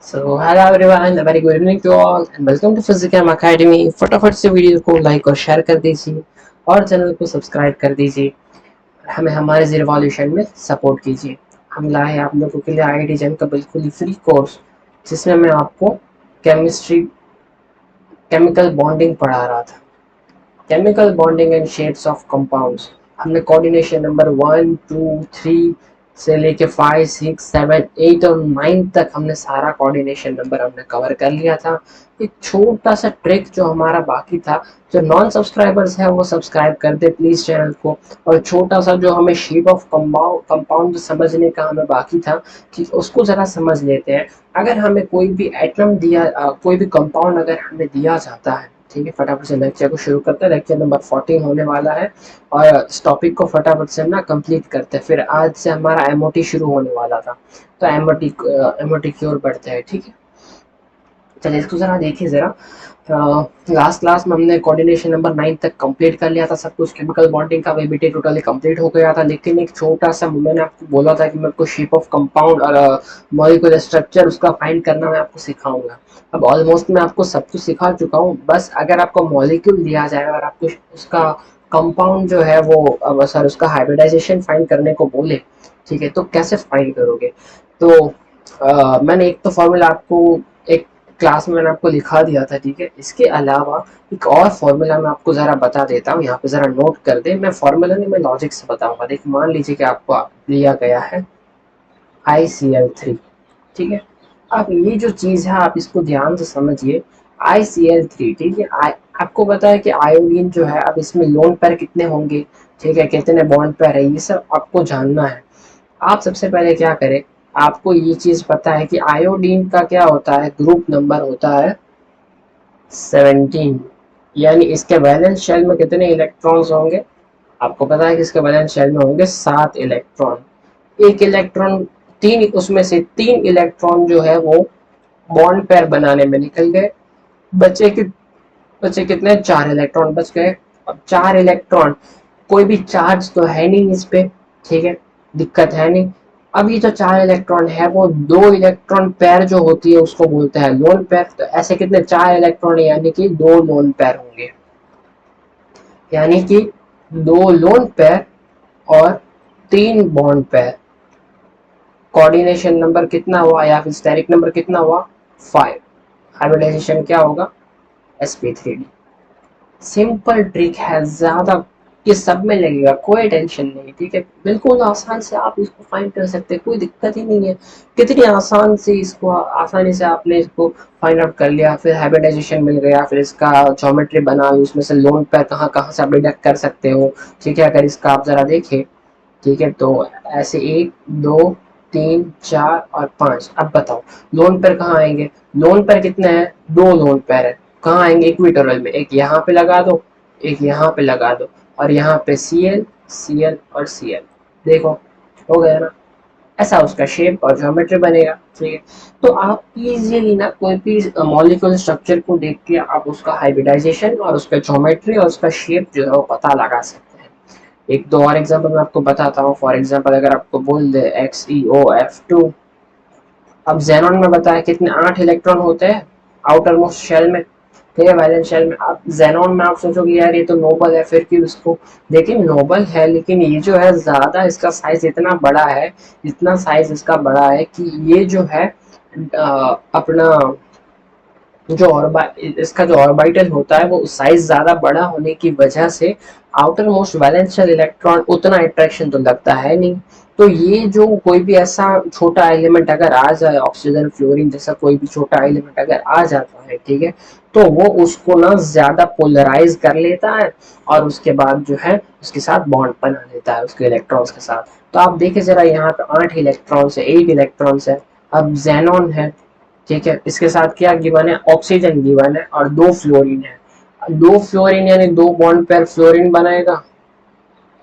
Hello everyone, very good evening to all and welcome to Physical Academy. फटाफट से video को like और share कर दीजिए और चैनल को सब्सक्राइब कर दीजिए। हमें हमारे रिवॉल्यूशन में सपोर्ट कीजिए। हम लाए हैं आप लोगों के लिए आईआईटी जैम का बिल्कुल ही फ्री कोर्स, जिसमें मैं आपको केमिस्ट्री केमिकल बॉन्डिंग पढ़ा रहा था। Chemical bonding and shapes of compounds. हमने कोऑर्डिनेशन नंबर 1, 2, 3 से लेके 5, 6, 7, 8 और 9 तक हमने सारा कोऑर्डिनेशन नंबर हमने कवर कर लिया था। एक छोटा सा ट्रिक जो हमारा बाकी था, जो नॉन सब्सक्राइबर्स है वो सब्सक्राइब कर दे प्लीज चैनल को। और छोटा सा जो हमें शेप ऑफ कंपाउंड समझने का हमें बाकी था, ठीक, उसको जरा समझ लेते हैं। अगर हमें कोई भी एटम दिया, कोई भी कंपाउंड अगर हमें दिया जाता है, ठीक है, फटाफट से लेक्चर को शुरू करते हैं। लेक्चर नंबर 14 होने वाला है और इस टॉपिक को फटाफट से ना कंप्लीट करते हैं। फिर आज से हमारा एमओटी शुरू होने वाला था, तो एमओटी की ओर बढ़ते हैं, ठीक है। चलिए इसको जरा देखिए जरा। लास्ट क्लास में हमने कोऑर्डिनेशन नंबर 9 तक कंप्लीट कर लिया था सब कुछ। केमिकल बॉन्डिंग का बीबीटी टोटली कंप्लीट हो गया था, लेकिन एक छोटा सा मैंने आपको बोला था कि मैं आपको शेप ऑफ कंपाउंड और मॉलिक्यूलर स्ट्रक्चर उसका फाइंड करना मैं आपको सिखाऊंगा। अब ऑलमोस्ट मैं आपको सब कुछ सिखा चुका हूँ। बस अगर आपको मॉलिक्यूल दिया जाए और आपको उसका कंपाउंड जो है वो सर उसका हाइब्रिडाइजेशन फाइंड करने को बोले, ठीक है, तो कैसे फाइंड करोगे। तो मैंने एक तो फॉर्मूला आपको एक क्लास में मैंने आपको लिखा दिया था, ठीक है। इसके अलावा एक और फॉर्मूला मैं आपको जरा बता देता हूँ, यहाँ पे जरा नोट कर दे। मैं फॉर्मूला नहीं, मैं लॉजिक से बताऊंगा। देखिए मान लीजिए कि आपको लिया गया है ICl3, ठीक है। अब ये जो चीज है आप इसको ध्यान से समझिए। ICl3, ठीक है। आपको पता है कि आयोडीन जो है, अब इसमें लोन पेयर कितने होंगे, ठीक है, कितने बॉन्ड पेयर है, ये सब आपको जानना है। आप सबसे पहले क्या करें, आपको ये चीज पता है कि आयोडीन का क्या होता है, ग्रुप नंबर होता है 17। यानी इसके वैलेंस शेल में कितने इलेक्ट्रॉन्स होंगे, आपको पता है कि इसके वैलेंस शेल में होंगे 7 इलेक्ट्रॉन। एक इलेक्ट्रॉन, तीन उसमें से 3 इलेक्ट्रॉन जो है वो बॉन्ड पेयर बनाने में निकल गए। बचे कि बचे कितने, 4 इलेक्ट्रॉन बच गए। अब 4 इलेक्ट्रॉन, कोई भी चार्ज तो है नहीं इस पे, ठीक है, दिक्कत है नहीं। अब ये जो 4 इलेक्ट्रॉन है वो 2 इलेक्ट्रॉन पेयर जो होती है उसको बोलते हैं लोन पेयर। तो ऐसे कितने, 4 इलेक्ट्रॉन यानी कि 2 लोन पेयर होंगे, यानी कि 2 लोन पेयर और 3 बॉन्ड पेयर। कोऑर्डिनेशन नंबर कितना हुआ या फिर स्टेरिक नंबर कितना हुआ, 5। हाइब्रिडाइजेशन क्या होगा, sp3d। सिंपल ट्रिक है, ज्यादा ये सब में लगेगा, कोई टेंशन नहीं, ठीक है। बिल्कुल आसान से आप इसको फाइंड कर सकते हैं, कोई दिक्कत ही नहीं है। कितनी आसान से इसको, आसानी से आपने इसको फाइंड आउट कर लिया, फिर हाइब्रिडाइजेशन मिल गया, फिर इसका ज्योमेट्री बना, उसमें से लोन पेयर कहाँ कहाँ से आप डिडक्ट कर सकते हो, ठीक है। अगर इसका आप जरा देखें, ठीक है, तो ऐसे 1, 2, 3, 4 और 5। अब बताओ लोन पेयर कहाँ आएंगे, लोन पेयर कितने हैं, 2 लोन पेयर है। कहाँ आएंगे, इक्विटोरियल में। एक यहाँ पे लगा दो, एक यहाँ पे लगा दो, और यहाँ पे Cl, Cl और Cl। देखो हो गया ना, ऐसा उसका शेप और ज्योमेट्री बनेगा, ठीक है। तो आप इजीली ना कोई भी मॉलिक्यूलर स्ट्रक्चर को देख के आप उसका हाइब्रिडाइजेशन और उसका ज्योमेट्री और उसका शेप जो है वो पता लगा सकते हैं। एक दो और एग्जांपल मैं आपको बताता हूँ। फॉर एग्जांपल अगर आपको बोल दे XeOF2। अब जेनॉन में बताया कितने, 8 इलेक्ट्रॉन होते हैं आउटर मोस्ट शेल में, ठीक है, वैलेंस शेल में। अब जेनॉन में आप सोचोगे यार ये तो नोबल है, फिर क्यों इसको, देखिए नोबल है लेकिन ये जो है ज्यादा इसका साइज इतना बड़ा है, इतना साइज इसका बड़ा है कि ये जो है अपना जो इसका जो ऑर्बिटल होता है वो साइज ज्यादा बड़ा होने की वजह से आउटर मोस्ट वैलेंशियल इलेक्ट्रॉन उतना अट्रैक्शन तो लगता है नहीं। तो ये जो कोई भी ऐसा छोटा एलिमेंट अगर आ जाए, ऑक्सीजन फ्लोरीन जैसा कोई भी छोटा एलिमेंट अगर आ जाता है, ठीक है, तो वो उसको ना ज्यादा पोलराइज कर लेता है और उसके बाद जो है उसके साथ बॉन्ड बना लेता है उसके इलेक्ट्रॉन्स के साथ। तो आप देखिए जरा, यहाँ पे 8 इलेक्ट्रॉन्स है, 8 इलेक्ट्रॉन्स है। अब जेनॉन है, ठीक है, इसके साथ क्या गिवन है, ऑक्सीजन गिवन है और 2 फ्लोरीन है। 2 फ्लोरीन यानी 2 बॉन्ड पेयर फ्लोरीन बनाएगा,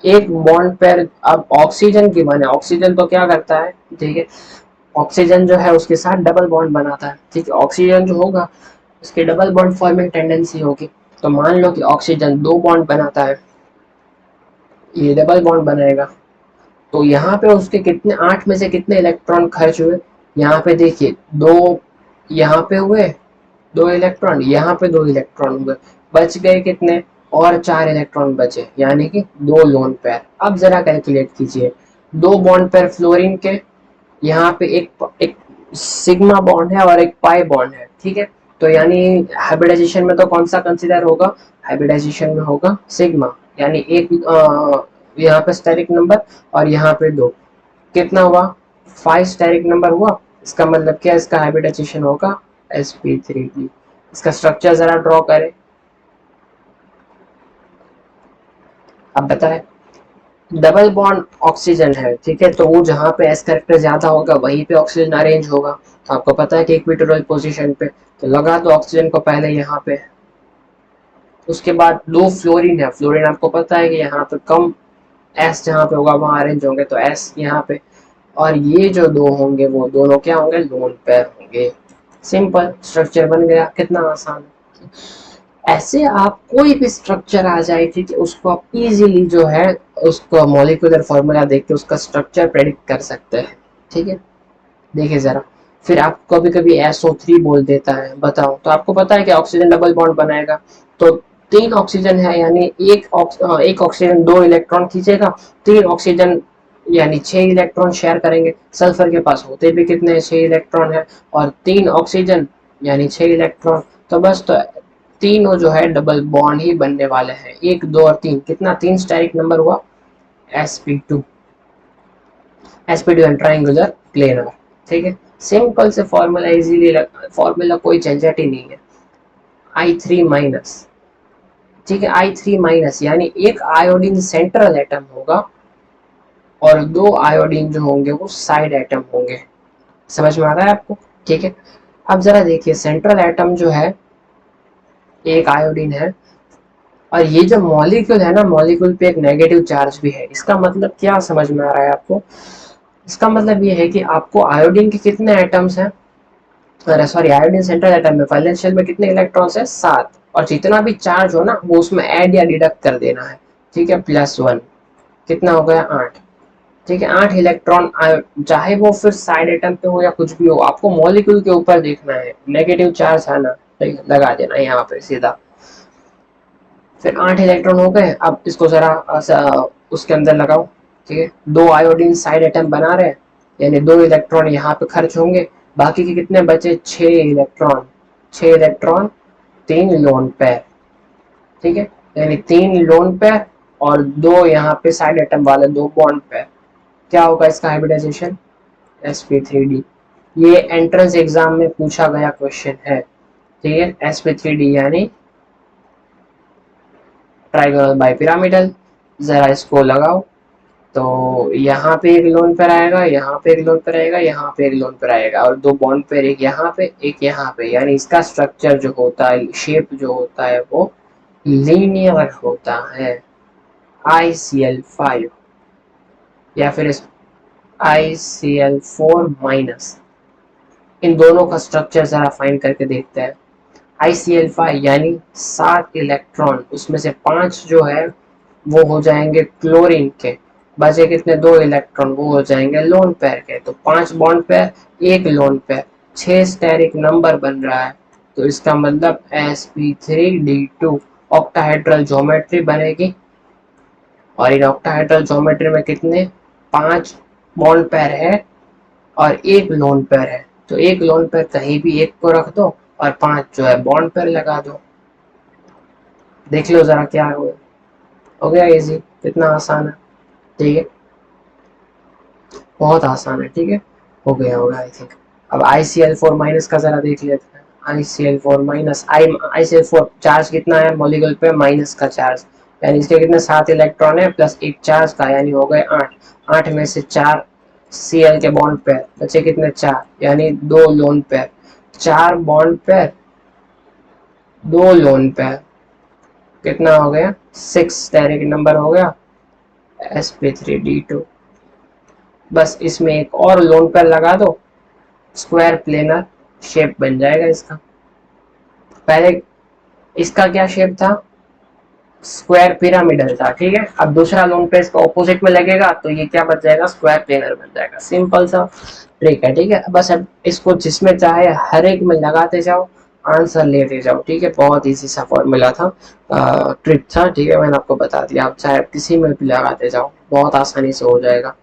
एक बॉन्ड पेयर। अब ऑक्सीजन गिवन है, ऑक्सीजन तो क्या करता है, ठीक है, ऑक्सीजन जो है उसके साथ डबल बॉन्ड बनाता है, ठीक है। ऑक्सीजन जो होगा उसके डबल बॉन्ड फॉर्मिंग टेंडेंसी होगी। तो मान लो कि ऑक्सीजन 2 बॉन्ड बनाता है, ये डबल बॉन्ड बनाएगा। तो यहाँ पे उसके कितने, 8 में से कितने इलेक्ट्रॉन खर्च हुए, यहाँ पे देखिए 2 यहाँ पे हुए 2 इलेक्ट्रॉन, यहाँ पे 2 इलेक्ट्रॉन हुए, बच गए कितने, और 4 इलेक्ट्रॉन बचे, यानी कि 2 लोन पेयर। अब जरा कैलकुलेट कीजिए, 2 बॉन्ड पेयर फ्लोरीन के, यहाँ पे एक सिग्मा बॉन्ड है और एक पाई बॉन्ड है, ठीक है। तो यानी हाइब्रिडाइजेशन में तो कौन सा कंसीडर होगा, हाइब्रिडाइजेशन में होगा सिग्मा, यानी एक यहाँ पे स्टेरिक नंबर और यहाँ पे 2, कितना हुआ, 5 स्टेरिक नंबर हुआ। इसका मतलब क्या, इसका हाइब्रिडाइजेशन होगा sp3d। इसका स्ट्रक्चर जरा ड्रॉ करें, अब बताएं। डबल बॉन्ड ऑक्सीजन है, ठीक है, तो वो जहाँ पे एस कैरेक्टर ज्यादा होगा वहीं पे ऑक्सीजन अरेंज होगा। तो आपको पता है कि इक्वेटोरियल पोजीशन पे, तो लगा दो ऑक्सीजन को पहले यहाँ पे। उसके बाद 2 फ्लोरीन है, फ्लोरीन आपको पता है कि यहाँ पे कम एस जहाँ पे होगा वहाँ अरेंज होंगे, तो एस यहाँ पे। और ये जो 2 होंगे वो दोनों क्या होंगे, लोन पेयर होंगे। सिंपल स्ट्रक्चर बन गया, कितना आसान। ऐसे आप कोई भी स्ट्रक्चर आ जाए, ठीक है, उसको आप इजीली जो है उसको मॉलिक्यूलर फॉर्मूला देख के उसका स्ट्रक्चर प्रेडिक्ट कर सकते हैं, ठीक है। देखिए जरा, फिर आप कभी कभी SO3 बोल देता है, बताओ, तो आपको पता है कि ऑक्सीजन डबल बॉन्ड बनाएगा, तो 3 ऑक्सीजन है, यानी एक ऑक्सीजन 2 इलेक्ट्रॉन खींचेगा, 3 ऑक्सीजन यानी 6 इलेक्ट्रॉन शेयर करेंगे। सल्फर के पास होते भी कितने, 6 इलेक्ट्रॉन है, और 3 ऑक्सीजन यानी 6 इलेक्ट्रॉन। तो बस, तो तीनों जो है डबल बॉन्ड ही बनने वाले हैं, 1 2 और 3, कितना, 3 स्टेरिक नंबर हुआ, sp2, sp2 ट्राइंगुलर प्लेनर, ठीक है। सिंपल से फॉर्मूला, इजीली फॉर्मूला, कोई झंझट ही नहीं है। I3-, ठीक है, I3-, यानी एक आयोडीन सेंट्रल एटम होगा और 2 आयोडीन जो होंगे वो साइड एटम होंगे। समझ में आ रहा है आपको, ठीक है। अब जरा देखिए, सेंट्रल एटम जो है एक आयोडीन है, और ये जो मॉलिक्यूल है ना, मॉलिक्यूल पे एक नेगेटिव चार्ज भी है। इसका मतलब क्या समझ में आ रहा है आपको, इसका मतलब ये है कि आपको आयोडीन के कितने एटम्स हैं, अरे सॉरी, आयोडीन सेंट्रल एटम में वैलेंस शेल में कितने इलेक्ट्रॉन्स है, 7, और जितना भी चार्ज हो ना वो उसमें ऐड या डिडक्ट कर देना है, ठीक है, +1, कितना हो गया, 8, ठीक है। 8 इलेक्ट्रॉन, चाहे वो फिर साइड एटम पे हो या कुछ भी हो, आपको मॉलिक्यूल के ऊपर देखना है, नेगेटिव चार्ज है ना, लगा देना यहाँ पे सीधा। फिर 8 इलेक्ट्रॉन हो गए, अब इसको जरा उसके अंदर लगाओ, ठीक है। 2 आयोडीन साइड एटम बना रहे हैं, यानी 2 इलेक्ट्रॉन यहाँ पे खर्च होंगे, बाकी के कितने बचे, 6 इलेक्ट्रॉन, 6 इलेक्ट्रॉन, 3 लोन पेयर, ठीक है, यानी 3 लोन पेयर और 2 यहाँ पे साइड एटम वाले 2 बॉन्ड पेयर। क्या होगा इसका हाइब्रिडाइजेशन, sp3d। ये एंट्रेंस एग्जाम में पूछा गया क्वेश्चन है, ठीक है। sp3d यानी ट्राइगोनल बाइपिरामिडल। जरा इसको लगाओ, तो यहाँ पे एक लोन पेयर आएगा, यहाँ पे एक लोन पेयर आएगा, यहाँ पे एक लोन पेयर आएगा, और 2 बॉन्ड पेयर, एक यहाँ पे एक यहाँ पे, यानी इसका स्ट्रक्चर जो होता है, शेप जो होता है वो लीनियर होता है, ICl5 या फिर ICl4-। इन दोनों का स्ट्रक्चर जरा फाइंड करके देखते हैं। ICl5 यानी 7 इलेक्ट्रॉन, उसमें से 5 जो है वो हो जाएंगे क्लोरीन के, बचे कितने, 2 इलेक्ट्रॉन, वो हो जाएंगे लोन पेयर के। तो 5 बॉन्ड पेयर, एक लोन पेयर, 6 स्टेरिक नंबर बन रहा है। तो इसका मतलब sp3d2 ऑक्टाहेड्रल ज्योमेट्री बनेगी, और इन ऑक्टाहेड्रल ज्योमेट्री में कितने, 5 बॉन्ड पेयर है और एक लोन पेयर है। तो एक लोन पेयर कहीं भी एक को रख दो और 5 जो है बॉन्ड पेयर लगा दो। देख लो जरा क्या हो गया इजी, कितना आसान है, ठीक है, बहुत आसान है, ठीक है, हो गया होगा आई थिंक। अब ICl4- का जरा देख लेते हैं। ICl4-, ICl4 चार्ज कितना है मॉलिक्यूल पे, माइनस का चार्ज, यानी इसके कितने, 7 इलेक्ट्रॉन है प्लस एक चार्ज का, यानी हो गए 8, 8 में से 4 Cl के बॉन्ड पेयर बचे कितने, 4, यानी 2 lone pair, 4 bond pair, 2 lone pair, कितना हो गया, 6 स्टेरिक नंबर हो गया, sp3d2। बस इसमें एक और लोन पेयर लगा दो, स्क्वायर प्लेनर शेप बन जाएगा इसका। पहले इसका क्या शेप था, स्क्वायर पिरामिडल था, ठीक है। अब दूसरा लोन पेयर इसका ऑपोजिट में लगेगा, तो ये क्या बन जाएगा, स्क्वायर प्लेनर बन जाएगा। सिंपल सा ट्रिक है, ठीक है। बस अब इसको जिसमें चाहे हर एक में लगाते जाओ, आंसर लेते जाओ, ठीक है। बहुत इजी सा फॉर्मूला था, ट्रिक था, ठीक है। मैंने आपको बता दिया, आप चाहे किसी में भी लगाते जाओ, बहुत आसानी से हो जाएगा,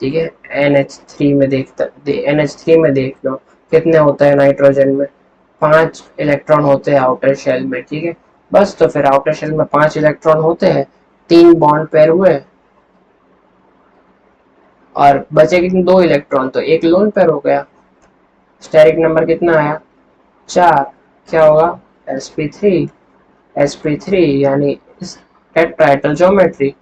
ठीक है। NH3 में NH3 में देख लो कितने होते हैं नाइट्रोजन में, 5 इलेक्ट्रॉन होते हैं आउटर शेल में, ठीक है। बस तो फिर आउटर शेल में 5 इलेक्ट्रॉन होते हैं, 3 बॉन्ड पेयर हुए और बचे कितने, 2 इलेक्ट्रॉन, तो एक लोन पेयर हो गया। स्टेरिक नंबर कितना आया, 4। क्या होगा, sp3 यानी टेट्राहेड्रल ज्योमेट्री।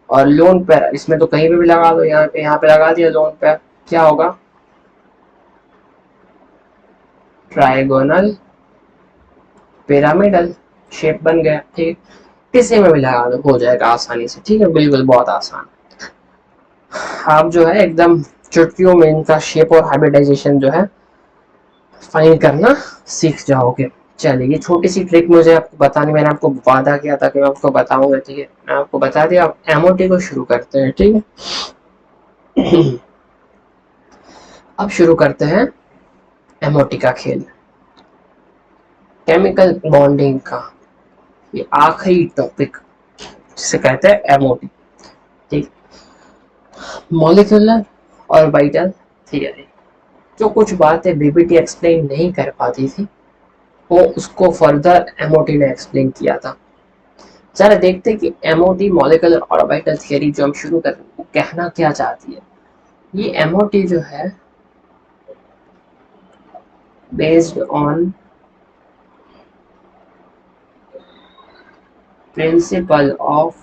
और लोन पेयर इसमें तो कहीं भी लगा दो, यहाँ पे लगा दिया लोन पेयर, क्या होगा, ट्राइगोनल पिरामिडल शेप बन गया, ठीक। किसी में भी लगा दो, हो जाएगा आसानी से, ठीक है, बिल्कुल बहुत आसान। आप जो है एकदम चुटकियों में इनका शेप और हाइब्रिडाइजेशन जो है फाइंड करना सीख जाओगे। चलिए, ये छोटी सी ट्रिक मुझे आपको बतानी, मैंने आपको वादा किया था कि मैं आपको बताऊंगा, ठीक है। मैं आपको बता दिया। अब एमओटी को शुरू करते हैं, ठीक है। अब शुरू करते हैं एमओटी का खेल, केमिकल बॉन्डिंग का ये आखिरी टॉपिक जिसे कहते हैं एमओटी, ठीक। मॉलिक्यूलर ऑर्बिटल थियरी, जो कुछ बातें बीबीटी एक्सप्लेन नहीं कर पाती थी, वो उसको फर्दर एमओटी ने एक्सप्लेन किया था। जरा देखते कि एमओटी मॉलिक्यूलर ऑर्बिटल थियरी जो हम शुरू कर रहे हैं वो कहना क्या चाहती है। ये एमओटी जो है based on principle of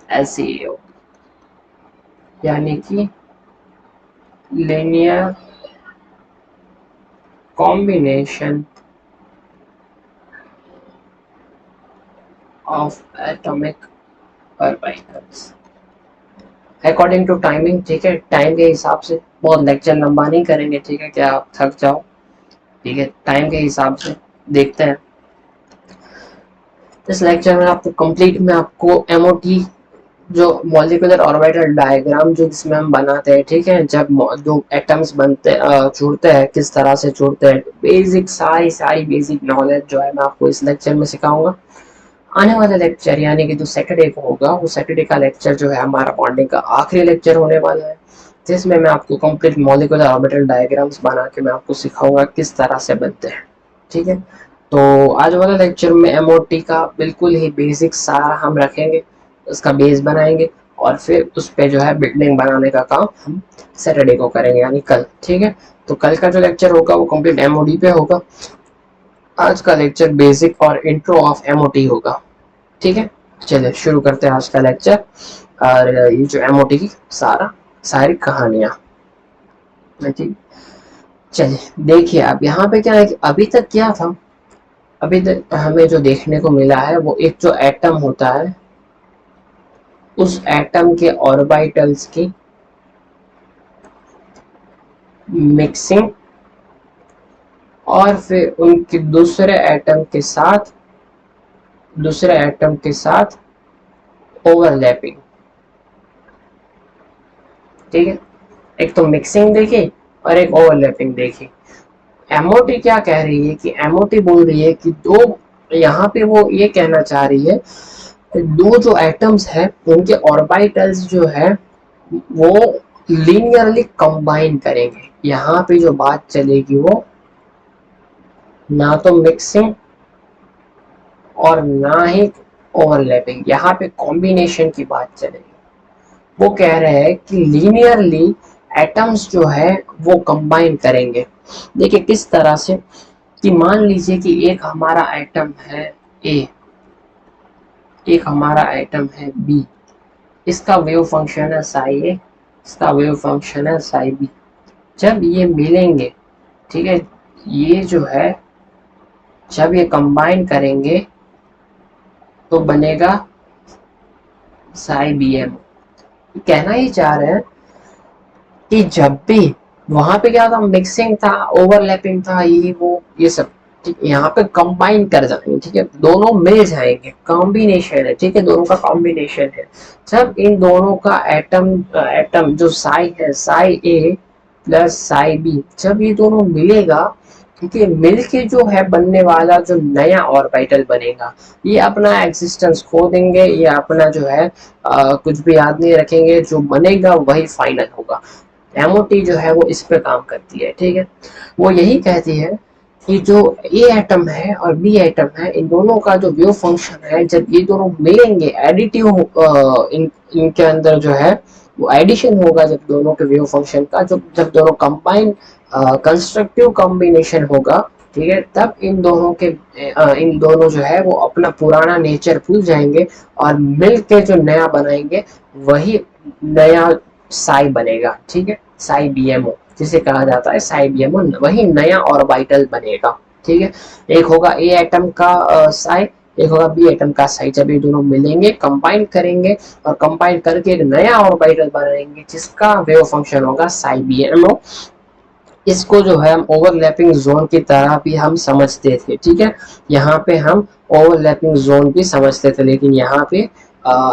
SEO, यानी कि linear combination of atomic orbitals according to timing, ठीक है। टाइम के हिसाब से, बहुत लेक्चर लंबा नहीं करेंगे, ठीक है, क्या आप थक जाओ, ठीक है। टाइम के हिसाब से देखते हैं। इस लेक्चर में आपको कंप्लीट में आपको एमओटी जो मॉलिक्यूलर ऑर्बिटल डायग्राम जो जिसमें हम बनाते हैं, ठीक है, जब जो एटम्स बनते जुड़ते हैं किस तरह से जुड़ते हैं, बेसिक सारी बेसिक नॉलेज जो है मैं आपको इस लेक्चर में सिखाऊंगा। आने वाला लेक्चर यानी कि जो सैटरडे को होगा, वो सैटरडे का लेक्चर जो है हमारा बॉन्डिंग का आखिरी लेक्चर होने वाला है, जिसमें मैं आपको कंप्लीट मॉलिक्यूलर ऑर्बिटल डायग्राम्स बना के मैं आपको सिखाऊंगा किस तरह से बनते हैं, ठीक है। तो आज वाला लेक्चर में एमओटी का बिल्कुल ही बेसिक सारा हम रखेंगे, उसका बेस बनाएंगे और फिर उस पे जो है बिल्डिंग बनाने का काम हम सैटरडे को करेंगे, यानी कल, ठीक है। तो कल का जो लेक्चर होगा वो कंप्लीट एमओडी पे होगा। आज का लेक्चर बेसिक और इंट्रो ऑफ एमओटी होगा, ठीक है। चलिए शुरू करते हैं आज का लेक्चर और ये जो एमओटी की सारी कहानियां, ठीक। चलिए देखिए, अब यहाँ पे क्या है कि अभी तक क्या था, अभी तक हमें जो देखने को मिला है वो एक जो एटम होता है, उस एटम के ऑर्बिटल्स की मिक्सिंग और फिर उनके दूसरे एटम के साथ ओवरलैपिंग, ठीक है। एक तो मिक्सिंग देखी और एक ओवरलैपिंग देखी। एमओटी क्या कह रही है कि एमओटी बोल रही है कि दो, यहाँ पे वो ये कहना चाह रही है कि दो जो एटम्स है उनके ऑर्बिटल्स जो है वो लीनियरली कंबाइन करेंगे। यहाँ पे जो बात चलेगी वो ना तो मिक्सिंग और ना ही ओवरलैपिंग, यहाँ पे कॉम्बिनेशन की बात चलेगी। वो कह रहे हैं कि लीनियरली एटम्स जो है वो कंबाइन करेंगे। देखिए किस तरह से, कि मान लीजिए कि एक हमारा एटम है ए, एक हमारा एटम है बी, इसका वेव फंक्शन है साई ए, इसका वेव फंक्शन है साई बी। जब ये मिलेंगे, ठीक है, ये जो है जब ये कंबाइन करेंगे तो बनेगा साई बी एम। कहना ही चाह रहे हैं कि जब भी वहां पे क्या था, मिक्सिंग था, ओवरलैपिंग था, ये वो ये सब, ठीक है, यहाँ पे कंबाइन कर जाएंगे, ठीक है, दोनों मिल जाएंगे, कॉम्बिनेशन है, ठीक है, दोनों का कॉम्बिनेशन है। जब इन दोनों का एटम जो साई है, psi A plus psi B, जब ये दोनों मिलेगा, ठीक है, मिल के जो है बनने वाला जो नया ऑर्बिटल बनेगा, ये अपना एग्जिस्टेंस खो देंगे, ये अपना जो है कुछ भी याद नहीं रखेंगे, जो बनेगा वही फाइनल होगा। एमओटी जो है वो इस पे काम करती है, ठीक है, वो यही कहती है कि जो ए एटम है और बी एटम है, इन दोनों का जो वेव फंक्शन है, जब ये दोनों मिलेंगे एडिटिव, इनके अंदर जो है वो एडिशन होगा, जब दोनों के वेव फंक्शन का, जब दोनों कंबाइन कंस्ट्रक्टिव कॉम्बिनेशन होगा, ठीक है, तब इन दोनों जो है वो अपना पुराना नेचर भूल जाएंगे और मिल के जो नया बनाएंगे वही नया साई बनेगा, ठीक है, साई बीएमओ जिसे कहा जाता है, साई बीएमओ वही नया ऑर्बिटल बनेगा, ठीक है। एक होगा ए एटम का साई, एक होगा बी एटम का साई, जब ये दोनों मिलेंगे कंबाइन करेंगे और कंबाइन करके एक नया ऑर्बिटल बनाएंगे जिसका वेव फंक्शन होगा साई बीएमओ। इसको जो है हम ओवरलैपिंग जोन की तरह भी हम समझते थे, ठीक है, यहाँ पे हम ओवरलैपिंग जोन भी समझते थे, लेकिन यहाँ पे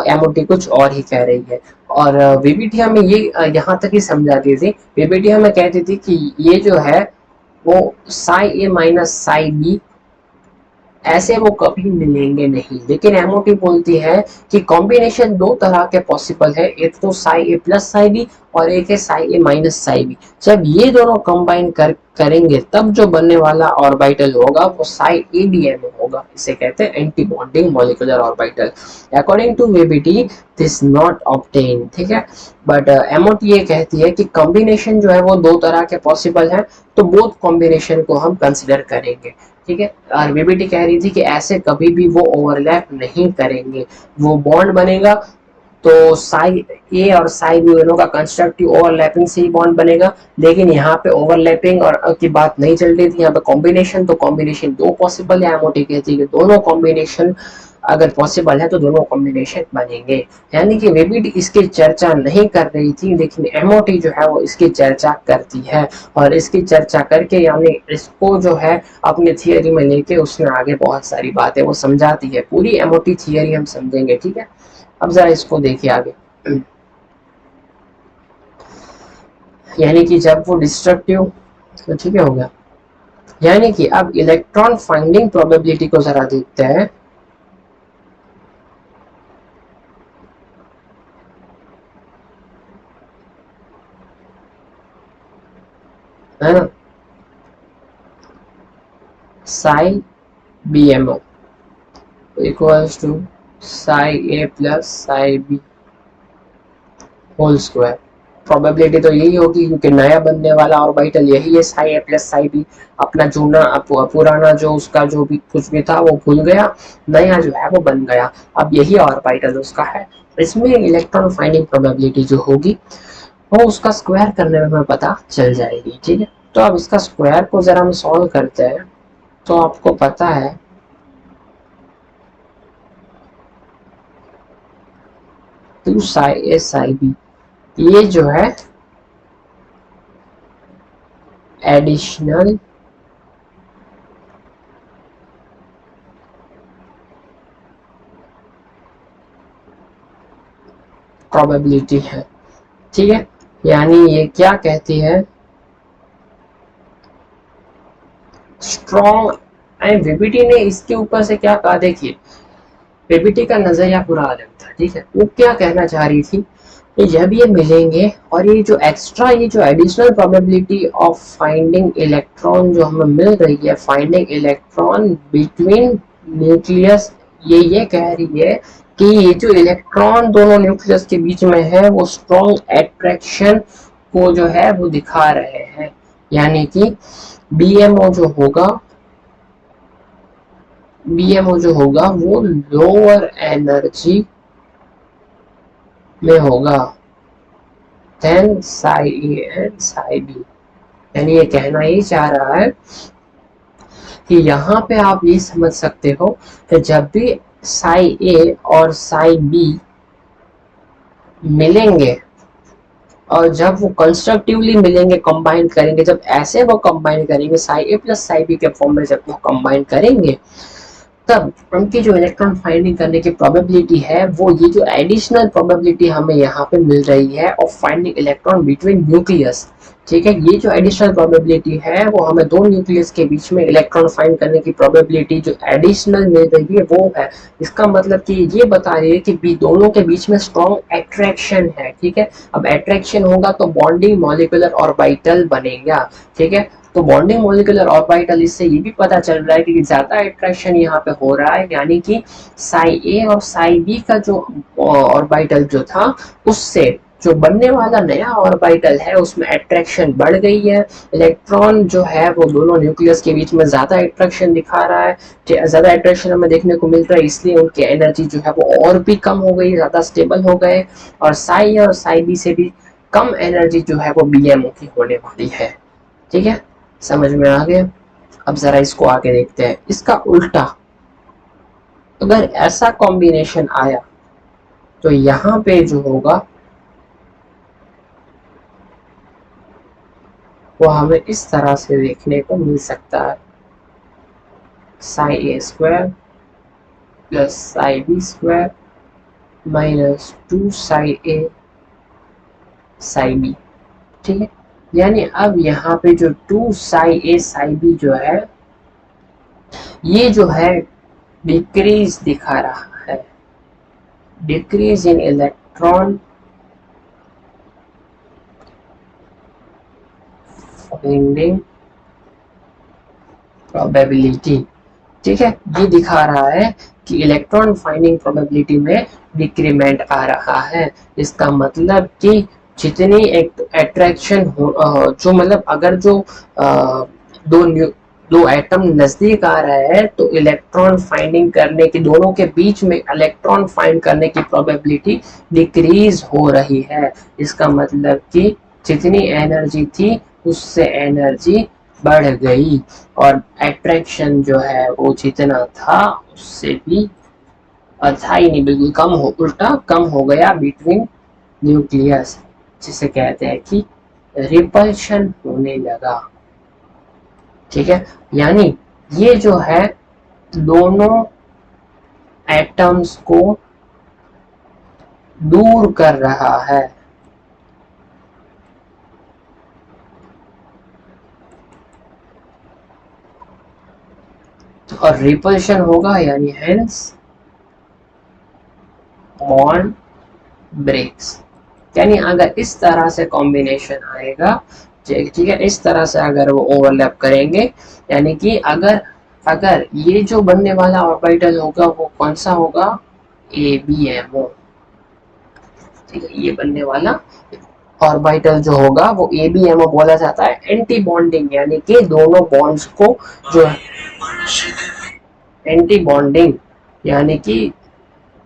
एमओटी कुछ और ही कह रही है। और वीबीटी हमें ये यहाँ तक ही समझाती थी, वीबीटी हमें कहती थी कि ये जो है वो साई ए माइनस साई बी ऐसे वो कभी मिलेंगे नहीं, लेकिन एमओटी बोलती है कि कॉम्बिनेशन दो तरह के पॉसिबल है, एक तो Sai A plus psi B और एक है साई ए माइनस साई बी। जब ये दोनों कंबाइन करेंगे तब जो बनने वाला ऑर्बिटल होगा वो साई ए बी एम होगा, इसे कहते हैं anti bonding molecular orbital. According to VBT this not obtain, ठीक है, बट एमओटी ये कहती है कि कॉम्बिनेशन जो है वो दो तरह के पॉसिबल है, तो बोथ कॉम्बिनेशन को हम कंसिडर करेंगे, ठीक है। और बीबीटी कह रही थी कि ऐसे कभी भी वो ओवरलैप नहीं करेंगे, वो बॉन्ड बनेगा तो साई ए और साई बी दोनों का कंस्ट्रक्टिव ओवरलैपिंग से ही बॉन्ड बनेगा, लेकिन यहाँ पे ओवरलैपिंग और की बात नहीं चल रही थी, यहाँ पे कॉम्बिनेशन, तो कॉम्बिनेशन दो पॉसिबल है, एमओटी कहती है कि दोनों कॉम्बिनेशन अगर पॉसिबल है तो दोनों कॉम्बिनेशन बनेंगे। यानी कि वीबीटी इसकी चर्चा नहीं कर रही थी, लेकिन एमओटी जो है वो इसकी चर्चा करती है, और इसकी चर्चा करके यानी इसको जो है अपनी थियरी में लेके उसने आगे बहुत सारी बातें वो समझाती है, पूरी एमओटी थियरी हम समझेंगे, ठीक है। अब जरा इसको देखिए आगे, यानी कि जब वो डिस्ट्रक्टिव, तो ठीक है हो गया, यानी कि अब इलेक्ट्रॉन फाइंडिंग प्रोबेबिलिटी को जरा देखते हैं, है ना, psi B M O equals to psi A plus psi B whole square. Probability तो यही होगी क्योंकि नया बनने वाला ऑर्बिटल यही है, psi A plus psi B, अपना जूना पुराना जो उसका जो भी कुछ भी था वो भूल गया, नया जो है वो बन गया, अब यही ऑर्बिटल उसका है। इसमें इलेक्ट्रॉन फाइंडिंग प्रोबेबिलिटी जो होगी वो उसका स्क्वायर करने में हमें पता चल जाएगी, ठीक है। तो अब इसका स्क्वायर को जरा हम सॉल्व करते हैं, तो आपको पता है 2 साई ए साई बी, ये जो है एडिशनल प्रोबेबिलिटी है, ठीक है। यानी ये क्या कहती है, स्ट्रॉन्ग, एंड वीबीटी ने इसके ऊपर से क्या कहा, देखिए वीबीटी का नजरिया पूरा अलग था, ठीक है, वो क्या कहना चाह रही थी कि जब ये मिलेंगे और ये जो एक्स्ट्रा, ये जो additional probability of finding electron जो हमें मिल रही है, फाइंडिंग इलेक्ट्रॉन बिटवीन न्यूक्लियस, ये कह रही है कि ये जो इलेक्ट्रॉन दोनों न्यूक्लियस के बीच में है वो स्ट्रॉन्ग अट्रैक्शन को जो है वो दिखा रहे हैं, यानी कि बीएमओ जो होगा वो लोअर एनर्जी में होगा then psi A and psi B. यानी ये कहना ही चाह रहा है कि यहाँ पे आप ये समझ सकते हो कि जब भी साई ए और साई बी मिलेंगे और जब वो कंस्ट्रक्टिवली मिलेंगे, कंबाइन करेंगे, जब ऐसे वो कंबाइन करेंगे Sai A plus psi B के फॉर्म में जब वो कंबाइन करेंगे, तब उनकी जो इलेक्ट्रॉन फाइंडिंग करने की प्रोबेबिलिटी है, वो ये जो एडिशनल प्रोबेबिलिटी हमें यहाँ पे मिल रही है of finding electron between nucleus, ठीक है, ये जो एडिशनल प्रोबेबिलिटी है वो हमें दो न्यूक्लियस के बीच में इलेक्ट्रॉन फाइंड करने की प्रोबेबिलिटी जो एडिशनल मिल रही है वो है। इसका मतलब कि ये बता रही है कि दोनों के बीच में स्ट्रॉन्ग अट्रैक्शन है, ठीक है। अब अट्रैक्शन होगा तो बॉन्डिंग मॉलिक्यूलर ऑर्बिटल बनेगा, ठीक है। तो बॉन्डिंग मॉलिक्यूलर ऑर्बिटल, इससे ये भी पता चल रहा है कि ज्यादा अट्रैक्शन यहाँ पे हो रहा है, यानी कि साई ए और साई बी का जो ऑर्बिटल जो था, उससे जो बनने वाला नया ऑर्बिटल है उसमें अट्रैक्शन बढ़ गई है। इलेक्ट्रॉन जो है वो दोनों न्यूक्लियस के बीच में ज्यादा अट्रैक्शन दिखा रहा है, ज्यादा अट्रैक्शन हमें देखने को मिल रहा है, इसलिए उनकी एनर्जी जो है वो और भी कम हो गई, ज्यादा स्टेबल हो गए, और साई और साई बी से भी कम एनर्जी जो है वो बीएमओ की होने वाली है, ठीक है। समझ में आ गया। अब जरा इसको आगे देखते हैं, इसका उल्टा अगर ऐसा कॉम्बिनेशन आया तो यहाँ पे जो होगा वो हमें इस तरह से देखने को मिल सकता है, psi a square plus psi b square minus 2 psi a psi b, ठीक है। यानी अब यहाँ पे जो 2 साई ए साई बी जो है, ये जो है डिक्रीज दिखा रहा है, decrease in electron finding probability, ठीक है। ये दिखा रहा है कि इलेक्ट्रॉन फाइंडिंग प्रोबेबिलिटी में डिक्रीमेंट आ रहा है। इसका मतलब कि जितनी अट्रैक्शन हो, जो मतलब अगर जो दो दो एटम नजदीक आ रहे हैं तो इलेक्ट्रॉन फाइंडिंग करने की, दोनों के बीच में इलेक्ट्रॉन फाइंड करने की प्रोबेबिलिटी डिक्रीज हो रही है। इसका मतलब कि जितनी एनर्जी थी उससे एनर्जी बढ़ गई, और अट्रैक्शन जो है वो जितना था उससे भी था ही नहीं, बिल्कुल कम हो, उल्टा कम हो गया बिटवीन न्यूक्लियस, जिसे कहते हैं कि रिपल्शन होने लगा, ठीक है। यानी ये जो है दोनों एटम्स को दूर कर रहा है, और रिपल्शन होगा, यानी हेंस बॉन्ड ब्रेक्स। यानी अगर इस तरह से कॉम्बिनेशन आएगा, ठीक है, इस तरह से अगर वो ओवरलैप करेंगे, यानी कि अगर अगर ये जो बनने वाला ऑर्बिटल होगा वो कौन सा होगा, ए बी एम ओ, ठीक है। ये बनने वाला ऑर्बिटल जो होगा वो ए बी एम ओ बोला जाता है एंटी बॉन्डिंग, यानी कि दोनों बॉन्ड्स को जो एंटी बॉन्डिंग, यानी कि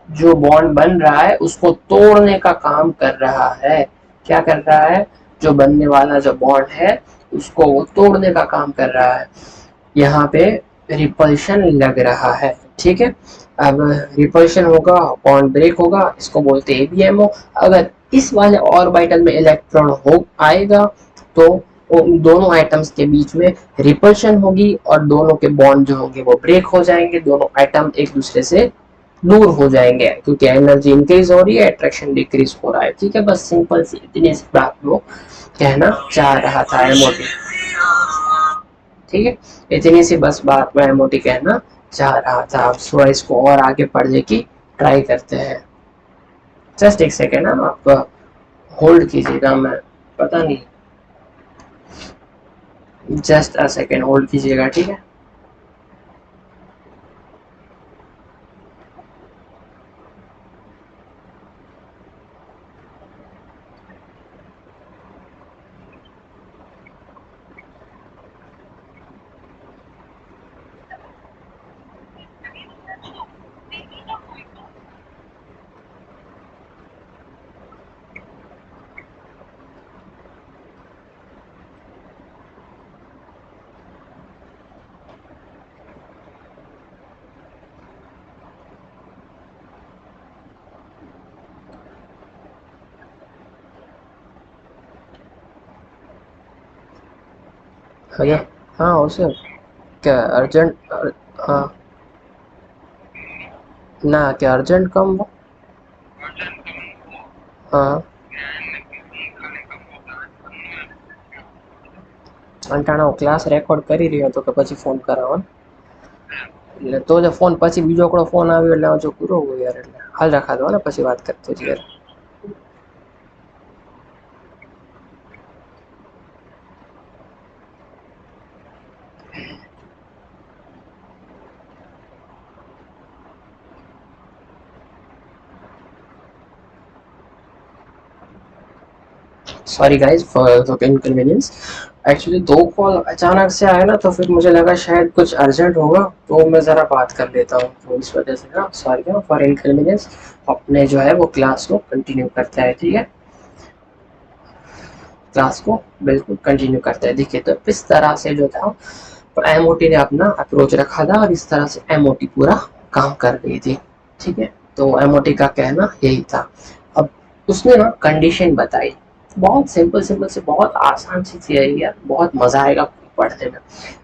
जो बॉन्ड बन रहा है उसको तोड़ने का काम कर रहा है। क्या कर रहा है, जो बनने वाला जो बॉन्ड है उसको वो तोड़ने का काम कर रहा है। यहाँ पे रिपल्शन लग रहा है, ठीक है। अब रिपल्शन होगा, बॉन्ड ब्रेक होगा, इसको बोलते हैं एबीएमओ। अगर इस वाले ऑर्बिटल में इलेक्ट्रॉन हो आएगा तो उन दोनों एटम्स के बीच में रिपल्शन होगी और दोनों के बॉन्ड जो होंगे वो ब्रेक हो जाएंगे, दोनों एटम एक दूसरे से दूर हो जाएंगे, क्योंकि एनर्जी इंक्रीज हो रही है, अट्रैक्शन डिक्रीज हो रहा है, ठीक है। बस सिंपल सी इतनी सी बात वो कहना चाह रहा था एमओटी, ठीक है। इतनी सी बस बात मैं एमओटी कहना चाह रहा था। अब थोड़ा इसको और आगे पढ़ने की ट्राई करते हैं। जस्ट एक सेकेंड ना, आप होल्ड कीजिएगा, मैं पता नहीं, जस्ट अ सेकेंड होल्ड कीजिएगा, ठीक है। है क्या? हाँ उसे क्या अर्जेंट? हाँ ना, क्या अर्जेंट कम वो? हाँ अंटाणा वो क्लास રેકોર્ડ કરી રહ્યો હતો કે પછી ફોન કરાવો ને? એટલે તો જ ફોન પછી બીજો એકડો ફોન આવ્યો એટલે જો પૂરો હોય યાર, એટલે હાલ રાખા દો ને પછી વાત કરતો જ યાર. Sorry guys for the inconvenience. Actually दो कॉल अचानक से आए ना, तो फिर मुझे लगा शायद कुछ अर्जेंट होगा, तो मैं ज़रा बात कर लेता हूँ, तो इस वजह से ना सॉरी फॉर इनकन्वीनियंस. अपने जो है वो क्लास को कंटिन्यू करता है, ठीक है? क्लास को बिल्कुल कंटिन्यू करता है. देखिए तो इस तरह से जो था एम ने अपना अप्रोच रखा था और इस तरह से एम पूरा काम कर रही थी, ठीक है? तो एम का कहना यही था. अब उसने ना कंडीशन बताई, बहुत सिंपल सिंपल से, बहुत आसान सी थियरी है, बहुत मजा आएगा पढ़ने में.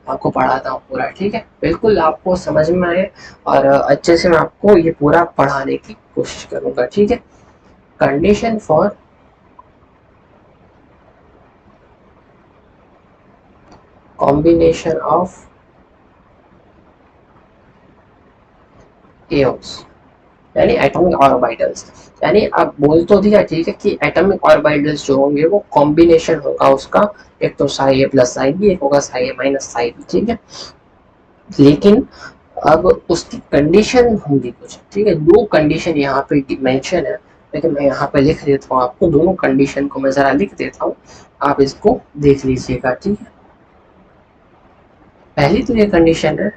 आपको पढ़ाता हूँ पूरा, ठीक है? बिल्कुल आपको समझ में आए और अच्छे से मैं आपको ये पूरा पढ़ाने की कोशिश करूंगा, ठीक है? Condition for combination of Eos यानी एटॉमिक ऑर्बिटल्स. यानी आप बोल तो दिया, ठीक है, कि एटॉमिक ऑर्बिटल्स जो होंगे वो कॉम्बिनेशन होगा उसका. एक तो Sai A plus psi B, एक होगा साई ए माइनस साई बी, ठीक है? लेकिन अब उसकी कंडीशन होंगी कुछ, ठीक है? दो कंडीशन यहाँ पे मेंशन है, लेकिन मैं यहाँ पे लिख देता हूँ आपको. दोनों कंडीशन को मैं जरा लिख देता हूँ, आप इसको देख लीजिएगा, ठीक है? पहली तो ये कंडीशन है,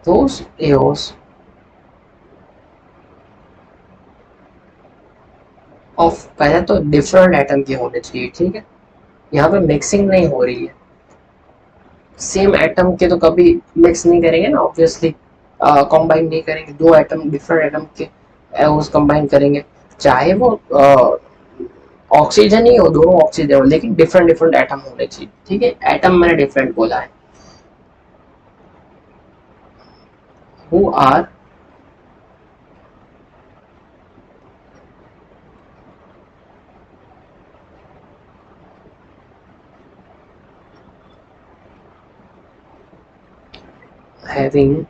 those एओस ऑफ, पहले तो डिफरेंट एटम के होने चाहिए, ठीक है? यहाँ पे मिक्सिंग नहीं हो रही है. सेम एटम के तो कभी मिक्स नहीं करेंगे ना, ऑब्वियसली कंबाइन नहीं करेंगे. दो एटम डिफरेंट एटम के एओस कंबाइन करेंगे, चाहे वो ऑक्सीजन ही हो, दोनों ऑक्सीजन हो, लेकिन डिफरेंट डिफरेंट एटम होने चाहिए, ठीक है? एटम मैंने डिफरेंट बोला है. हु आर हैविंग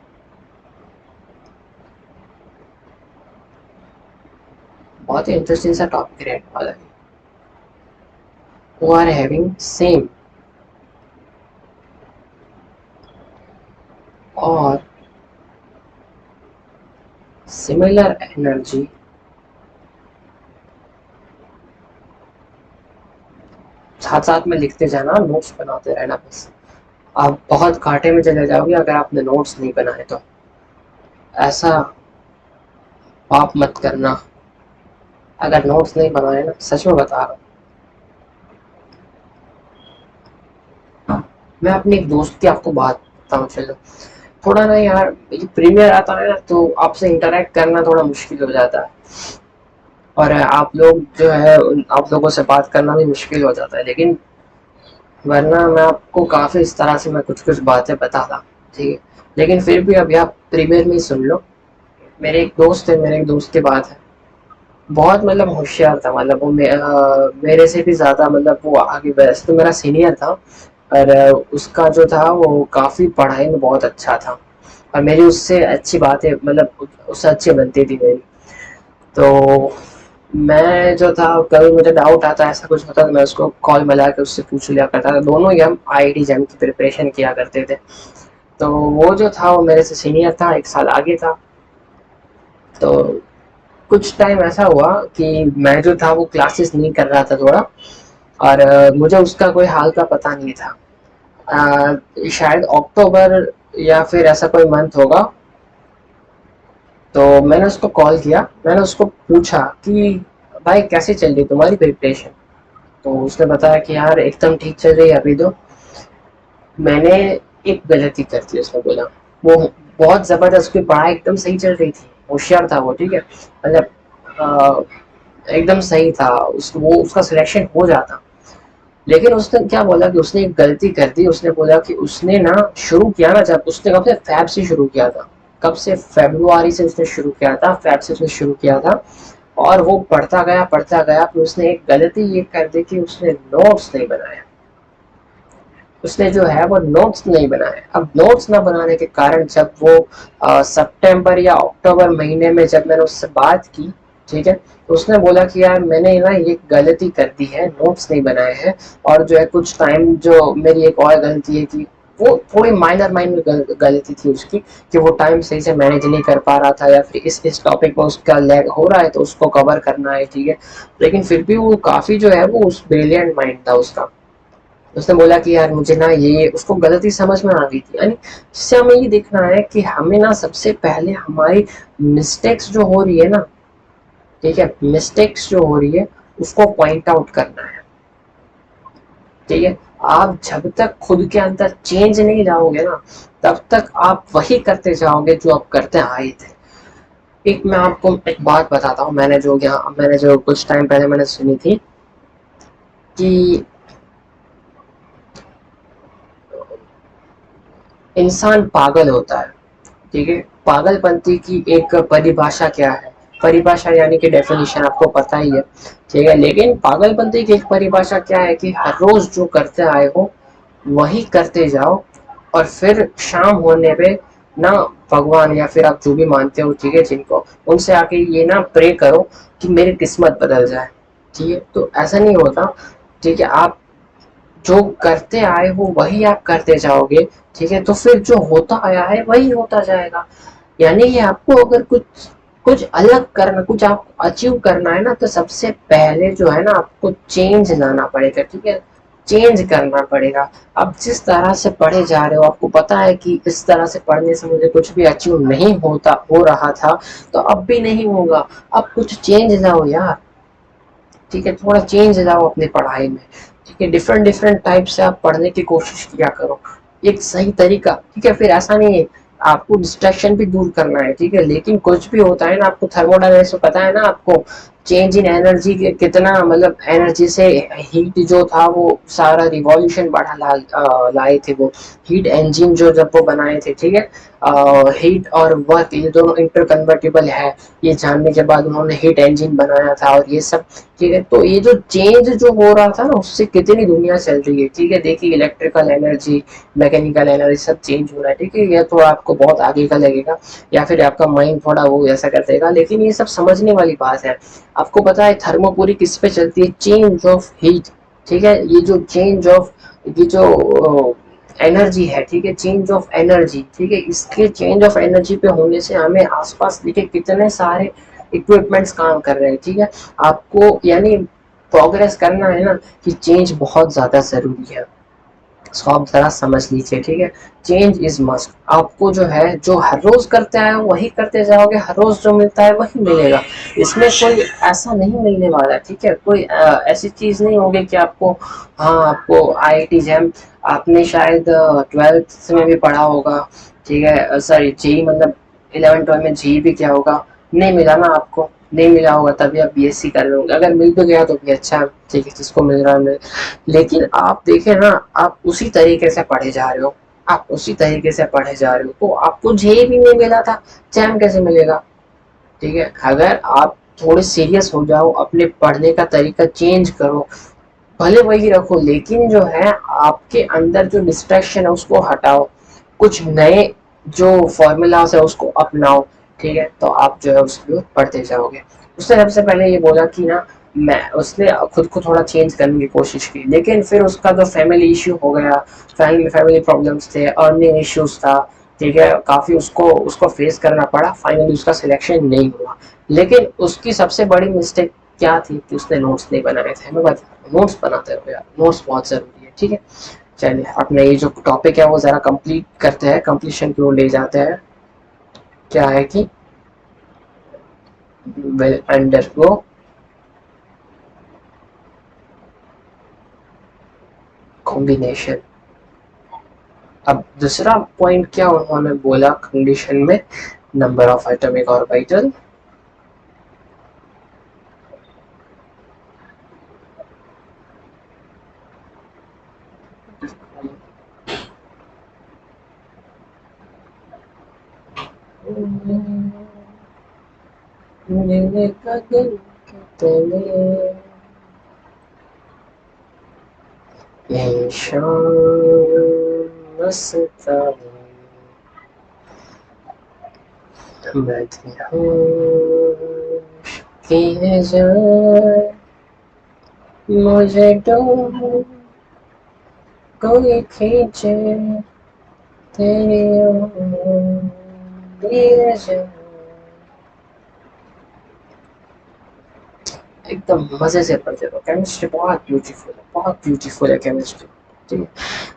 बहुत ही इंटरेस्टिंग सा टॉपिक रहने वाला है. हु आर हैविंग सेम और सिमिलर एनर्जी साथ साथ में लिखते जाना, नोट्स बनाते रहना. बस आप बहुत घाटे में चले जाओगे अगर आपने नोट्स नहीं बनाए तो. ऐसा पाप मत करना अगर नोट्स नहीं बनाए ना, सच में बता रहा हूँ. मैं अपने एक दोस्त की आपको बात बताऊँ, चलो. थोड़ा ना यार, ये प्रीमियर आता है ना, तो आपसे इंटरेक्ट करना थोड़ा मुश्किल हो जाता है, और आप लोग जो है आप लोगों से बात करना भी मुश्किल हो जाता है. लेकिन वरना मैं आपको काफ़ी इस तरह से मैं कुछ कुछ बातें बताता, ठीक है? लेकिन फिर भी अभी आप प्रीमियर में ही सुन लो. मेरे एक दोस्त है, मेरे एक दोस्त की बात है, बहुत मतलब होशियार था. मतलब वो मेरे से भी ज़्यादा, मतलब वो आगे, वैसे तो मेरा सीनियर था, पर उसका जो था वो काफ़ी पढ़ाई में बहुत अच्छा था, और मेरी उससे अच्छी बातें, मतलब उससे अच्छी बनती थी मेरी. तो मैं जो था, कभी मुझे डाउट आता, ऐसा कुछ होता, तो मैं उसको कॉल मिला के उससे पूछ लिया करता था. दोनों ही हम आईआईटी जैम की प्रिपरेशन किया करते थे. तो वो जो था वो मेरे से सीनियर था, एक साल आगे था. तो कुछ टाइम ऐसा हुआ कि मैं जो था वो क्लासेस नहीं कर रहा था थोड़ा, और मुझे उसका कोई हाल का पता नहीं था. शायद अक्टूबर या फिर ऐसा कोई मंथ होगा. तो मैंने उसको कॉल किया, मैंने उसको पूछा कि भाई कैसे चल रही तुम्हारी प्रिपरेशन? तो उसने बताया कि यार एकदम ठीक चल रही है अभी तो. मैंने एक गलती कर दी, उसने बोला. वो बहुत ज़बरदस्त, उसकी पढ़ाई एकदम सही चल रही थी, होशियार था वो, ठीक है? मतलब एकदम सही था, उसको वो उसका सिलेक्शन हो जाता. लेकिन उसने क्या बोला कि उसने एक गलती कर दी। उसने बोला कि उसने ना शुरू किया ना, जब उसने कब से फैब से शुरू किया था, कब से, फरवरी से उसने शुरू किया था, फैब से उसने शुरू किया था। और वो पढ़ता गया, फिर उसने एक गलती ये कर दी कि उसने नोट्स नहीं बनाया। उसने जो है वो नोट्स नहीं बनाए। अब नोट्स ना बनाने के कारण जब वो सितंबर या अक्टूबर महीने में जब मैंने उससे बात की, ठीक है, तो उसने बोला कि यार मैंने ना ये गलती कर दी है, नोट्स नहीं बनाए हैं। और जो है कुछ टाइम, जो मेरी एक और गलती है कि वो थोड़ी माइनर माइनर गलती थी उसकी, कि वो टाइम सही से मैनेज नहीं कर पा रहा था, या फिर इस टॉपिक में उसका लैग हो रहा है तो उसको कवर करना है, ठीक है। लेकिन फिर भी वो काफी जो है वो उस ब्रिलियंट माइंड था उसका। उसने बोला कि यार मुझे ना ये, उसको गलती समझ में आ गई थी। यानी जिससे हमें ये देखना है कि हमें ना सबसे पहले हमारी मिस्टेक्स जो हो रही है ना, ठीक है, मिस्टेक्स जो हो रही है उसको पॉइंट आउट करना है, ठीक है। आप जब तक खुद के अंदर चेंज नहीं लाओगे ना, तब तक आप वही करते जाओगे जो आप करते आए थे। एक मैं आपको एक बात बताता हूँ, मैंने जो कुछ टाइम पहले मैंने सुनी थी कि इंसान पागल होता है, ठीक है। पागलपंती की एक परिभाषा क्या है? परिभाषा यानी कि डेफिनेशन आपको पता ही है, ठीक है। लेकिन पागलपंती की एक परिभाषा क्या है कि हर रोज जो करते आए हो वही करते जाओ, और फिर शाम होने पे ना भगवान या फिर आप जो भी मानते हो, ठीक है, जिनको, उनसे आके ये ना प्रे करो कि मेरी किस्मत बदल जाए, ठीक है। तो ऐसा नहीं होता, ठीक है। आप जो करते आए हो वही आप करते जाओगे, ठीक है, तो फिर जो होता आया है वही होता जाएगा। यानी कि आपको अगर कुछ कुछ अलग करना, कुछ आप अचीव करना है ना, तो सबसे पहले जो है ना आपको चेंज लाना पड़ेगा, ठीक है। चेंज करना पड़ेगा। अब जिस तरह से पढ़े जा रहे हो, आपको पता है कि इस तरह से पढ़ने से मुझे कुछ भी अचीव नहीं होता, हो रहा था, तो अब भी नहीं होगा। अब कुछ चेंज लाओ यार, ठीक है, थोड़ा चेंज लाओ अपनी पढ़ाई में, ठीक है। डिफरेंट डिफरेंट टाइप से आप पढ़ने की कोशिश किया करो, एक सही तरीका, ठीक है। फिर ऐसा नहीं है, आपको डिस्ट्रैक्शन भी दूर करना है, ठीक है। लेकिन कुछ भी होता है ना, आपको थर्मोडायनेमिक्स पता है ना, आपको चेंज इन एनर्जी के कितना, मतलब एनर्जी से हीट जो था वो सारा रिवॉल्यूशन लाए थे वो हीट इंजन जो जब वो बनाए थे, ठीक है। हीट और वर्क ये दोनों इंटर कन्वर्टिबल है, ये जानने के बाद उन्होंने हीट इंजन बनाया था और ये सब, ठीक है। तो ये जो चेंज जो हो रहा था ना, उससे कितनी दुनिया चल रही है, ठीक है। देखिए इलेक्ट्रिकल एनर्जी, मैकेनिकल एनर्जी सब चेंज हो रहा है, ठीक है। ये तो आपको बहुत आगे का लगेगा, या फिर आपका माइंड थोड़ा वो ऐसा कर देगा, लेकिन ये सब समझने वाली बात है। आपको पता है थर्मोपूरी किस पे चलती है? चेंज ऑफ हीट, ठीक है। ये जो चेंज ऑफ, ये जो एनर्जी है, ठीक है, चेंज ऑफ एनर्जी, ठीक है, इसके चेंज ऑफ एनर्जी पे होने से हमें आसपास देखिए कितने सारे इक्विपमेंट्स काम कर रहे हैं, ठीक है। आपको यानी प्रोग्रेस करना है ना, कि चेंज बहुत ज्यादा जरूरी है, इसको आप जरा समझ लीजिए, ठीक है। Change is must. आपको जो है, जो हर रोज करते आए हो वही करते जाओगे, हर रोज जो मिलता है वही मिलेगा। इसमें कोई ऐसा नहीं मिलने वाला, ठीक है। कोई ऐसी चीज नहीं होगी कि आपको, हाँ आपको आईआईटी जैम, आपने शायद 12th में भी पढ़ा होगा, ठीक है, सॉरी जेई मतलब 11 12 में जेई भी क्या होगा, नहीं मिला ना आपको, नहीं मिला होगा तभी आप बीएससी कर रहे होंगे। अगर मिल भी गया तो भी अच्छा, ठीक है, जिसको मिल रहा है। लेकिन आप देखें ना, आप उसी तरीके से पढ़े जा रहे हो, आप उसी तरीके से पढ़े जा रहे हो, तो आपको जे भी नहीं मिला था, जैम कैसे मिलेगा? ठीक है। अगर आप थोड़े सीरियस हो जाओ, अपने पढ़ने का तरीका चेंज करो, भले वही रखो, लेकिन जो है आपके अंदर जो डिस्ट्रैक्शन है उसको हटाओ, कुछ नए जो फॉर्मूलाज है उसको अपनाओ, ठीक है, तो आप जो है उसको पढ़ते जाओगे। उसने सबसे पहले ये बोला कि ना, मैं उसने खुद को थोड़ा चेंज करने की कोशिश की, लेकिन फिर उसका जो फैमिली इश्यू हो गया, फैमिली प्रॉब्लम्स थे, अर्निंग इश्यूज था, ठीक है, काफी उसको उसको फेस करना पड़ा, फाइनली उसका सिलेक्शन नहीं हुआ। लेकिन उसकी सबसे बड़ी मिस्टेक क्या थी कि उसने नोट्स नहीं बनाए थे। मैं बता, नोट्स बनाते रहो यार, नोट्स बहुत जरूरी है, ठीक है। चलिए अपने ये जो टॉपिक है वो जरा कंप्लीट करते हैं, कंप्लीशन की ओर ले जाते हैं। क्या है कि विल अंडरगो कॉम्बिनेशन। अब दूसरा पॉइंट क्या उन्होंने बोला कंडीशन में, नंबर ऑफ एटॉमिक ऑर्बिटल, मेरे कदम के तले ये शाम मस्तानी मदहोश किए जाए मुझे डूब कोई खींचे तेरी ओर लिए जाए। एकदम मजे से पढ़ते रहो, केमिस्ट्री बहुत ब्यूटीफुल है केमिस्ट्री। ठीक है,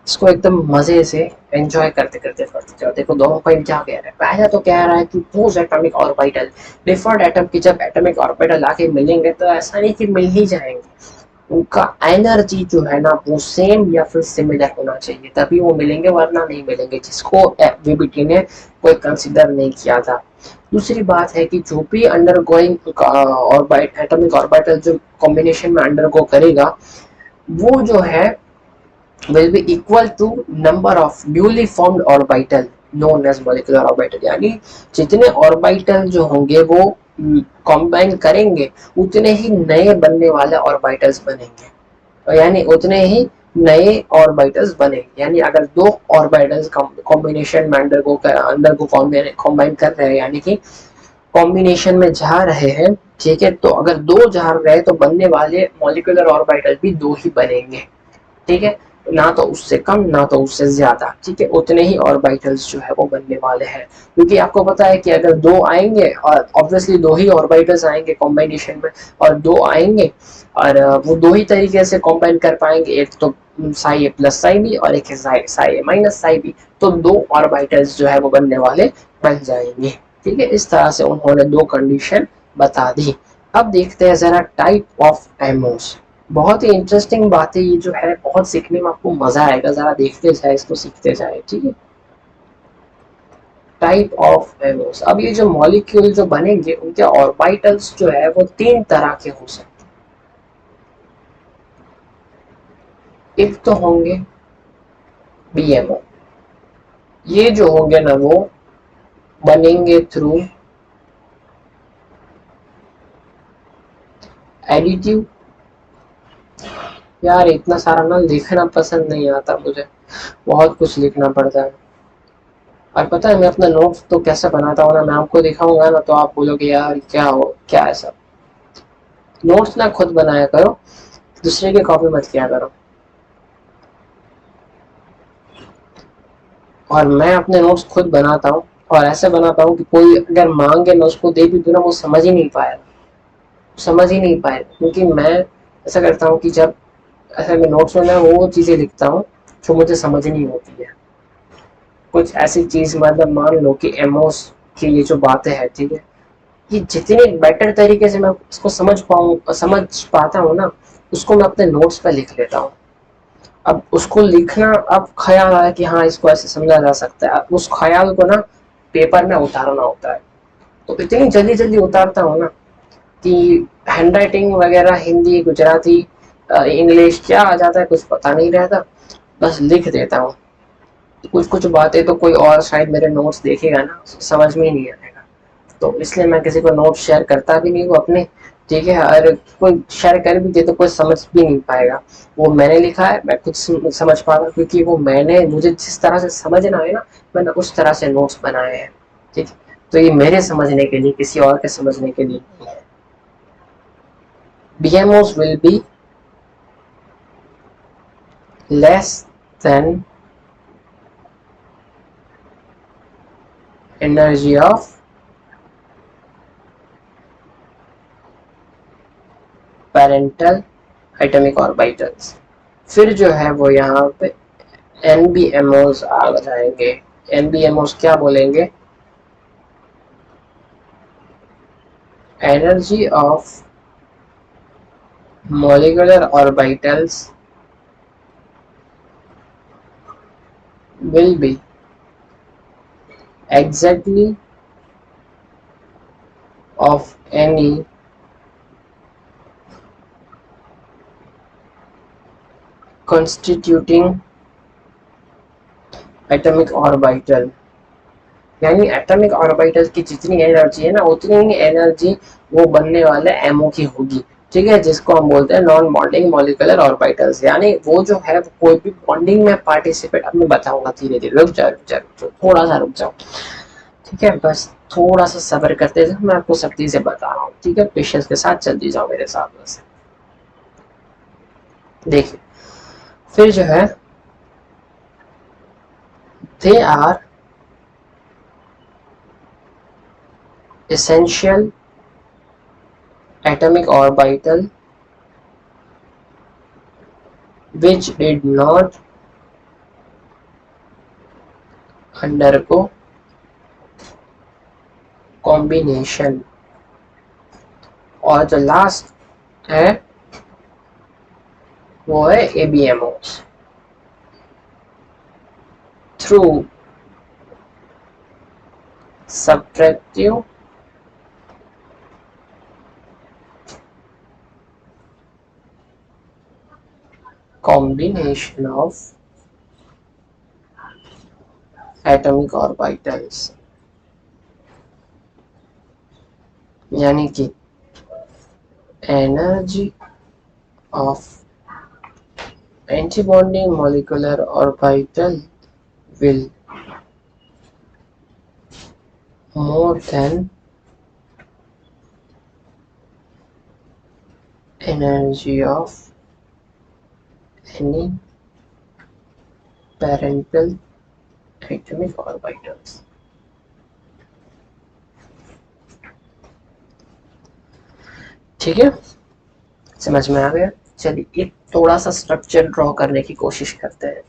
इसको एकदम मजे से एंजॉय करते करते पढ़ते जाओ। देखो दोनों पॉइंट क्या कह रहा है, पहला तो कह रहा है कि post atomic orbital different atom की जब एटॉमिक ऑर्बिटल आके मिलेंगे तो ऐसा नहीं कि मिल ही जाएंगे, उनका एनर्जी जो है ना वो सेम या फिर सिमिलर होना चाहिए तभी वो मिलेंगे, वरना नहीं मिलेंगे, जिसको वीबीटी ने कोई कंसिडर नहीं किया था। दूसरी बात है कि जो भी under going orbit atomic orbital जो कॉम्बिनेशन में अंडरगो करेगा वो जो है will be equal to number of newly formed orbital known as molecular orbital, यानी जितने ऑर्बिटल जो होंगे वो कॉम्बाइन करेंगे उतने ही नए बनने वाले ऑर्बिटल्स बनेंगे, यानी उतने ही नए ऑर्बिटल्स बनेंगे। यानी अगर दो ऑर्बिटल्स कॉम्बिनेशन में अंडर को कॉम्बाइन कर रहे हैं, यानी कि कॉम्बिनेशन में जा रहे हैं, ठीक है, तो अगर दो जा रहे हैं तो बनने वाले मॉलिक्यूलर ऑर्बिटल भी दो ही बनेंगे। ठीक है, ना तो उससे कम ना तो उससे ज्यादा, ठीक है, उतने ही ऑर्बिटल्स जो है वो बनने वाले हैं। क्योंकि आपको पता है कि अगर दो आएंगे और ऑब्वियसली दो ही ऑर्बिटल्स आएंगे कॉम्बिनेशन में, और दो आएंगे और वो दो ही तरीके से कॉम्बाइन कर पाएंगे, एक तो Sai A plus psi B और एक है साई ए माइनस साई बी, तो दो ऑर्बिटल्स जो है वो बनने वाले बन जाएंगे। ठीक है, इस तरह से उन्होंने दो कंडीशन बता दी। अब देखते हैं जरा टाइप ऑफ एमोस। बहुत ही इंटरेस्टिंग बात है ये जो है, बहुत सीखने में आपको मजा आएगा, जरा देखते जाए इसको, सीखते जाए। ठीक है, टाइप ऑफ एमोस। अब ये जो मॉलिक्यूल जो बनेंगे उनके ऑर्बिटल्स जो है वो तीन तरह के हो सकते हैं। एक तो होंगे बीएमओ, ये जो होंगे ना वो बनेंगे थ्रू एडिटिव। यार इतना सारा ना लिखना पसंद नहीं आता मुझे, बहुत कुछ लिखना पड़ता है। और पता है मैं अपना नोट्स तो कैसे बनाता हूँ ना, मैं आपको दिखाऊंगा ना तो आप बोलोगे यार क्या है सब। नोट्स ना खुद बनाया करो, दूसरे की कॉपी मत किया करो। और मैं अपने नोट्स खुद बनाता हूँ, और ऐसे बनाता हूँ कि कोई अगर मांगे मैं उसको दे भी दूँ ना वो समझ ही नहीं पाएगा, क्योंकि मैं ऐसा करता हूँ कि जब ऐसा मैं नोट्स में मैं वो चीज़ें लिखता हूँ जो मुझे समझ नहीं होती है। कुछ ऐसी चीज़ मतलब मान लो कि एमओस की ये जो बातें हैं, ठीक है, ये जितने बेटर तरीके से मैं उसको समझ पाता हूँ ना, उसको मैं अपने नोट्स पे लिख लेता हूँ। अब उसको लिखना, अब ख्याल आया कि हाँ इसको ऐसे समझा जा सकता है, अब उस ख्याल को ना पेपर में उतारना होता है, तो इतनी जल्दी जल्दी उतारता हूँ ना कि हैंडराइटिंग वगैरह हिंदी गुजराती इंग्लिश क्या आ जाता है कुछ पता नहीं रहता, बस लिख देता हूँ। कुछ कुछ बातें तो कोई और शायद मेरे नोट्स देखेगा ना समझ में ही नहीं आएगा, तो इसलिए मैं किसी को नोट शेयर करता भी नहीं हूँ अपने। ठीक है, और कोई शेयर कर भी दे तो कोई समझ भी नहीं पाएगा, वो मैंने लिखा है मैं खुद समझ पा रहा हूँ, क्योंकि वो मैंने मुझे जिस तरह से समझना है ना मैंने उस तरह से नोट्स बनाए हैं। ठीक है, तो ये मेरे समझने के लिए, किसी और के समझने के लिए नहीं है। BMOs will be less than energy of parental atomic orbitals। फिर जो है वो यहाँ पे NBMOs आ जाएंगे। NBMOs क्या बोलेंगे, energy of molecular orbitals will be exactly of any constituting atomic orbital, यानी एटॉमिक ऑर्बिटल की जितनी एनर्जी है ना उतनी ही एनर्जी वो बनने वाले एमओ की होगी, ठीक है, जिसको हम बोलते हैं नॉन बॉन्डिंग मॉलिक्यूलर ऑर्बिटल्स। यानी वो जो है कोई भी बॉन्डिंग में पार्टिसिपेट, अब मैं बताऊंगा धीरे धीरे, रुक जाओ रुक जाओ रुक जाओ, थोड़ा सा रुक जाओ, ठीक है, बस थोड़ा सा सब्र करते जाओ, मैं आपको सब चीजें बता रहा हूँ, ठीक है, पेशेंस के साथ चलती जाओ मेरे साथ बस। देखिए फिर जो है they are essential atomic orbital which did not undergo combination, और जो लास्ट है वो है ABMOs through subtractive combination of atomic orbitals, यानी कि energy of antibonding molecular orbital will more than energy of any parental atomic orbitals। ठीक है, समझ में आ गया। चलिए एक थोड़ा सा स्ट्रक्चर ड्रॉ करने की कोशिश करते हैं।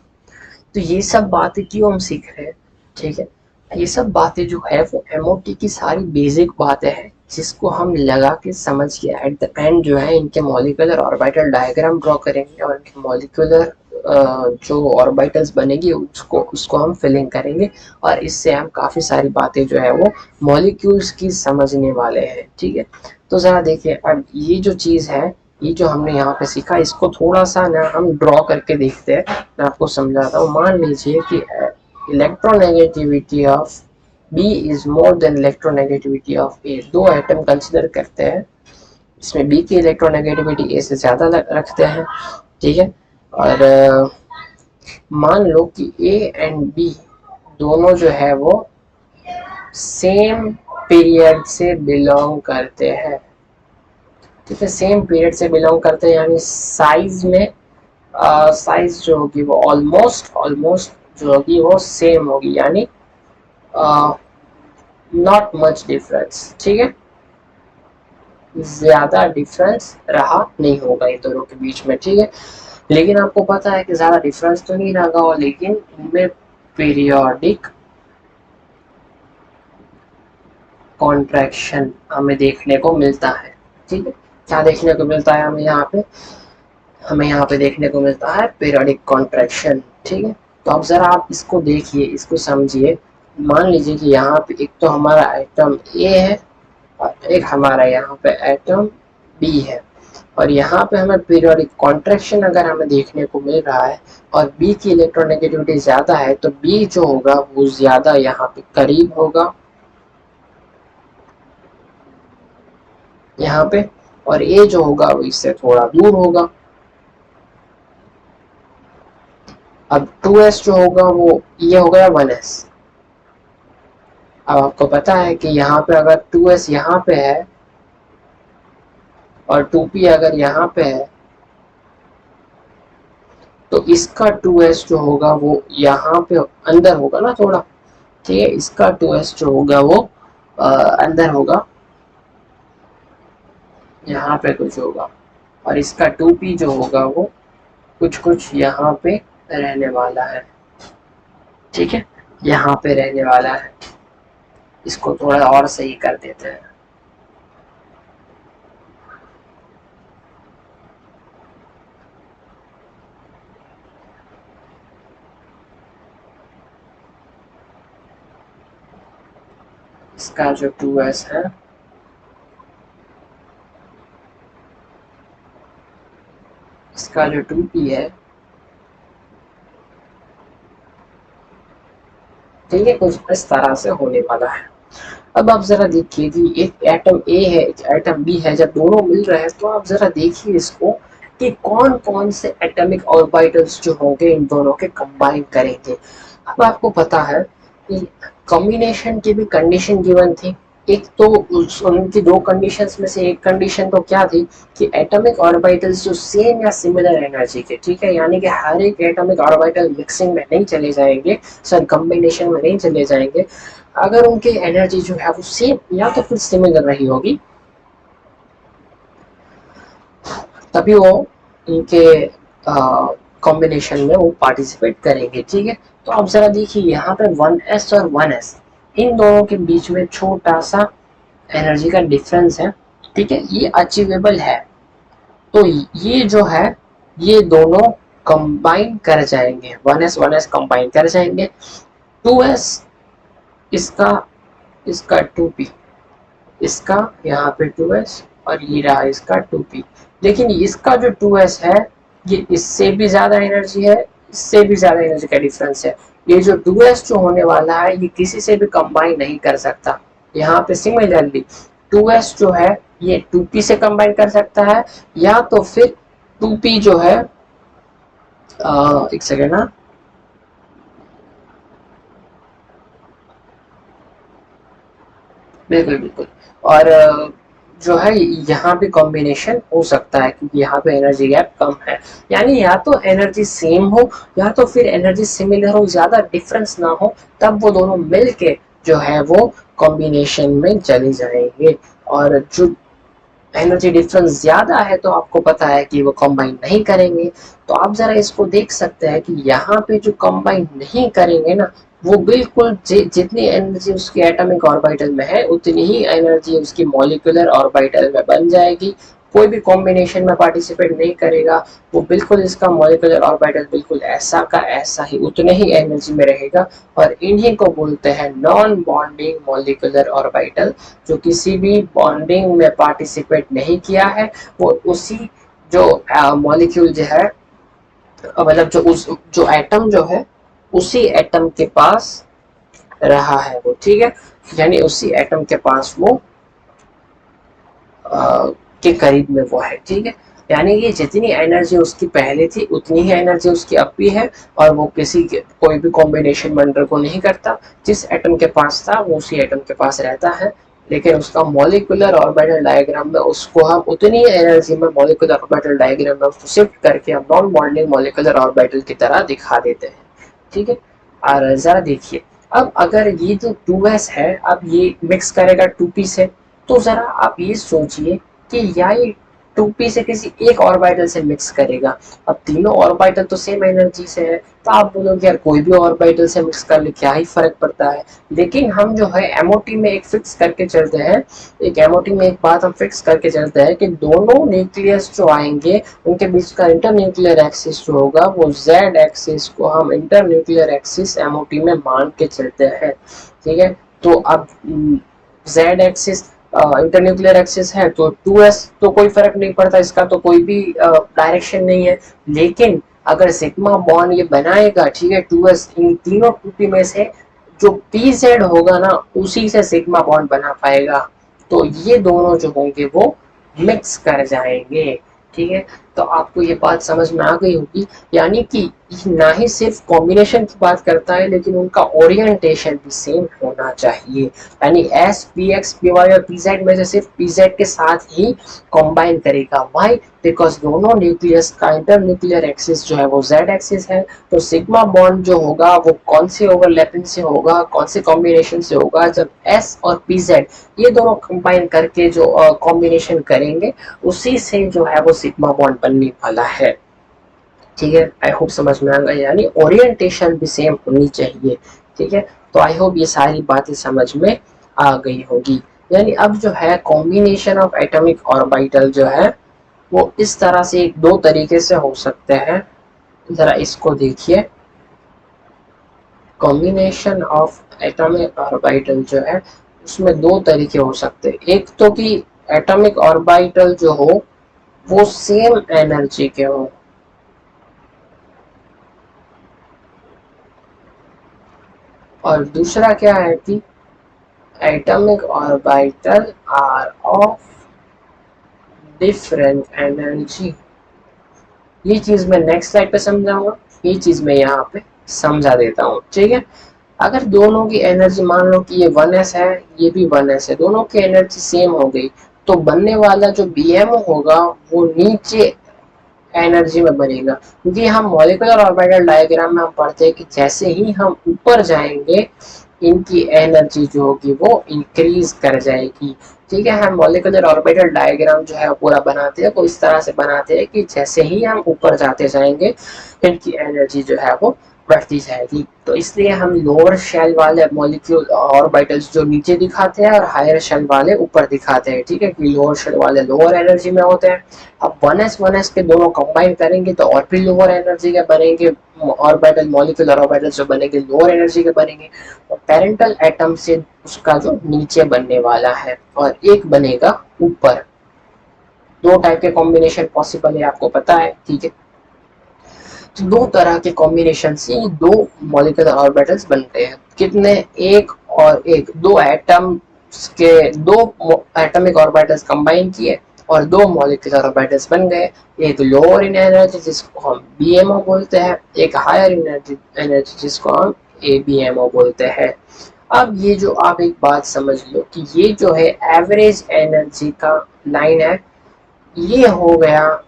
तो ये सब बातें क्यों हम सीख रहे हैं, ठीक है, ये सब बातें जो है वो एमओटी की सारी बेसिक बातें हैं जिसको हम लगा के समझ के एट द एंड जो है इनके मॉलिक्यूलर ऑर्बिटल डायग्राम ड्रॉ करेंगे और इनके मॉलिक्यूलर जो ऑर्बिटल्स बनेगी उसको उसको हम फिलिंग करेंगे, और इससे हम काफ़ी सारी बातें जो है वो मॉलिक्यूल्स की समझने वाले हैं, ठीक है। तो ज़रा देखिए अब ये जो चीज़ है, ये जो हमने यहाँ पे सीखा इसको थोड़ा सा ना हम ड्रॉ करके देखते हैं। मैं आपको समझाता हूँ। मान लीजिए कि electronegativity of B is more than electronegativity of A, दो एटम कंसिडर करते हैं, इसमें बी की इलेक्ट्रोनेगेटिविटी ए से ज़्यादा रखते हैं, ठीक है, और मान लो कि ए एंड बी दोनों जो है वो सेम पीरियड से बिलोंग करते हैं, ठीक है, सेम पीरियड से बिलोंग करते हैं, यानी साइज में साइज जो होगी वो ऑलमोस्ट ऑलमोस्ट जो होगी वो सेम होगी, यानी नॉट मच डिफरेंस, ठीक है, ज्यादा डिफरेंस रहा नहीं होगा इन दोनों के बीच में, ठीक है। लेकिन आपको पता है कि ज्यादा डिफरेंस तो नहीं रहा होगा, लेकिन इनमें पीरियोडिक कॉन्ट्रैक्शन हमें देखने को मिलता है, ठीक है। क्या देखने को मिलता है हमें यहाँ पे, हमें यहाँ पे देखने को मिलता है पीरियोडिक कॉन्ट्रैक्शन, ठीक है। तो अब जरा आप इसको देखिए, इसको समझिए। मान लीजिए कि यहाँ पे एक तो हमारा एटम ए है और एक हमारा यहाँ पे एटम बी है, और यहाँ पे हमें पीरियोडिक कॉन्ट्रैक्शन अगर हमें देखने को मिल रहा है और बी की इलेक्ट्रोनेगेटिविटी ज़्यादा है, तो बी जो होगा वो ज़्यादा यहाँ पे करीब होगा यहाँ पे, और ए जो होगा वो इससे थोड़ा दूर होगा। अब 2s जो होगा वो ये हो गया 1s। अब आपको पता है कि यहाँ पे अगर 2s यहाँ पे है और 2p अगर यहाँ पे है, तो इसका 2s जो होगा वो यहाँ पे अंदर होगा ना थोड़ा, ठीक है, इसका 2s जो होगा वो अंदर होगा, यहाँ पे कुछ होगा, और इसका 2p जो होगा वो कुछ कुछ यहाँ पे रहने वाला है, ठीक है, यहाँ पे रहने वाला है। इसको थोड़ा और सही कर देते हैं। इसका जो 2s है इसका जो 2p है ठीक है, कुछ इस तरह से होने वाला है। अब आप जरा देखिए कि एक एटम ए है, एक एटम बी है, जब दोनों मिल रहे हैं तो आप जरा देखिए इसको कि कौन कौन से एटॉमिक ऑर्बिटल्स जो होंगे इन दोनों के कंबाइन करेंगे। अब आपको पता है कि कॉम्बिनेशन की भी कंडीशन गिवन थी। एक तो उनकी दो कंडीशंस में से एक कंडीशन तो क्या थी कि एटॉमिक ऑर्बिटल्स जो सेम या सिमिलर एनर्जी के, ठीक है, यानी कि हर एक एटॉमिक ऑर्बिटल मिक्सिंग में नहीं चले जाएंगे, सर कॉम्बिनेशन में नहीं चले जाएंगे। अगर उनकी एनर्जी जो है वो सेम या तो फिर सिमिलर रही होगी तभी वो उनके कॉम्बिनेशन में वो पार्टिसिपेट करेंगे। ठीक है, तो आप जरा देखिए यहाँ पे 1s और 1s, इन दोनों के बीच में छोटा सा एनर्जी का डिफरेंस है। ठीक है, ये अचीवेबल है। तो ये जो है ये दोनों कंबाइन कर जाएंगे, 1s कंबाइन कर जाएंगे। 2s इसका इसका 2p, इसका यहाँ पे 2s और ये रहा इसका 2p। लेकिन इसका जो 2s है ये इससे भी ज्यादा एनर्जी है, इससे भी ज्यादा एनर्जी का डिफरेंस है। ये जो 2s जो होने वाला है ये किसी से भी कंबाइन नहीं कर सकता। यहाँ पे सिमिलरली 2s जो है ये 2p से कंबाइन कर सकता है, या तो फिर 2p जो है एक सेकेंड ना, बिल्कुल बिल्कुल। और जो है यहाँ पे कॉम्बिनेशन हो सकता है क्योंकि यहाँ पे एनर्जी गैप कम है। यानी या तो एनर्जी सेम हो या तो फिर एनर्जी सिमिलर हो, ज्यादा डिफरेंस ना हो, तब वो दोनों मिल के जो है वो कॉम्बिनेशन में चले जाएंगे। और जो एनर्जी डिफरेंस ज्यादा है तो आपको पता है कि वो कंबाइन नहीं करेंगे। तो आप जरा इसको देख सकते हैं कि यहाँ पे जो कंबाइन नहीं करेंगे ना, वो बिल्कुल जितनी एनर्जी उसकी एटॉमिक ऑर्बिटल में है उतनी ही एनर्जी उसकी मॉलिक्यूलर ऑर्बिटल में बन जाएगी। कोई भी कॉम्बिनेशन में पार्टिसिपेट नहीं करेगा, वो बिल्कुल इसका मॉलिक्यूलर ऑर्बिटल बिल्कुल ऐसा का ऐसा ही उतने ही एनर्जी में रहेगा। और इन्हीं को बोलते हैं नॉन बॉन्डिंग मॉलिक्यूलर ऑर्बिटल। जो किसी भी बॉन्डिंग में पार्टिसिपेट नहीं किया है, वो उसी जो मॉलिक्यूल जो है मतलब जो उस जो एटम जो है उसी एटम के पास रहा है वो। ठीक है, यानी उसी एटम के पास वो के करीब में वो है। ठीक है, यानी कि जितनी एनर्जी उसकी पहले थी उतनी ही एनर्जी उसकी अब भी है, और वो कोई भी कॉम्बिनेशन मर्डर को नहीं करता। जिस एटम के पास था वो उसी एटम के पास रहता है, लेकिन उसका मॉलिक्यूलर ऑर्बिटल डायग्राम में उसको हम उतनी एनर्जी में मॉलिक्यूलर ऑर्बिटल डायग्राम में उसको शिफ्ट करके हम नॉन बॉन्डिंग मॉलिक्यूलर ऑर्बिटल की तरह दिखा देते हैं। ठीक है, और जरा देखिए अब अगर ये जो 2s है अब ये मिक्स करेगा 2p से, तो जरा आप ये सोचिए कि या ये 2p से किसी एक ऑर्बिटल से मिक्स करेगा। अब तीनों ऑर्बिटल तो सेम एनर्जी से है, तो आप बोलोगे यार कोई भी ऑर्बिटल से मिक्स कर ले क्या ही फर्क पड़ता है। लेकिन हम जो है एमओटी में एक फिक्स करके चलते हैं, एक एमओटी में एक बात हम फिक्स करके चलते हैं कि दोनों न्यूक्लियस जो आएंगे उनके बीच का इंटर न्यूक्लियर एक्सिस जो होगा वो जेड एक्सिस को हम इंटर न्यूक्लियर एक्सिस एमओटी में मान के चलते हैं। ठीक है, तो अब जेड एक्सिस इंटरन्यूक्लियर एक्सिस है तो 2s तो कोई फर्क नहीं पड़ता, इसका तो कोई भी डायरेक्शन नहीं है। लेकिन अगर सिग्मा बॉन्ड ये बनाएगा, ठीक है, 2s इन तीनों 2p में से जो pz होगा ना उसी से सिग्मा बॉन्ड बना पाएगा। तो ये दोनों जो होंगे वो मिक्स कर जाएंगे। ठीक है, तो आपको ये बात समझ में आ गई होगी। यानी कि ना ही सिर्फ कॉम्बिनेशन की बात करता है लेकिन उनका ओरिएंटेशन भी सेम होना चाहिए। यानी s p x p y और पी जेड में से सिर्फ पी जेड के साथ ही कंबाइन करेगा। वाई? बिकॉज दोनों न्यूक्लियस का इंटर न्यूक्लियर एक्सिस जो है वो जेड एक्सिस है। तो सिग्मा बॉन्ड जो होगा वो कौन से ओवरलैपिंग से होगा, कौन से कॉम्बिनेशन से होगा, जब एस और पी जेड ये दोनों कंबाइन करके जो कॉम्बिनेशन करेंगे उसी से जो है वो सिग्मा बॉन्ड बनने वाला है। ठीक है, आई होप समझ में आ गया। यानी ओरिएंटेशन भी सेम होनी चाहिए। ठीक है, तो आई होप ये सारी बातें समझ में आ गई होगी। यानी अब जो है कॉम्बिनेशन ऑफ एटॉमिक ऑर्बिटल जो है वो इस तरह से एक दो तरीके से हो सकते हैं। जरा इसको देखिए, कॉम्बिनेशन ऑफ एटॉमिक ऑर्बिटल जो है उसमें दो तरीके हो सकते हैं। एक तो कि एटॉमिक ऑर्बिटल जो हो वो सेम एनर्जी के हो, और दूसरा क्या है कि atomic orbital are of different energy. ये चीज मैं नेक्स्ट स्लाइड पे समझाऊंगा, ये चीज मैं यहाँ पे समझा देता हूँ, ठीक है। अगर दोनों की एनर्जी मान लो कि ये 1s है, ये भी 1s है, दोनों की एनर्जी सेम हो गई, तो बनने वाला जो बीएमओ होगा वो नीचे एनर्जी में बनेगा, क्योंकि हम मॉलिक्यूलर ऑर्बिटल डायग्राम में हम पढ़ते हैं कि जैसे ही हम ऊपर जाएंगे इनकी एनर्जी जो होगी वो इंक्रीज कर जाएगी, ठीक है। हम मॉलिक्यूलर ऑर्बिटल डायग्राम जो है पूरा बनाते हैं, तो इस तरह से बनाते हैं कि जैसे ही हम ऊपर जाते जाएंगे इनकी एनर्जी जो है वो बढ़ती जाएगी। तो इसलिए हम लोअर शेल वाले मॉलिक्यूल ऑर्बिटल्स जो नीचे दिखाते हैं और हायर शेल वाले ऊपर दिखाते हैं, ठीक है, कि लोअर शेल वाले लोअर एनर्जी में होते हैं। अब 1s के दोनों कंबाइन करेंगे तो और भी लोअर एनर्जी के बनेंगे ऑर्बिटल, मॉलिक्यूलर ऑर्बिटल जो बनेंगे लोअर एनर्जी के बनेंगे। तो पेरेंटल एटम से उसका जो नीचे बनने वाला है और एक बनेगा ऊपर। दो टाइप के कॉम्बिनेशन पॉसिबल है, आपको पता है, ठीक है। तो दो तरह के कॉम्बिनेशन से दो मॉलिक्यूलर ऑर्बिटल्स बनते हैं। कितने? एक और एक, दो एटम के दो एटॉमिक ऑर्बिटल्स कंबाइन किए और दो मॉलिक्यूलर ऑर्बिटल्स बन गए। एक लोअर इन एनर्जी जिसको हम बीएमओ बोलते हैं, एक हायर एनर्जी एनर्जी जिसको हम एबीएमओ बोलते हैं। अब ये जो आप एक बात समझ लो कि ये जो है एवरेज एनर्जी का लाइन है, ये हो गया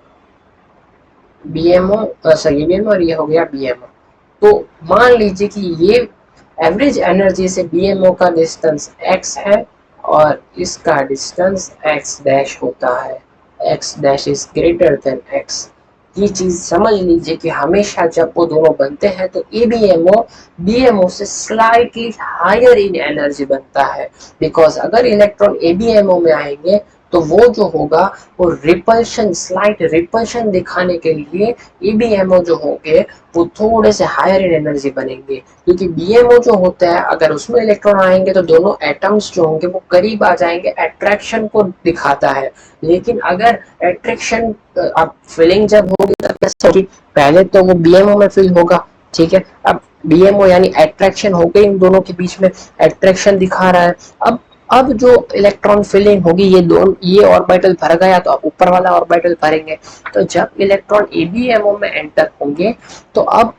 बीएमओ, सॉरी बीएमओ, और ये हो गया बीएमओ। तो मान लीजिए कि ये एवरेज एनर्जी से बीएमओ का डिस्टेंस x है और इसका डिस्टेंस x डैश होता है, x dash is greater than x। ये चीज समझ लीजिए कि हमेशा जब वो दोनों बनते हैं तो एबीएमओ बीएमओ से स्लाइटली हायर इन एनर्जी बनता है, बिकॉज अगर इलेक्ट्रॉन एबीएमओ में आएंगे तो वो जो होगा वो रिपल्शन, स्लाइट रिपल्शन दिखाने के लिए ईबीएमओ जो होंगे वो थोड़े से हायर इन एनर्जी बनेंगे, क्योंकि बीएमओ जो होता है अगर उसमें इलेक्ट्रॉन आएंगे तो दोनों एटम्स जो होंगे वो करीब आ जाएंगे, अट्रैक्शन को दिखाता है। लेकिन अगर अट्रैक्शन अब फिलिंग जब होगी तब कैसे होगी? पहले तो वो बीएमओ में फिल होगा, ठीक है। अब बीएमओ यानी अट्रैक्शन हो गई इन दोनों के बीच में, अट्रैक्शन दिखा रहा है। अब जो इलेक्ट्रॉन फिलिंग होगी, ये ऑर्बिटल भर गया तो अब ऊपर वाला ऑर्बिटल भरेंगे। तो जब इलेक्ट्रॉन एबीएमओ में एंटर होंगे तो अब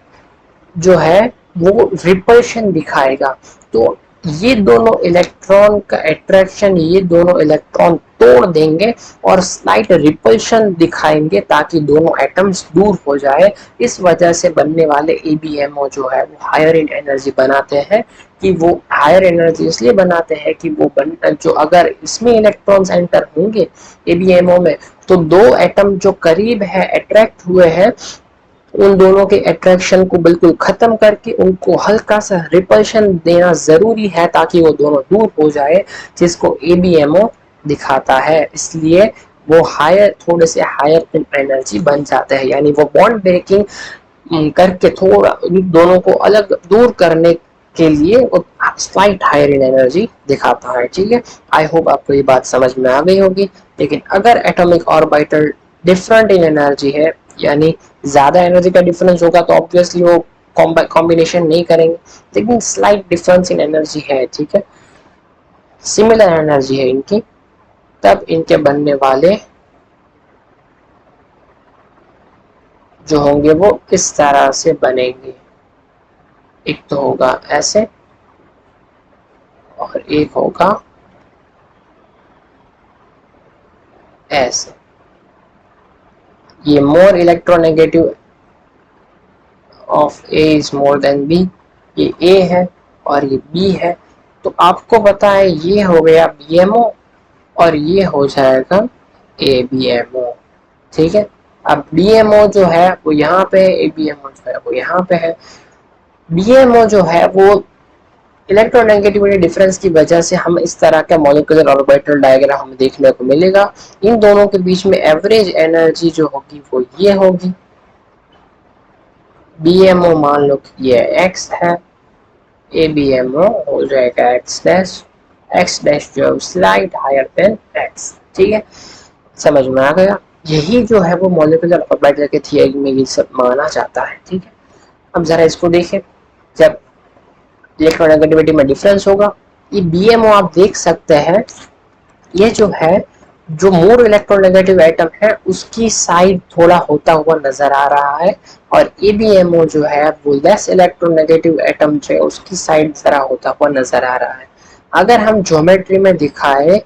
जो है वो रिपल्शन दिखाएगा। तो ये दोनों इलेक्ट्रॉन का अट्रैक्शन ये दोनों इलेक्ट्रॉन तोड़ देंगे और स्लाइट रिपल्शन दिखाएंगे ताकि दोनों एटम्स दूर हो जाए। इस वजह से बनने वाले एबीएमओ जो है वो हायर इन एनर्जी बनाते हैं, कि वो हायर एनर्जी इसलिए बनाते हैं कि वो जो अगर इसमें इलेक्ट्रॉन्स एंटर होंगे एबीएमओ में तो दो एटम जो करीब है अट्रैक्ट हुए हैं उन दोनों के अट्रैक्शन को बिल्कुल खत्म करके उनको हल्का सा रिपल्शन देना जरूरी है ताकि वो दोनों दूर हो जाए, जिसको एबीएमओ दिखाता है। इसलिए वो हायर, थोड़े से हायर एनर्जी बन जाते हैं, यानी वो बॉन्ड ब्रेकिंग करके थोड़ा दोनों को अलग दूर करने के लिए वो स्लाइट हायर इन एनर्जी दिखाता है, ठीक है। आई होप आपको ये बात समझ में आ गई होगी। लेकिन अगर atomic orbital different in energy है, यानी ज्यादा एनर्जी का डिफरेंस होगा तो ऑब्वियसली वो कॉम्बिनेशन नहीं करेंगे, लेकिन स्लाइट डिफरेंस इन एनर्जी है, ठीक है, सिमिलर एनर्जी है इनकी, तब इनके बनने वाले जो होंगे वो इस तरह से बनेंगे। एक तो होगा ऐसे और एक होगा ऐसे। ये more electronegative of A is more than B, ये ए है और ये बी है। तो आपको पता है ये हो गया बीएमओ और ये हो जाएगा एबीएमओ, ठीक है। अब बीएमओ जो है वो यहाँ पे है, एबीएमओ जो है वो यहाँ पे है। बीएमओ जो है वो इलेक्ट्रोनेगेटिविटी डिफरेंस की वजह से हम इस तरह का मॉलिक्यूलर ऑर्बिटल डायग्राम हमें देखने को मिलेगा। इन दोनों के बीच में एवरेज एनर्जी जो होगी वो ये होगी, बीएमओ मान लो कि ये x है, एबीएमओ हो जाएगा x डैश जो स्लाइड हायर देन x, ठीक है। समझ में आ गया? यही जो है वो मॉलिक्यूलर ऑर्बिटल के थियरी में ये सब माना जाता है, ठीक है। अब जरा इसको देखें, जब इलेक्ट्रोनेगेटिविटी में डिफरेंस होगा। ये BMO आप देख सकते हैं, ये जो है जो मोर इलेक्ट्रोनेगेटिव एटम है उसकी साइड थोड़ा होता हुआ नजर आ रहा है, और ABMO जो है वो लेस इलेक्ट्रोनेगेटिव एटम जो है उसकी साइड जरा होता हुआ नजर आ रहा है। अगर हम ज्योमेट्री में दिखाए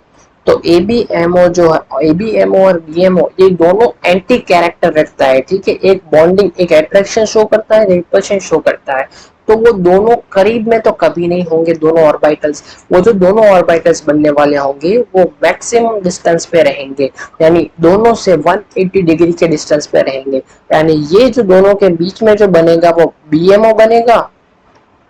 तो ABMO जो है, ABMO और BMO ये दोनों एंटी कैरेक्टर रखता है, ठीक है। एक बॉन्डिंग, एक अट्रैक्शन शो करता है, रिपल्शन शो करता है। तो वो दोनों करीब में तो कभी नहीं होंगे दोनों ऑर्बिटल्स। वो जो दोनों ऑर्बिटल्स बनने वाले होंगे वो मैक्सिमम डिस्टेंस पे रहेंगे, यानी दोनों से 180 डिग्री के डिस्टेंस पे रहेंगे। यानी ये जो दोनों के बीच में जो बनेगा वो BMO बनेगा,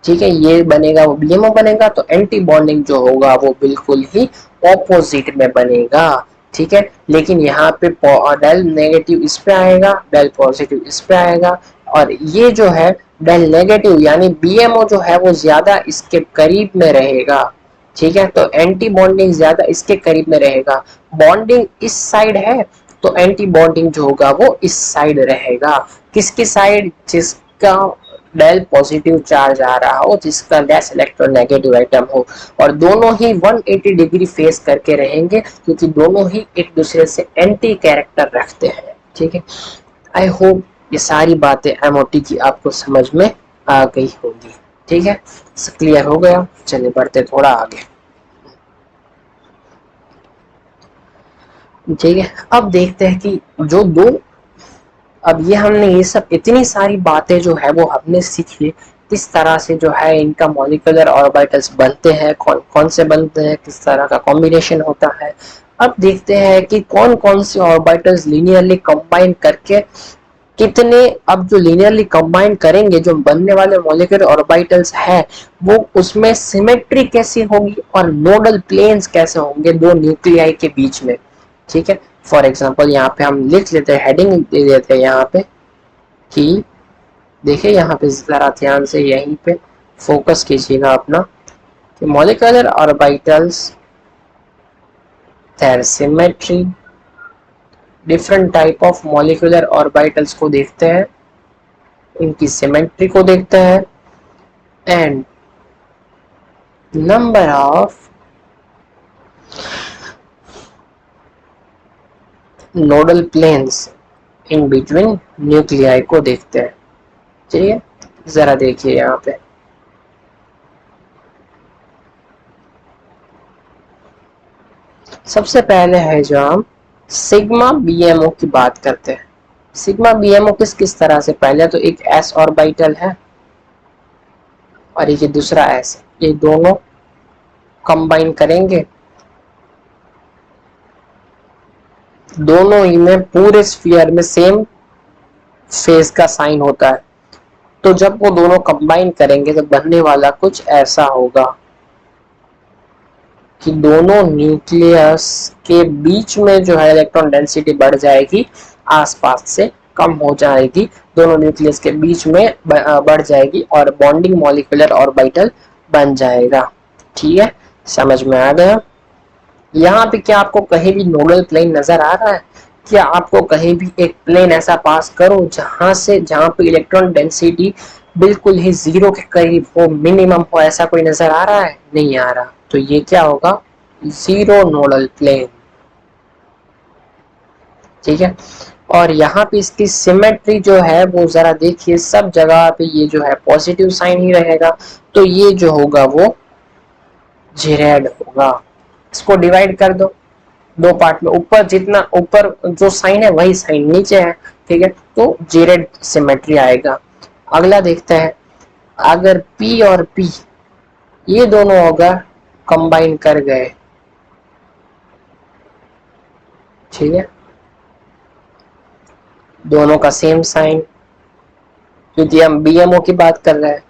ठीक है। ये बनेगा वो BMO बनेगा, तो एंटी बॉन्डिंग जो होगा वो बिल्कुल ही ऑपोजिट में बनेगा, ठीक है। लेकिन यहाँ पे डेल नेगेटिव इस पे आएगा, डेल पॉजिटिव इस पे आएगा, और ये जो है डेल नेगेटिव यानी BMO जो है वो ज्यादा इसके करीब में रहेगा, ठीक है। तो एंटी बॉन्डिंग ज्यादा इसके करीब में रहेगा। बॉन्डिंग इस साइड है तो एंटी बॉन्डिंग जो होगा वो इस साइड रहेगा। किसकी साइड? जिसका डेल पॉजिटिव चार्ज आ रहा हो, जिसका लेस इलेक्ट्रोनेगेटिव एटम हो, और दोनों ही 180 डिग्री फेस करके रहेंगे क्योंकि दोनों ही एक दूसरे से एंटी कैरेक्टर रखते हैं, ठीक है। आई होप ये सारी बातें MOT की आपको समझ में आ गई होगी, ठीक है। क्लियर हो गया? चलिए बढ़ते थोड़ा आगे, ठीक है। अब देखते हैं कि जो दो, अब ये हमने ये सब इतनी सारी बातें जो है वो हमने सीखी, किस तरह से जो है इनका मॉलिक्यूलर ऑर्बिटल्स बनते हैं, कौन कौन से बनते हैं, किस तरह का कॉम्बिनेशन होता है। अब देखते हैं कि कौन कौन से ऑर्बिटल्स लीनियरली कंबाइन करके कितने, अब जो लीनियरली कंबाइन करेंगे जो बनने वाले मॉलिक्यूलर ऑर्बिटल्स है वो उसमें सिमेट्री कैसी होगी और नोडल प्लेन्स कैसे होंगे दो न्यूक्लियाई के बीच में, ठीक है। फॉर एग्जांपल यहाँ पे हम लिख लेते हैं, हेडिंग दे देते हैं यहाँ पे कि देखिए यहाँ पे जरा ध्यान से यहीं पे फोकस कीजिएगा अपना, कि molecular orbitals, their symmetry, different type of molecular orbitals को देखते हैं, इनकी सिमेट्री को देखते हैं, and number of nodal planes in between nuclei को देखते हैं, ठीक है। जरा देखिए यहाँ पे सबसे पहले है जो हम सिग्मा BMO की बात करते हैं। सिग्मा BMO किस किस तरह से, पहले तो एक s ऑर्बिटल है और ये दूसरा s, ये दोनों कंबाइन करेंगे, दोनों ही में पूरे स्फीयर में सेम फेज का साइन होता है। तो जब वो दोनों कंबाइन करेंगे तो बनने वाला कुछ ऐसा होगा कि दोनों न्यूक्लियस के बीच में जो है इलेक्ट्रॉन डेंसिटी बढ़ जाएगी, आसपास से कम हो जाएगी, दोनों न्यूक्लियस के बीच में बढ़ जाएगी और बॉन्डिंग मॉलिक्यूलर ऑर्बिटल बन जाएगा, ठीक है। समझ में आ गया? यहाँ पे क्या आपको कहीं भी नोडल प्लेन नजर आ रहा है? क्या आपको कहीं भी एक प्लेन ऐसा पास करो जहां पे इलेक्ट्रॉन डेंसिटी बिल्कुल ही जीरो के करीब हो, मिनिमम हो, ऐसा कोई नजर आ रहा है? नहीं आ रहा। तो ये क्या होगा? जीरो नोडल प्लेन, ठीक है। और यहाँ पे इसकी सिमेट्री जो है वो जरा देखिए, सब जगह पे ये जो है पॉजिटिव साइन ही रहेगा, तो ये जो होगा वो जेरेड होगा। इसको डिवाइड कर दो दो पार्ट में, ऊपर जितना ऊपर जो साइन है वही साइन नीचे है, ठीक है। तो जेरेड सिमेट्री आएगा। अगला देखते हैं, अगर P और P ये दोनों अगर कंबाइन कर गए, ठीक है, दोनों का सेम साइन, क्योंकि हम BMO की बात कर रहे हैं,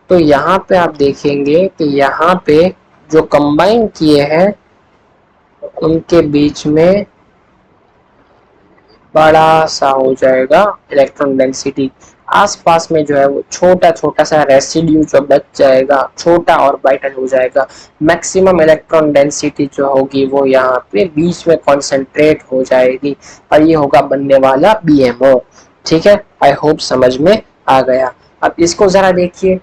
तो यहाँ पे आप देखेंगे कि यहाँ पे जो कंबाइन किए हैं उनके बीच में बड़ा सा हो जाएगा इलेक्ट्रॉन डेंसिटी, आसपास में जो है वो छोटा छोटा सा रेसिड्यू जो बच जाएगा, छोटा ऑर्बिटल हो जाएगा। मैक्सिमम इलेक्ट्रॉन डेंसिटी जो होगी वो यहाँ पे बीच में कॉन्सेंट्रेट हो जाएगी, और ये होगा बनने वाला BMO, ठीक है। आई होप समझ में आ गया। अब इसको जरा देखिए,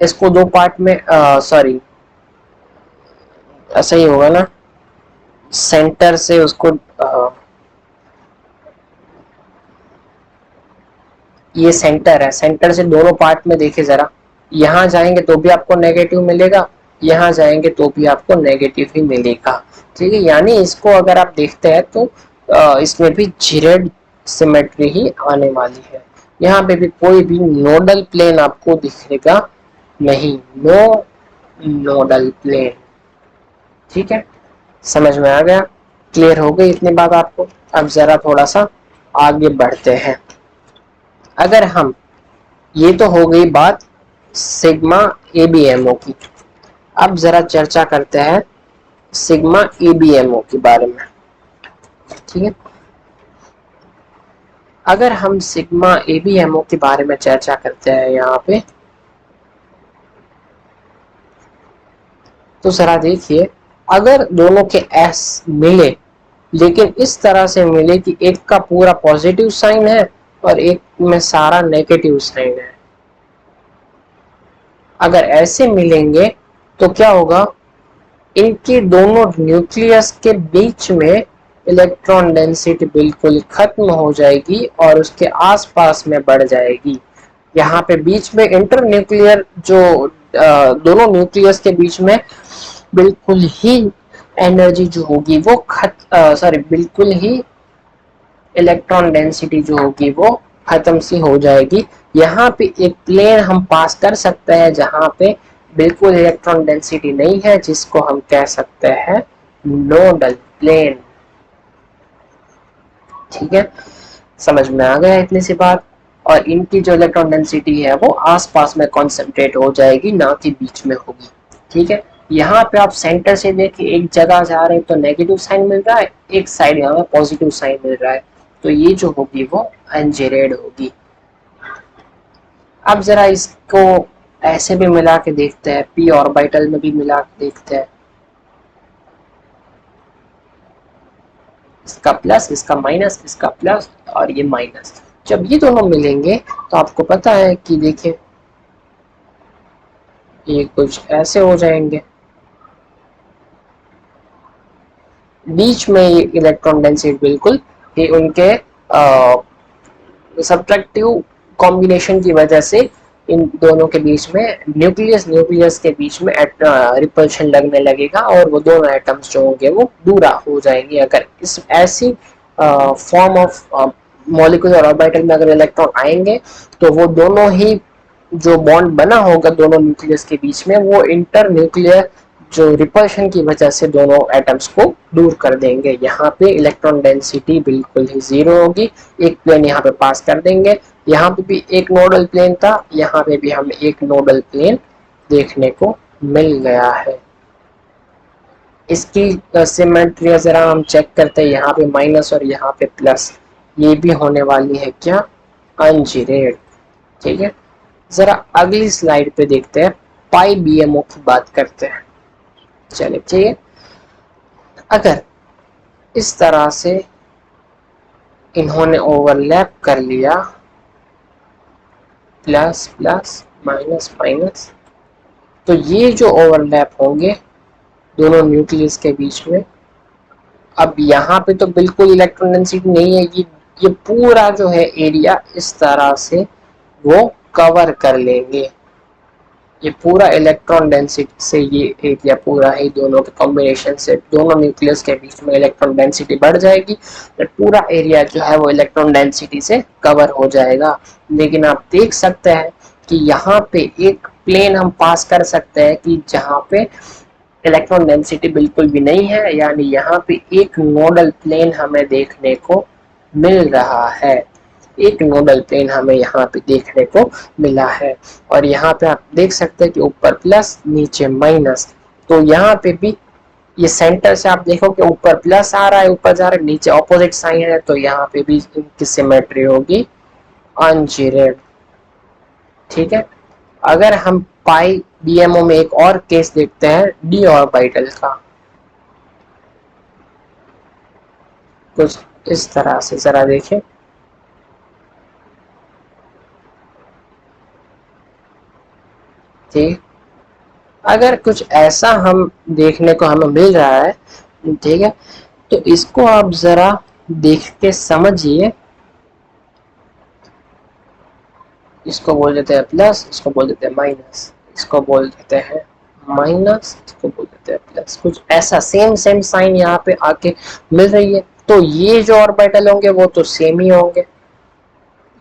इसको दो पार्ट में, सॉरी ऐसा ही होगा ना, सेंटर से उसको ये सेंटर है, सेंटर से दोनों पार्ट में देखे जरा, यहाँ जाएंगे तो भी आपको नेगेटिव मिलेगा, यहाँ जाएंगे तो भी आपको नेगेटिव ही मिलेगा। ठीक है, यानी इसको अगर आप देखते हैं तो इसमें भी जेड सिमेट्री ही आने वाली है। यहाँ पे भी कोई भी नोडल प्लेन आपको दिखेगा नहीं, नो नोडल प्लेन। ठीक है, समझ में आ गया, क्लियर हो गई इतनी बात आपको। अब जरा थोड़ा सा आगे बढ़ते हैं। अगर हम, ये तो हो गई बात सिग्मा एबीएमओ की, अब जरा चर्चा करते हैं सिग्मा एबीएमओ के बारे में। ठीक है, अगर हम सिग्मा एबीएमओ के बारे में चर्चा करते हैं यहाँ पे, तो जरा देखिए, अगर दोनों के एस मिले, लेकिन इस तरह से मिले कि एक का पूरा पॉजिटिव साइन है और एक में सारा नेगेटिव साइन है, अगर ऐसे मिलेंगे तो क्या होगा, इनके दोनों न्यूक्लियस के बीच में इलेक्ट्रॉन डेंसिटी बिल्कुल खत्म हो जाएगी और उसके आसपास में बढ़ जाएगी। यहाँ पे बीच में इंटर न्यूक्लियर जो दोनों न्यूक्लियस के बीच में बिल्कुल ही एनर्जी जो होगी वो सॉरी बिल्कुल ही इलेक्ट्रॉन डेंसिटी जो होगी वो खत्म सी हो जाएगी। यहाँ पे एक प्लेन हम पास कर सकते हैं जहाँ पे बिल्कुल इलेक्ट्रॉन डेंसिटी नहीं है, जिसको हम कह सकते हैं नोडल प्लेन। ठीक है, समझ में आ गया इतनी सी बात। और इनकी जो इलेक्ट्रॉन डेंसिटी है वो आसपास में कॉन्सेंट्रेट हो जाएगी, ना कि बीच में होगी। ठीक है, यहाँ पे आप सेंटर से देखिए, एक जगह जा रहे हैं तो नेगेटिव साइन मिल रहा है, एक साइड यहाँ पॉजिटिव साइन मिल रहा है, तो ये जो होगी वो अनजेरेड होगी। अब जरा इसको ऐसे भी मिला के देखते हैं, पी ऑर्बिटल में भी मिला के देखते हैं, इसका प्लस, इसका माइनस, इसका प्लस और ये माइनस, जब ये दोनों मिलेंगे तो आपको पता है कि देखिए ये कुछ ऐसे हो जाएंगे, बीच में ये इलेक्ट्रॉन डेंसिटी बिल्कुल ये उनके सब्ट्रैक्टिव कॉम्बिनेशन की वजह से इन दोनों के बीच में न्यूक्लियस न्यूक्लियस के बीच में रिपल्शन लगने लगेगा और वो दोनों एटम्स जो होंगे वो दूर हो जाएंगे। अगर इस ऐसी फॉर्म ऑफ मॉलिक्यूलर ऑर्बिटल में अगर इलेक्ट्रॉन आएंगे तो वो दोनों ही जो बॉन्ड बना होगा दोनों न्यूक्लियस के बीच में, वो इंटर न्यूक्लियर जो रिपल्शन की वजह से दोनों एटम्स को दूर कर देंगे। यहाँ पे इलेक्ट्रॉन डेंसिटी बिल्कुल ही जीरो होगी। एक प्लेन यहाँ पे पास कर देंगे, यहाँ पे भी एक नोडल प्लेन था, यहाँ पे भी हमें एक नोडल प्लेन देखने को मिल गया है। इसकी सिमेट्री जरा हम चेक करते हैं, यहाँ पे माइनस और यहाँ पे प्लस, ये भी होने वाली है क्या, अनजीरेड। ठीक है, जरा अगली स्लाइड पे देखते हैं, पाई बीएमओ की बात करते हैं। चलिए ठीक है, अगर इस तरह से इन्होंने ओवरलैप कर लिया, प्लस प्लस माइनस माइनस, तो ये जो ओवरलैप होंगे दोनों न्यूक्लियस के बीच में, अब यहाँ पे तो बिल्कुल इलेक्ट्रॉन डेंसिटी नहीं है, ये पूरा जो है एरिया इस तरह से वो कवर कर लेंगे, ये पूरा इलेक्ट्रॉन डेंसिटी से ये एरिया पूरा ही दोनों के कॉम्बिनेशन से दोनों न्यूक्लियस के बीच में इलेक्ट्रॉन डेंसिटी बढ़ जाएगी, तो पूरा एरिया जो है वो इलेक्ट्रॉन डेंसिटी से कवर हो जाएगा। लेकिन आप देख सकते हैं कि यहाँ पे एक प्लेन हम पास कर सकते हैं कि जहाँ पे इलेक्ट्रॉन डेंसिटी बिल्कुल भी नहीं है, यानी यहाँ पे एक नोडल प्लेन हमें देखने को मिल रहा है, एक नोडल प्लेन हमें यहाँ पे देखने को मिला है। और यहाँ पे आप देख सकते हैं कि ऊपर प्लस नीचे माइनस, तो यहाँ पे भी ये सेंटर से आप देखो कि ऊपर प्लस आ रहा है, ऊपर जा रहा है, नीचे ऑपोजिट साइन है, तो यहाँ पे भी इनकी सिमेट्री होगी अनजीरेड। ठीक है, अगर हम पाई बीएमओ में एक और केस देखते हैं डी ऑर्बिटल का, कुछ इस तरह से, जरा देखें, ठीक, अगर कुछ ऐसा हम देखने को हमें मिल रहा है, ठीक है, तो इसको आप जरा देख के समझिए। इसको बोल देते हैं प्लस, इसको बोल देते हैं माइनस, इसको बोल देते हैं माइनस, इसको बोल देते हैं प्लस। कुछ ऐसा सेम सेम साइन यहाँ पे आके मिल रही है, तो ये जो ऑर्बिटल होंगे वो तो सेम ही होंगे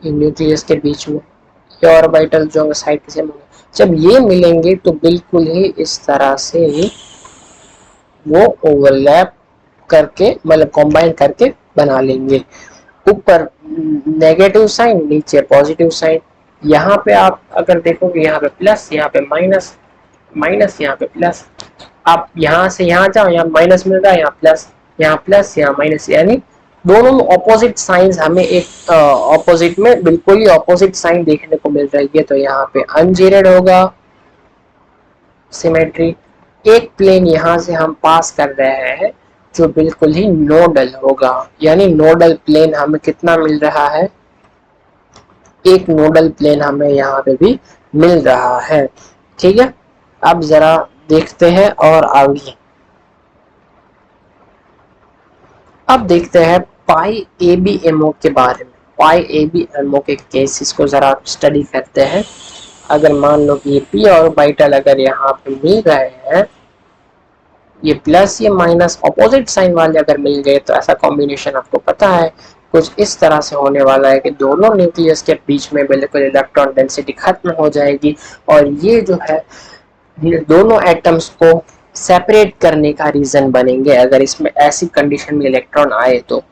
न्यूक्लियस के बीच में। ये ऑर्बिटल जो होंगे साइड के सेम होंगे। जब ये मिलेंगे तो बिल्कुल ही इस तरह से वो ओवरलैप करके, मतलब कंबाइन करके बना लेंगे। ऊपर नेगेटिव साइन, नीचे पॉजिटिव साइन। यहाँ पे आप अगर देखोगे, यहाँ पे प्लस, यहाँ पे माइनस, माइनस यहाँ पे प्लस। आप यहाँ से यहाँ जाओ, यहाँ माइनस मिल रहा है, यहाँ प्लस, यहाँ प्लस, यहाँ माइनस, यानी दोनों ऑपोजिट साइंस हमें एक ऑपोजिट में बिल्कुल ही ऑपोजिट साइन देखने को मिल रही है। तो यहाँ पे अनजीरेड होगा सिमेट्री। एक प्लेन यहाँ से हम पास कर रहे हैं जो बिल्कुल ही नोडल होगा, यानी नोडल प्लेन हमें कितना मिल रहा है, एक नोडल प्लेन हमें यहाँ पे भी मिल रहा है। ठीक है, अब जरा देखते हैं और आगे। अब देखते हैं पाई ए बी एमओ के बारे में। पाई ए बी एमओ के केसेस को जरा स्टडी करते हैं। अगर मान लो कि ये पी ऑर्बिटल अगर यहाँ पे मिल रहे हैं, ये प्लस ये माइनस ऑपोजिट साइन वाले अगर मिल गए, तो ऐसा कॉम्बिनेशन आपको पता है कुछ इस तरह से होने वाला है कि दोनों न्यूक्लियस के बीच में बिल्कुल इलेक्ट्रॉन डेंसिटी खत्म हो जाएगी, और ये जो है दोनों एटम्स को सेपरेट करने का रीजन बनेंगे अगर इसमें ऐसी कंडीशन में इलेक्ट्रॉन आए तो,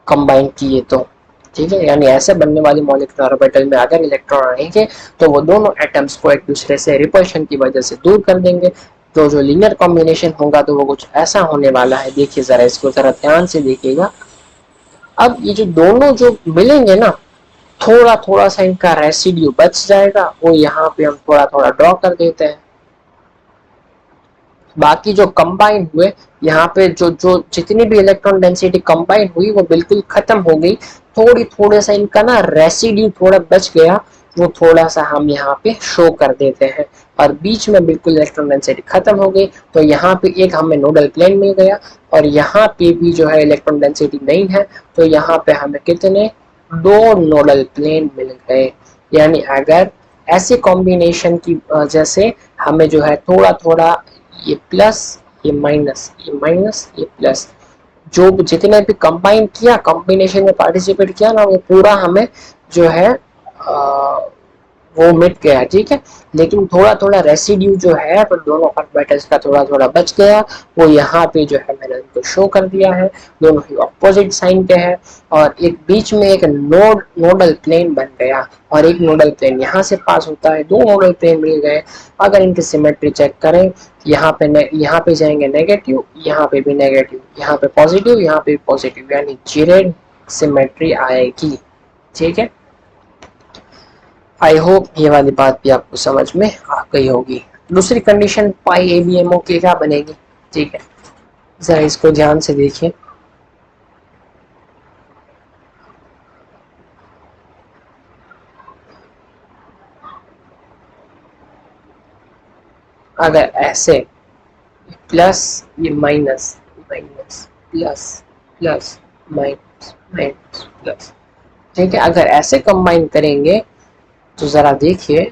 कंबाइन किए तो। ठीक है, यानी ऐसे बनने वाली मॉलिक्यूलर ऑर्बिटल में अगर इलेक्ट्रॉन आएंगे तो वो दोनों एटम्स को एक दूसरे से रिपल्शन की वजह से दूर कर देंगे। तो जो लीनियर कॉम्बिनेशन होगा तो वो कुछ ऐसा होने वाला है। देखिए जरा, इसको जरा ध्यान से देखिएगा। अब ये जो दोनों जो मिलेंगे ना, थोड़ा थोड़ा सा इनका रेसिड्यू बच जाएगा, वो यहाँ पे हम थोड़ा थोड़ा ड्रॉ कर देते हैं। बाकी जो कंबाइन हुए, यहाँ पे जो जो जितनी भी इलेक्ट्रॉन डेंसिटी कंबाइन हुई वो बिल्कुल खत्म हो गई। थोड़ी थोड़ा सा इनका ना रेसिड्यू थोड़ा बच गया, वो थोड़ा सा हम यहाँ पे शो कर देते हैं, और बीच में बिल्कुल इलेक्ट्रॉन डेंसिटी खत्म हो गई। तो यहाँ पे एक हमें नोडल प्लेन मिल गया, और यहाँ पे भी जो है इलेक्ट्रॉन डेंसिटी नहीं है, तो यहाँ पे हमें कितने, दो नोडल प्लेन मिल गए। यानी अगर ऐसे कॉम्बिनेशन की वजह से हमें जो है थोड़ा थोड़ा ये प्लस, ये माइनस, ये माइनस, ये प्लस, जो जितने भी कंबाइन किया, कॉम्बिनेशन में पार्टिसिपेट किया ना, वो पूरा हमें जो है वो मिट गया। ठीक है, लेकिन थोड़ा थोड़ा रेसिड्यू जो है तो दोनों ऑर्बिटल्स का थोड़ा थोड़ा बच गया, वो यहाँ पे जो है मैंने उनको शो कर दिया है। दोनों ही ऑपोजिट साइन पे है, और एक बीच में एक नोडल प्लेन बन गया, और एक नोडल प्लेन यहाँ से पास होता है, दो नोडल प्लेन मिल गए। अगर इनकी सिमेट्री चेक करें, यहाँ पे जाएंगे नेगेटिव, यहाँ पे भी नेगेटिव, यहाँ पे पॉजिटिव, यहाँ पे पॉजिटिव, यानी जीरेड सिमेट्री आएगी। ठीक है, आई होप ये वाली बात भी आपको समझ में आ गई होगी। दूसरी condition pi A B M O की क्या बनेगी? ठीक है, जरा इसको ध्यान से देखिए। अगर ऐसे प्लस, ये minus, minus plus, plus minus, minus plus, ठीक है, अगर ऐसे कंबाइन करेंगे तो जरा देखिए,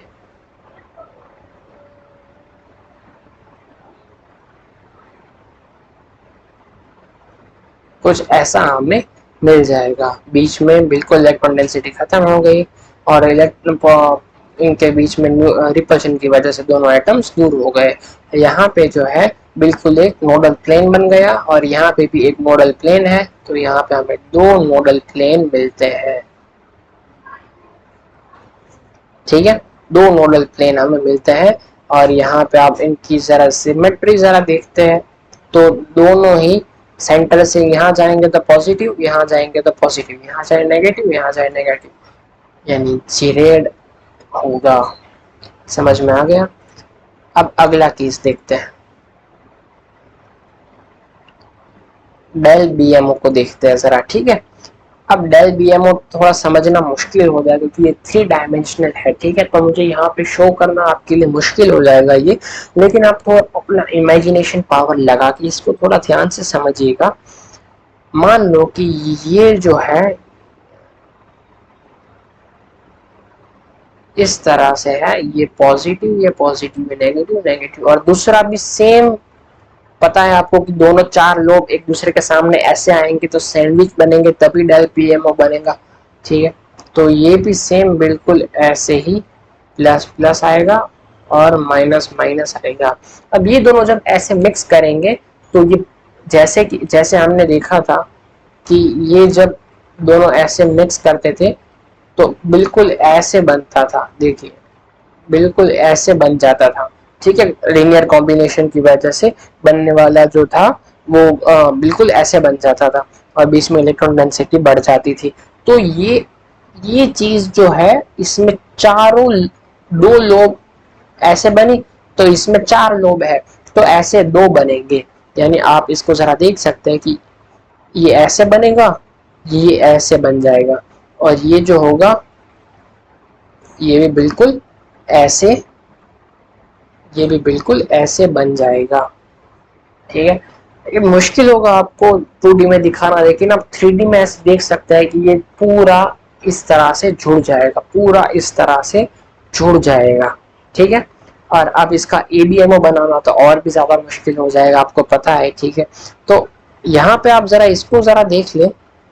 कुछ ऐसा हमें मिल जाएगा। बीच में बिल्कुल इलेक्ट्रॉन डेंसिटी खत्म हो गई, और इलेक्ट्रॉन इनके बीच में रिपल्शन की वजह से दोनों एटम्स दूर हो गए। यहाँ पे जो है बिल्कुल एक नोडल प्लेन बन गया, और यहाँ पे भी एक नोडल प्लेन है, तो यहाँ पे हमें दो नोडल प्लेन मिलते हैं। ठीक है, दो नोडल प्लेन हमें मिलते हैं, और यहाँ पे आप इनकी जरा सिमेट्री जरा देखते हैं, तो दोनों ही सेंटर से यहाँ जाएंगे तो पॉजिटिव, यहाँ जाएंगे तो पॉजिटिव, यहाँ जाए नेगेटिव, यहाँ जाए नेगेटिव, यानी जीरेड होगा। समझ में आ गया? अब अगला केस देखते हैं, डेल बी एम ओ को देखते हैं जरा। ठीक है, अब डेल बी एम ओ थोड़ा समझना मुश्किल हो जाएगा क्योंकि ये 3 डायमेंशनल है, ठीक है, तो मुझे यहाँ पे शो करना आपके लिए मुश्किल हो जाएगा ये, लेकिन आप थोड़ा अपना इमेजिनेशन पावर लगा के इसको थोड़ा ध्यान से समझिएगा। मान लो कि ये जो है इस तरह से है, ये पॉजिटिव, ये पॉजिटिव, ये नेगेटिव, नेगेटिव, और दूसरा भी सेम। पता है आपको कि दोनों 4 लोग एक दूसरे के सामने ऐसे आएंगे तो सैंडविच बनेंगे, तभी डेल पीएमओ बनेगा, ठीक है। तो ये भी सेम बिल्कुल ऐसे ही प्लस प्लस आएगा और माइनस माइनस आएगा। अब ये दोनों जब ऐसे मिक्स करेंगे तो ये जैसे हमने देखा था कि ये जब दोनों ऐसे मिक्स करते थे तो बिल्कुल ऐसे बनता था, देखिए बिल्कुल ऐसे बन जाता था, ठीक है। लीनियर कॉम्बिनेशन की वजह से बनने वाला जो था वो बिल्कुल ऐसे बन जाता था और बीच में इलेक्ट्रॉन डेंसिटी बढ़ जाती थी। तो ये चीज जो है इसमें चारों 2 लोब ऐसे बनी, तो इसमें 4 लोब है तो ऐसे 2 बनेंगे। यानी आप इसको जरा देख सकते हैं कि ये ऐसे बनेगा, ये ऐसे बन जाएगा, और ये जो होगा ये भी बिल्कुल ऐसे, ये भी बिल्कुल ऐसे बन जाएगा, ठीक है। ये मुश्किल होगा आपको 2D में दिखाना, लेकिन आप 3D में ऐसे देख सकते हैं कि ये पूरा इस तरह से जुड़ जाएगा, पूरा इस तरह से जुड़ जाएगा, ठीक है। और अब इसका ABMO बनाना तो और भी ज्यादा मुश्किल हो जाएगा, आपको पता है, ठीक है। तो यहाँ पे आप जरा इसको जरा देख ले,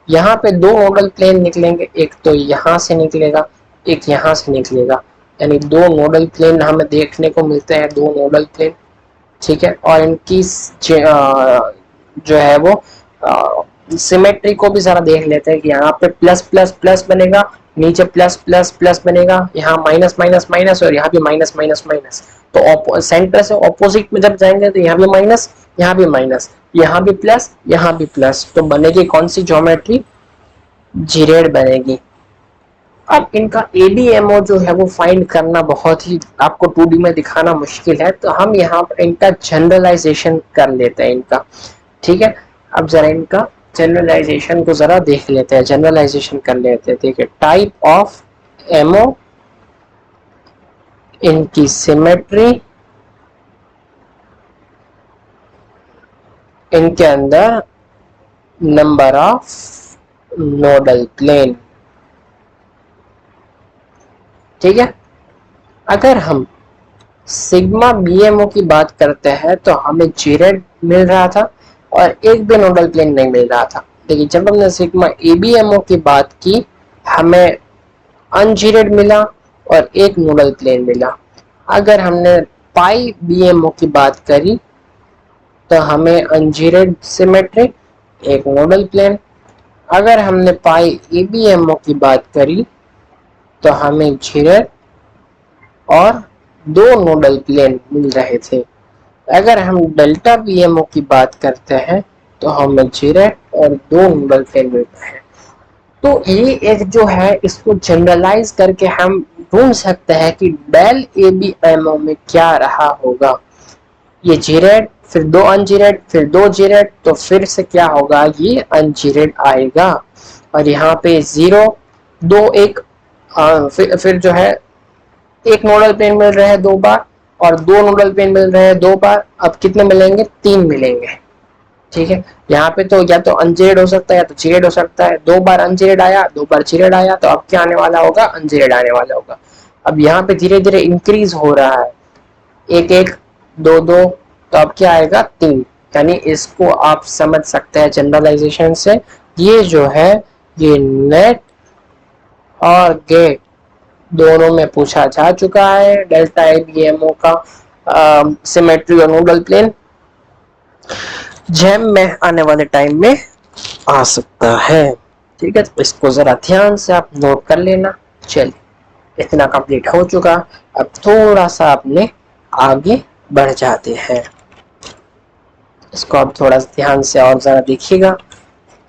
यहाँ पे 2 नोडल प्लेन निकलेंगे, एक तो यहाँ से निकलेगा, एक यहाँ से निकलेगा, यानी 2 नोडल प्लेन हमें देखने को मिलते हैं, 2 नोडल प्लेन, ठीक है। और इनकी जो है वो सिमेट्री को भी जरा देख लेते हैं कि यहाँ पे प्लस प्लस प्लस बनेगा, नीचे प्लस प्लस प्लस बनेगा, यहाँ माइनस माइनस माइनस, और यहाँ भी माइनस माइनस माइनस। तो सेंटर से ऑपोजिट में जब जाएंगे तो यहाँ भी माइनस, यहाँ भी माइनस, यहाँ भी प्लस, यहाँ भी प्लस, तो बनेगी कौन सी ज्योमेट्री? जीरेड बनेगी। अब इनका ABMO जो है वो फाइंड करना बहुत ही आपको 2D में दिखाना मुश्किल है, तो हम यहाँ पर इनका जनरलाइजेशन कर लेते हैं इनका, ठीक है। अब जरा इनका जनरलाइजेशन को जरा देख लेते हैं, जनरलाइजेशन कर लेते हैं, ठीक है। टाइप ऑफ एमओ, इनकी सिमेट्री, इनके अंदर नंबर ऑफ नोडल प्लेन, ठीक है। अगर हम सिग्मा BMO की बात करते हैं तो हमें जीरेड मिल रहा था और एक भी नोडल प्लेन नहीं मिल रहा था। देखिए जब हमने सिग्मा ABMO की बात की हमें अनजीरेड मिला और एक नोडल प्लेन मिला। अगर हमने पाई BMO की बात करी तो हमें अनजीरेड सिमेट्रिक, एक नोडल प्लेन। अगर हमने पाई ABMO की बात करी तो हमें जीरेड और 2 नोडल प्लेन मिल रहे थे। अगर हम डेल्टा BMO की बात करते हैं तो हमें जीरेड और 2 नोडल प्लेन मिलते हैं। तो ये एक जो है इसको जनरलाइज करके हम ढूंढ सकते हैं कि डेल ABMO में क्या रहा होगा। ये जीरेड, फिर 2 अनजीरेड, फिर 2 जीरेड, तो फिर से क्या होगा, ये अनजीरेड आएगा। और यहाँ पे 0 2 1 फिर जो है एक नोडल प्लेन मिल रहे हैं 2 बार और 2 नोडल प्लेन मिल रहे हैं 2 बार। अब कितने मिलेंगे? 3 मिलेंगे, ठीक है। यहाँ पे तो या तो अनजीरेड हो सकता है या तो जीरेड हो सकता है। 2 बार अनजीरेड आया, 2 बार जीरेड आया, तो अब क्या आने वाला होगा? अनजीरेड आने वाला होगा। अब यहाँ पे धीरे धीरे इंक्रीज हो रहा है, 1 1 2 2, तो अब क्या आएगा? 3। यानी इसको आप समझ सकते हैं जनरलाइजेशन से, ये जो है ये नेट और गेट दोनों में पूछा जा चुका है डेल्टा ABMO का सिमेट्री और नोडल प्लेन। जैम में आने वाले टाइम में आ सकता है, ठीक है। तो इसको जरा ध्यान से आप नोट कर लेना। चलिए इतना कंप्लीट हो चुका, अब थोड़ा सा अपने आगे बढ़ जाते हैं। इसको आप थोड़ा ध्यान से और जरा देखिएगा।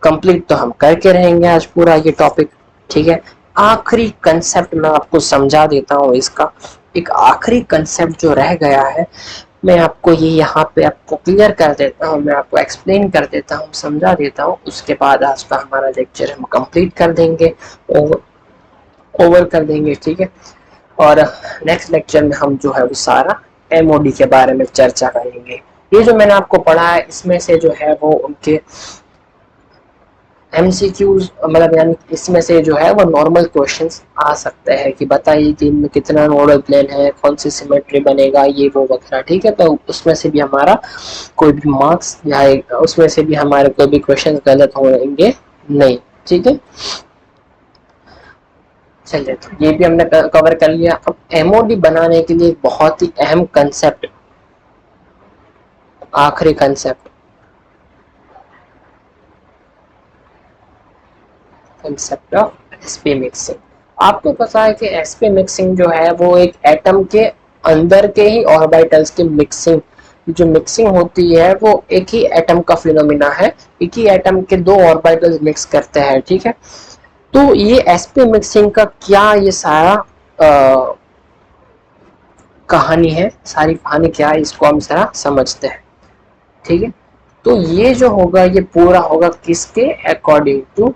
कंप्लीट तो हम करके रहेंगे आज पूरा ये टॉपिक, ठीक है। आखिरी कंसेप्ट मैं आपको समझा देता हूँ इसका। एक आखिरी कंसेप्ट जो रह गया है मैं आपको ये यहाँ पे आपको क्लियर कर देता हूँ, मैं आपको एक्सप्लेन कर देता हूँ, समझा देता हूँ। उसके बाद आज का हमारा लेक्चर हम कंप्लीट कर देंगे, ओवर कर देंगे, ठीक है। और नेक्स्ट लेक्चर में हम जो है वो सारा एमओडी के बारे में चर्चा करेंगे। ये जो मैंने आपको पढ़ा है इसमें से जो है वो उनके एमसीक्यूज, मतलब यानी इसमें से जो है वो नॉर्मल क्वेश्चंस आ सकते हैं कि बताइए कि इनमें कितना नोडल प्लेन है, कौन सी सिमेट्री बनेगा, ये वो वगैरह, ठीक है। तो उसमें से भी हमारा कोई भी मार्क्स या उसमें से भी हमारे कोई भी क्वेश्चन गलत होंगे नहीं, ठीक है। चलिए, तो ये भी हमने कवर कर लिया। अब एमओडी बनाने के लिए बहुत ही अहम कंसेप्ट, आखिरी concept, concept of s p mixing. आपको पता है कि एसपी मिक्सिंग जो है वो एक एटम के अंदर के ही ऑर्बिटल्स की मिक्सिंग, जो मिक्सिंग होती है वो एक ही एटम का फिनोमिना है, एक ही एटम के दो ऑर्बिटल्स मिक्स करते हैं, ठीक है। तो ये एसपी मिक्सिंग का क्या ये सारा कहानी है, सारी कहानी क्या है, इसको हम जरा समझते हैं, ठीक है। तो ये जो होगा ये पूरा होगा किसके अकॉर्डिंग टू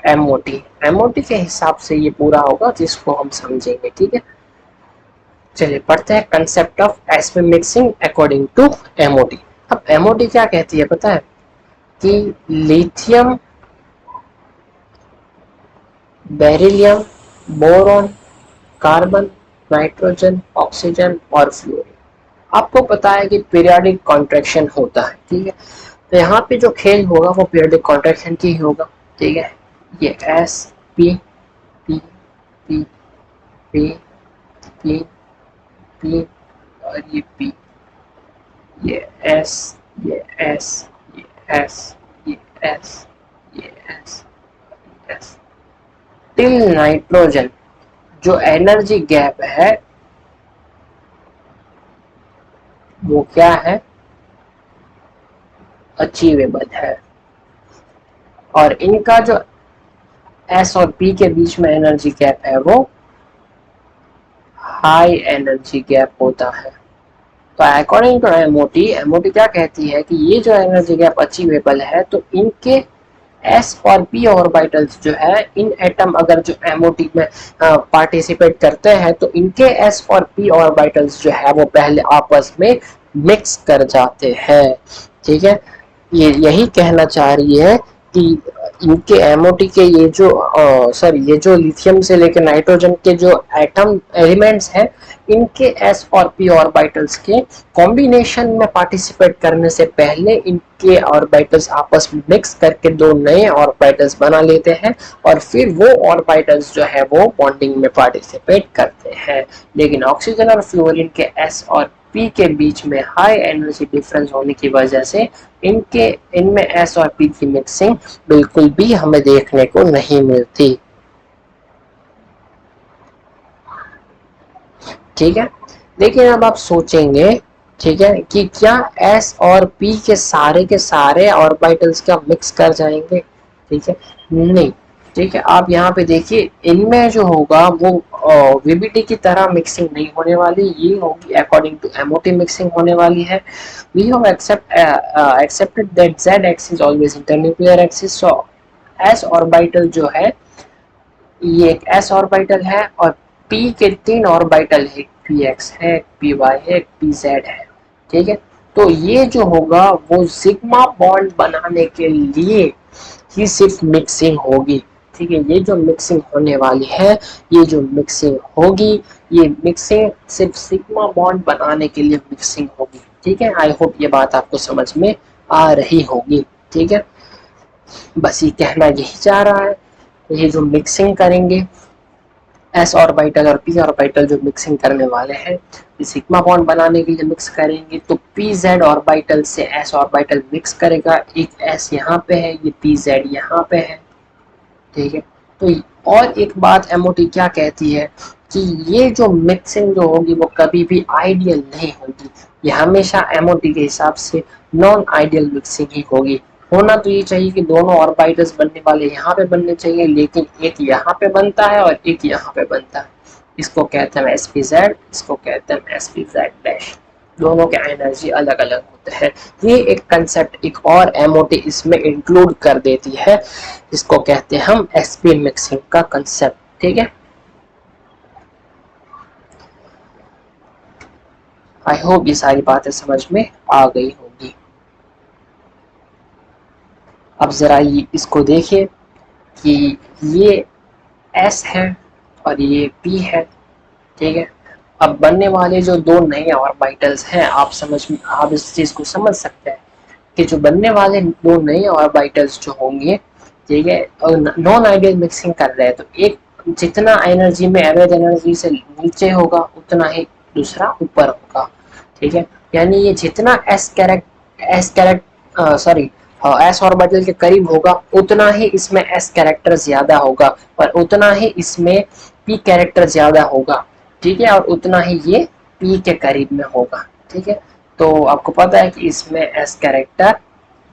एमओटी, एमओटी के हिसाब से ये पूरा होगा, जिसको हम समझेंगे, ठीक है। चलिए पढ़ते हैं concept of s p mixing according to MOT. अब एमओटी क्या कहती है पता है कि lithium, beryllium, boron, carbon, nitrogen, oxygen और फ्लोरीन। आपको पता है कि पीरियोडिक कॉन्ट्रैक्शन होता है, ठीक है। तो यहाँ पे जो खेल होगा वो पीरियोडिक कॉन्ट्रैक्शन की ही होगा, ठीक है। ये S P P P P P P और ये पी, ये एस, ये एस, ये एस, ये एस, ये एस, एस टिल नाइट्रोजन। जो एनर्जी गैप है वो क्या है, अचीवेबल है। और इनका जो एस और पी के बीच में एनर्जी गैप है वो हाई एनर्जी गैप होता है। तो अकॉर्डिंग टू एमओटी, एमओटी क्या कहती है कि ये जो एनर्जी गैप अचीवेबल है तो इनके एस और पी ऑर्बिटल्स जो है, इन एटम अगर जो एमओटी में पार्टिसिपेट करते हैं तो इनके एस और पी ऑर्बिटल्स जो है वो पहले आपस में मिक्स कर जाते हैं, ठीक है। ये यही कहना चाह रही है कि इनके एमओटी के ये जो सॉरी ये जो लिथियम से लेकर नाइट्रोजन के जो एटम एलिमेंट्स हैं, इनके एस और पी ऑर्बिटल्स के कॉम्बिनेशन में पार्टिसिपेट करने से पहले इनके ऑर्बिटल्स आपस में मिक्स करके दो नए ऑर्बिटल्स बना लेते हैं और फिर वो ऑर्बिटल्स जो है वो बॉन्डिंग में पार्टिसिपेट करते हैं। लेकिन ऑक्सीजन और फ्लोरीन के एस और पी के बीच में हाई एनर्जी डिफरेंस होने की वजह से इनमें एस और पी की मिक्सिंग बिल्कुल भी हमें देखने को नहीं मिलती, ठीक है। लेकिन अब आप सोचेंगे, ठीक है, कि क्या एस और पी के सारे ऑर्बिटल्स क्या मिक्स कर जाएंगे, ठीक है, नहीं, ठीक है। आप यहाँ पे देखिए इनमें जो होगा वो वीबीटी की तरह मिक्सिंग नहीं होने वाली, ये होगी अकॉर्डिंग टू एमओटी मिक्सिंग होने वाली है। We have accepted that z axis always internuclear axis. So s orbital जो है ये एक एस ऑर्बिटल है और पी के तीन ऑर्बिटल है, पी एक्स है, पी वाई है, पी जेड है, ठीक है। तो ये जो होगा वो सिग्मा बॉन्ड बनाने के लिए ही सिर्फ मिक्सिंग होगी, ठीक है। ये जो मिक्सिंग होने वाली है, ये जो मिक्सिंग होगी, ये मिक्सिंग सिर्फ सिग्मा बॉन्ड बनाने के लिए मिक्सिंग होगी, ठीक है। आई होप ये बात आपको समझ में आ रही होगी, ठीक है। बस ये कहना यही चाह रहा है। ये जो मिक्सिंग करेंगे एस ऑर्बिटल और पी ऑर्बिटल जो मिक्सिंग करने वाले हैं, ये सिग्मा बॉन्ड बनाने के लिए मिक्स करेंगे। तो पी जेड ऑर्बिटल से एस ऑर्बिटल मिक्स करेगा, एक एस यहाँ पे है, ये पी जेड यहाँ पे है, ठीक है। तो और एक बात एमओटी क्या कहती है कि ये जो मिक्सिंग जो होगी वो कभी भी आइडियल नहीं होगी, ये हमेशा एमओटी के हिसाब से नॉन आइडियल मिक्सिंग ही होगी। होना तो ये चाहिए कि दोनों ऑर्बिटल्स बनने वाले यहाँ पे बनने चाहिए, लेकिन एक यहाँ पे बनता है और एक यहाँ पे बनता है। इसको कहते हैं एसपीजेड, इसको कहते हैं एसपीजेड डैश, दोनों के एनर्जी अलग अलग होते हैं। ये एक कंसेप्ट एक और एमओटी इसमें इंक्लूड कर देती है, इसको कहते हैं हम एसपी मिक्सिंग का कंसेप्ट। ठीक है, आई होप ये सारी बातें समझ में आ गई होंगी। अब जरा ये इसको देखिए कि ये एस है और ये पी है। ठीक है, अब बनने वाले जो दो नए ऑर्बिटल्स हैं, आप इस चीज को समझ सकते हैं कि जो बनने वाले दो नए ऑर्बिटल्स जो होंगे, ठीक है, और नॉन आइडियल मिक्सिंग कर रहे हैं तो एक जितना एनर्जी में एवरेज एनर्जी से नीचे होगा उतना ही दूसरा ऊपर होगा। ठीक है, यानी ये जितना s character sorry s orbital के करीब होगा उतना ही इसमें एस कैरेक्टर ज्यादा होगा और उतना ही इसमें पी कैरेक्टर ज्यादा होगा। ठीक है, और उतना ही ये पी के करीब में होगा। ठीक है, तो आपको पता है कि इसमें एस कैरेक्टर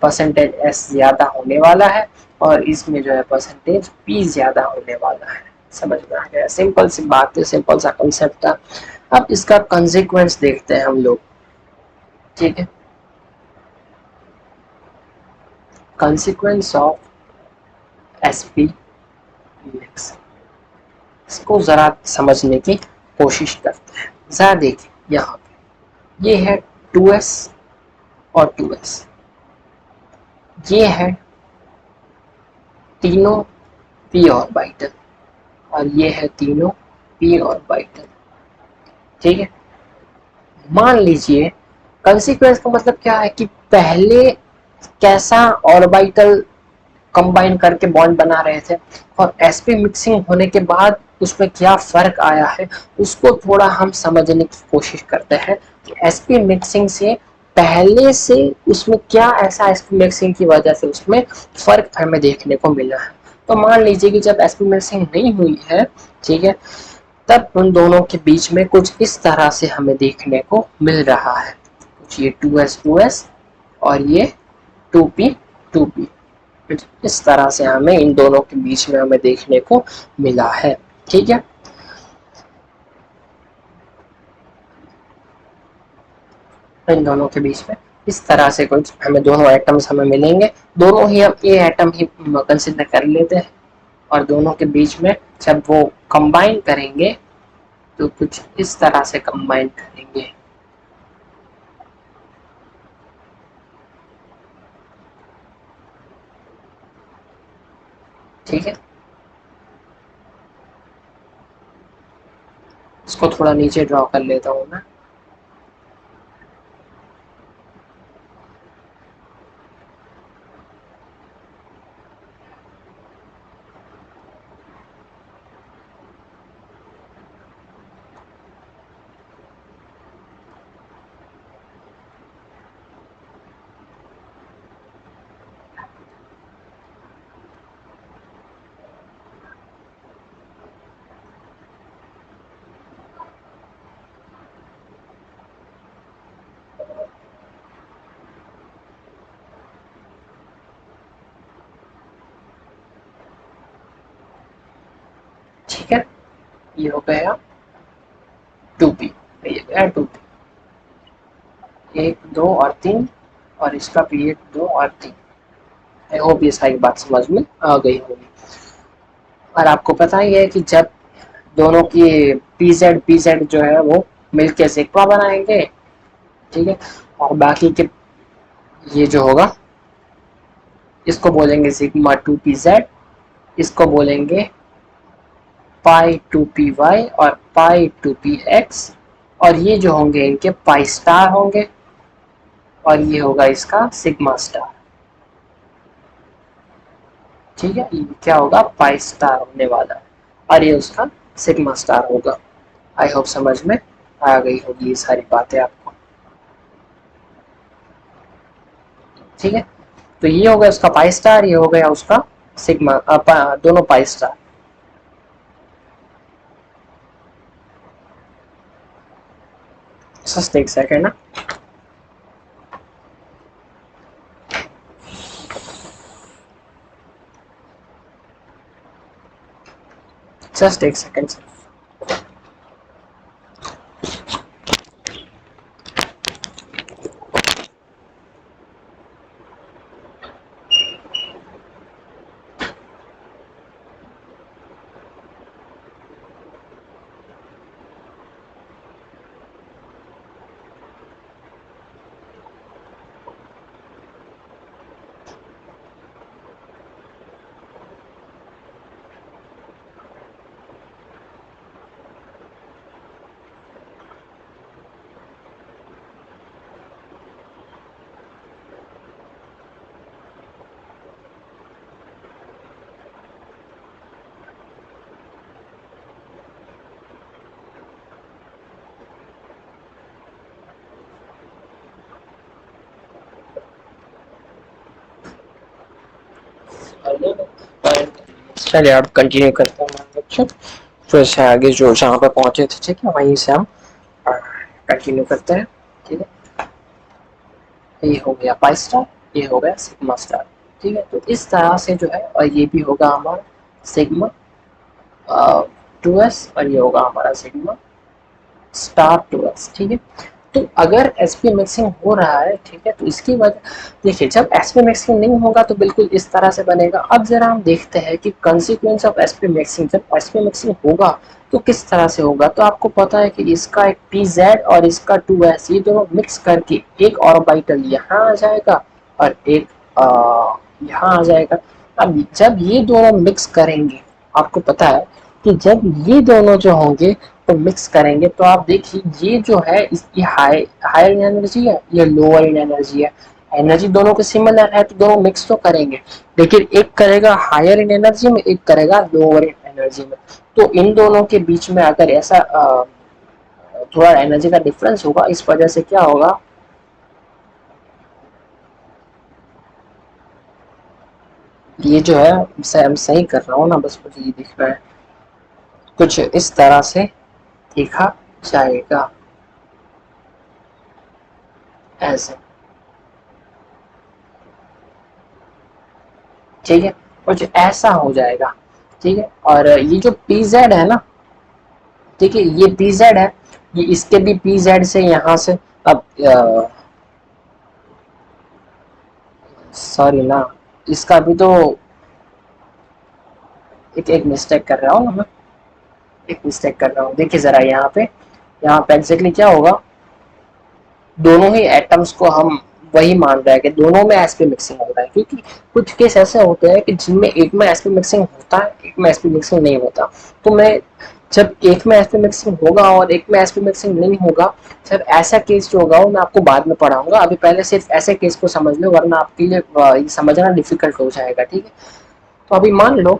परसेंटेज एस ज्यादा होने वाला है और इसमें जो है परसेंटेज पी ज्यादा होने वाला है। समझ में आ गया? सिंपल सी बात है, सिंपल सा कंसेप्ट था। अब इसका कंसिक्वेंस देखते हैं हम लोग। ठीक है, कंसिक्वेंस ऑफ एसपी मिक्स, इसको जरा समझने की कोशिश करते हैं। जरा देखिए यहाँ पे ये है 2s और 2s, ये है तीनों पी ऑर्बिटल और ये है तीनों पी ऑर्बिटल। ठीक है, मान लीजिए कंसीक्वेंस का मतलब क्या है कि पहले कैसा ऑर्बिटल कंबाइन करके बॉन्ड बना रहे थे और एसपी मिक्सिंग होने के बाद उसमें क्या फर्क आया है, उसको थोड़ा हम समझने की कोशिश करते हैं कि एसपी मिक्सिंग से पहले से उसमें क्या ऐसा एसपी मिक्सिंग की वजह से उसमें फर्क हमें देखने को मिला है। तो मान लीजिए कि जब एसपी मिक्सिंग नहीं हुई है, ठीक है, तब उन दोनों के बीच में कुछ इस तरह से हमें देखने को मिल रहा है। कुछ ये 2s और ये 2p इस तरह से हमें इन दोनों के बीच में हमें देखने को मिला है। ठीक है, इन दोनों के बीच में इस तरह से कुछ हमें दोनों एटम्स हमें मिलेंगे। दोनों ही हम ए एटम ही कंसिडर कर लेते हैं और दोनों के बीच में जब वो कंबाइन करेंगे तो कुछ इस तरह से कंबाइन करेंगे। ठीक है, इसको थोड़ा नीचे ड्रॉ कर लेता हूँ मैं। ठीक है, ये हो गया 2p, ये गया 2p, 1 2 और 3 और इसका भी 1 2 और 3। आई होप ये सारी बात समझ में आ गई होगी। और आपको पता ही है कि जब दोनों की पीजेड जो है वो मिलके सिग्मा बनाएंगे, ठीक है, और बाकी के ये जो होगा इसको बोलेंगे सिग्मा 2 pz, इसको बोलेंगे पाई 2 py और पाई 2 px, और ये जो होंगे इनके पाई स्टार होंगे और ये होगा इसका सिग्मा स्टार। ठीक है, ये क्या होगा पाई स्टार होने वाला है और ये उसका सिग्मा स्टार होगा। आई होप समझ में आ गई होगी ये सारी बातें आपको। ठीक है, तो ये हो गया उसका पाई स्टार, ये हो गया उसका सिग्मा, दोनों पाई स्टार। जस्ट एक सेकेंड ना, जस्ट एक सेकेंड। ले लो। चलिए आप कंटिन्यू करते हैं हमारा लेक्चर, फिर से आगे जो जहाँ पे पहुंचे थे, ठीक है, वहीं से हम कंटिन्यू करते हैं। ठीक है, ये हो गया पाई स्टार, ये हो गया सिग्मा स्टार। ठीक है, तो इस तरह से जो है, और ये भी होगा हमारा सिग्मा 2s, और ये होगा हमारा सिग्मा स्टार 2s। ठीक है, तो अगर एसपी मिक्सिंग हो रहा है, ठीक है, तो इसकी वजह देखिए, जब एसपी मिक्सिंग नहीं होगा तो बिल्कुल इस तरह से बनेगा। अब जरा हम देखते हैं कि कंसिक्वेंस ऑफ एसपी मिक्सिंग, जब एसपी मिक्सिंग होगा तो किस तरह से होगा। तो आपको पता है कि इसका एक pz और इसका 2s, ये दोनों मिक्स करके एक ऑर्बिटल यहाँ आ जाएगा और एक यहाँ आ जाएगा। अब जब ये दोनों मिक्स करेंगे, आपको पता है कि जब ये दोनों जो होंगे तो मिक्स करेंगे, तो आप देखिए ये जो है इसकी हायर इन एनर्जी है, ये लोअर इन एनर्जी है। एनर्जी दोनों के सिमिलर है तो दोनों मिक्स तो करेंगे, लेकिन एक करेगा हायर इन एनर्जी में, एक करेगा लोअर इन एनर्जी में। तो इन दोनों के बीच में अगर ऐसा थोड़ा एनर्जी का डिफरेंस होगा, इस वजह से क्या होगा, ये जो है सही कर रहा हूँ ना, बस मुझे ये दिख रहा है कुछ इस तरह से देखा जाएगा, ऐसे। ठीक है, कुछ ऐसा हो जाएगा। ठीक है, और ये जो pz है ना, ठीक है, ये pz है, ये इसके भी pz से यहाँ से, अब सॉरी ना, इसका भी तो एक मिस्टेक कर रहा हूँ ना मैं, एक मिस्टेक कर रहा हूँ। देखिए जरा यहाँ पे एग्जैक्टली क्या होगा, दोनों ही एटम्स को हम वही मान रहे हैं कि दोनों में एसपी मिक्सिंग हो रहा है, क्योंकि कुछ केस ऐसे होते हैं कि जिनमें एक में एसपी मिक्सिंग होता है, एक में एसपी मिक्सिंग नहीं होता। तो मैं जब एक में एसपी मिक्सिंग होगा और एक में एसपी मिक्सिंग नहीं होगा, जब ऐसा केस जो होगा वो मैं आपको बाद में पढ़ाऊंगा। अभी पहले सिर्फ ऐसे केस को समझ लो, वरना आपके लिए ये समझना डिफिकल्ट हो जाएगा। ठीक है, तो अभी मान लो,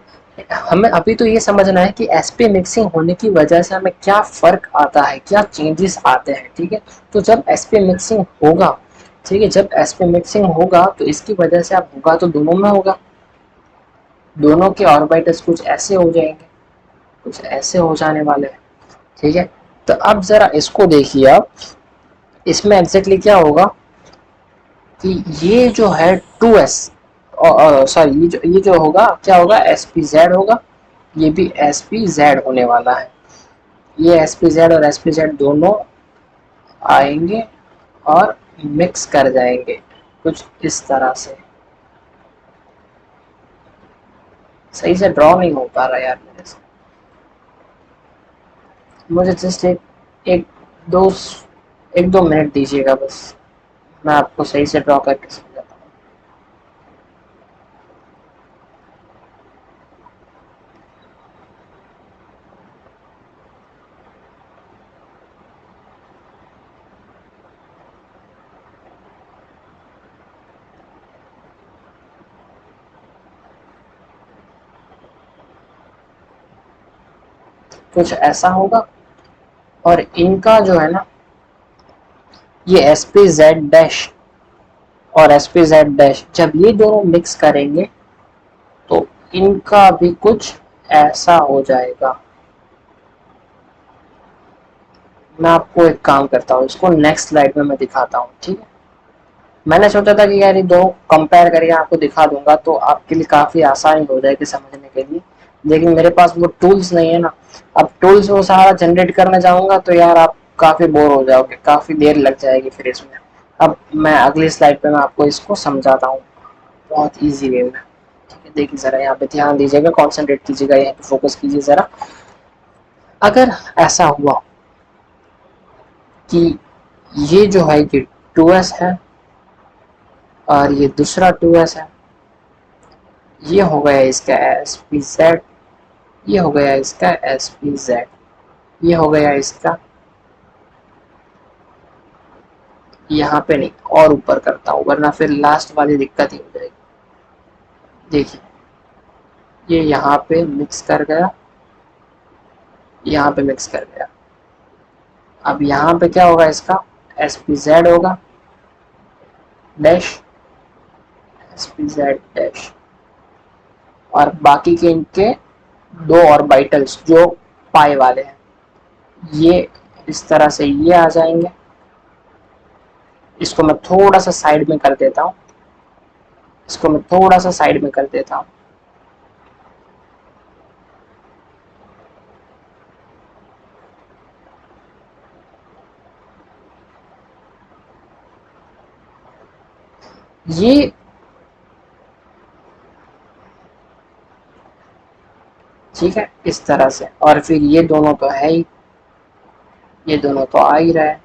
हमें अभी तो ये समझना है कि एसपी मिक्सिंग होने की वजह से हमें क्या फर्क आता है, क्या चेंजेस आते हैं। ठीक है, तो जब एसपी मिक्सिंग होगा, ठीक है, जब एसपी मिक्सिंग होगा तो इसकी वजह से अब होगा तो दोनों में होगा, दोनों के ऑर्बिटल्स कुछ ऐसे हो जाएंगे, कुछ ऐसे हो जाने वाले हैं। ठीक है, तो अब जरा इसको देखिए आप, इसमें एग्जैक्टली क्या होगा कि ये जो है 2s, सॉरी, ये जो होगा क्या होगा, sp z होगा, ये भी sp z होने वाला है। ये sp z और sp z दोनों आएंगे और मिक्स कर जाएंगे कुछ इस तरह से। सही से ड्रॉ नहीं हो पा रहा यार मेरे से, मुझे जस्ट एक दो एक दो मिनट दीजिएगा बस, मैं आपको सही से ड्रॉ करके समझाता हूँ। कुछ ऐसा होगा, और इनका जो है ना, ये sp z' और sp z' जब ये दोनों मिक्स करेंगे तो इनका भी कुछ ऐसा हो जाएगा। मैं आपको एक काम करता हूँ, इसको नेक्स्ट स्लाइड में मैं दिखाता हूँ। ठीक है, मैंने सोचा था कि यार ये दो कंपेयर करके आपको दिखा दूंगा तो आपके लिए काफी आसानी हो जाएगी समझने के लिए, लेकिन मेरे पास वो टूल्स नहीं है ना। अब टूल्स वो सारा जनरेट करने जाऊंगा तो यार आप काफी बोर हो जाओगे, काफी देर लग जाएगी फिर इसमें। अब मैं अगली स्लाइड पे मैं आपको इसको समझाता हूँ बहुत ईजी वे में। ठीक है, देखिए जरा यहाँ पे ध्यान दीजिएगा, कॉन्सेंट्रेट कीजिएगा, यहाँ पे फोकस कीजिए जरा। अगर ऐसा हुआ कि ये जो है ये 2s है और ये दूसरा 2s है, ये हो गया इसका sp z, ये हो गया इसका sp z, ये हो गया इसका, यहाँ पे नहीं और ऊपर करता हूँ वरना फिर लास्ट वाली दिक्कत ही हो जाएगी। देखिए ये यहाँ पे मिक्स कर गया, यहाँ पे मिक्स कर गया। अब यहाँ पे क्या होगा, इसका sp z होगा डैश, sp z डैश, और बाकी के इनके दो ऑर्बिटल्स जो पाई वाले हैं, ये इस तरह से ये आ जाएंगे। इसको मैं थोड़ा सा साइड में कर देता हूँ, इसको मैं थोड़ा सा साइड में कर देता हूँ। ये ठीक है इस तरह से, और फिर ये दोनों तो है ही, ये दोनों तो आ ही रहा है।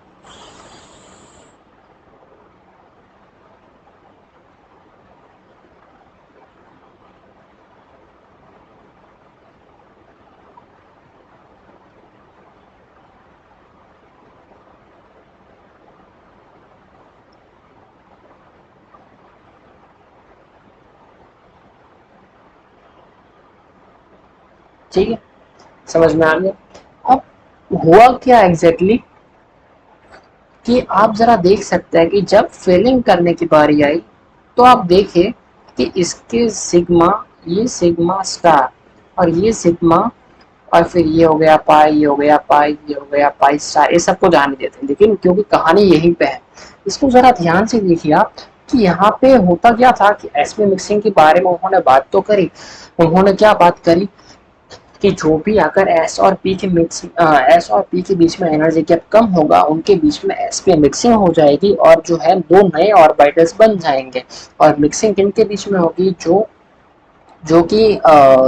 ठीक है, समझ में आ गया। अब हुआ क्या एग्जैक्टली कि आप जरा देख सकते हैं कि जब फिलिंग करने की बारी आई तो आप देखिए कि इसके सिग्मा, ये सिग्मा स्टार और ये सिग्मा, और फिर ये हो गया पाई, ये हो गया पाई, ये हो गया पाई स्टार, ये सबको जाने देते हैं। लेकिन क्योंकि कहानी यहीं पे है, इसको जरा ध्यान से देखिए आप कि यहाँ पे होता क्या था कि एसपी मिक्सिंग के बारे में उन्होंने बात तो करी। उन्होंने क्या बात करी कि जो भी अगर एस और पी के एस और पी के बीच में एनर्जी गैप कम होगा, उनके बीच में एस पी मिक्सिंग हो जाएगी और जो है दो नए ऑर्बिटल्स बन जाएंगे। और मिक्सिंग किनके बीच में होगी, जो जो कि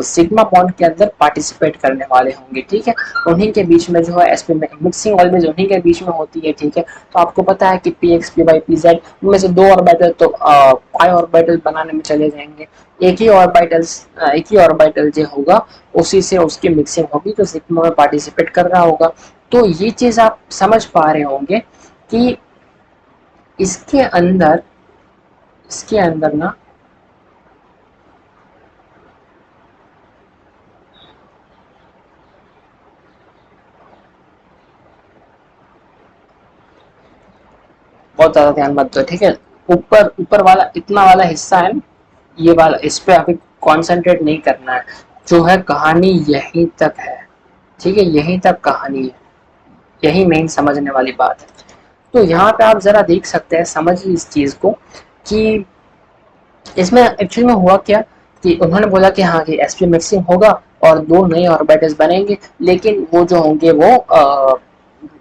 सिग्मा बॉन्ड के अंदर पार्टिसिपेट करने वाले होंगे। ठीक है, उन्हीं के बीच में जो है एसपी मिक्सिंग ऑलवेज उन्हीं के बीच में होती है। ठीक है, तो आपको पता है कि p x p y p z उनमें से दो ऑर्बिटल तो पाई ऑर्बिटल बनाने में चले जाएंगे। एक ही ऑर्बिटल जो होगा उसी से उसकी मिक्सिंग होगी, तो सिग्मा में पार्टिसिपेट कर रहा होगा। तो ये चीज आप समझ पा रहे होंगे कि इसके अंदर इसके अंदर ना बहुत ज्यादा ध्यान मत दो। ठीक है, ऊपर ऊपर वाला इतना वाला हिस्सा है ना, ये वाला, इस पे अभी कंसंट्रेट नहीं करना है। जो है कहानी यहीं तक है। ठीक है, यहीं तक कहानी है, यही मेन समझने वाली बात है। तो यहाँ पे आप जरा देख सकते हैं, समझिए इस चीज को कि इसमें एक्चुअली में हुआ क्या कि उन्होंने बोला कि हाँ कि एसपी मिक्सिंग होगा और दो नए ऑर्बिटल्स बनेंगे, लेकिन वो जो होंगे वो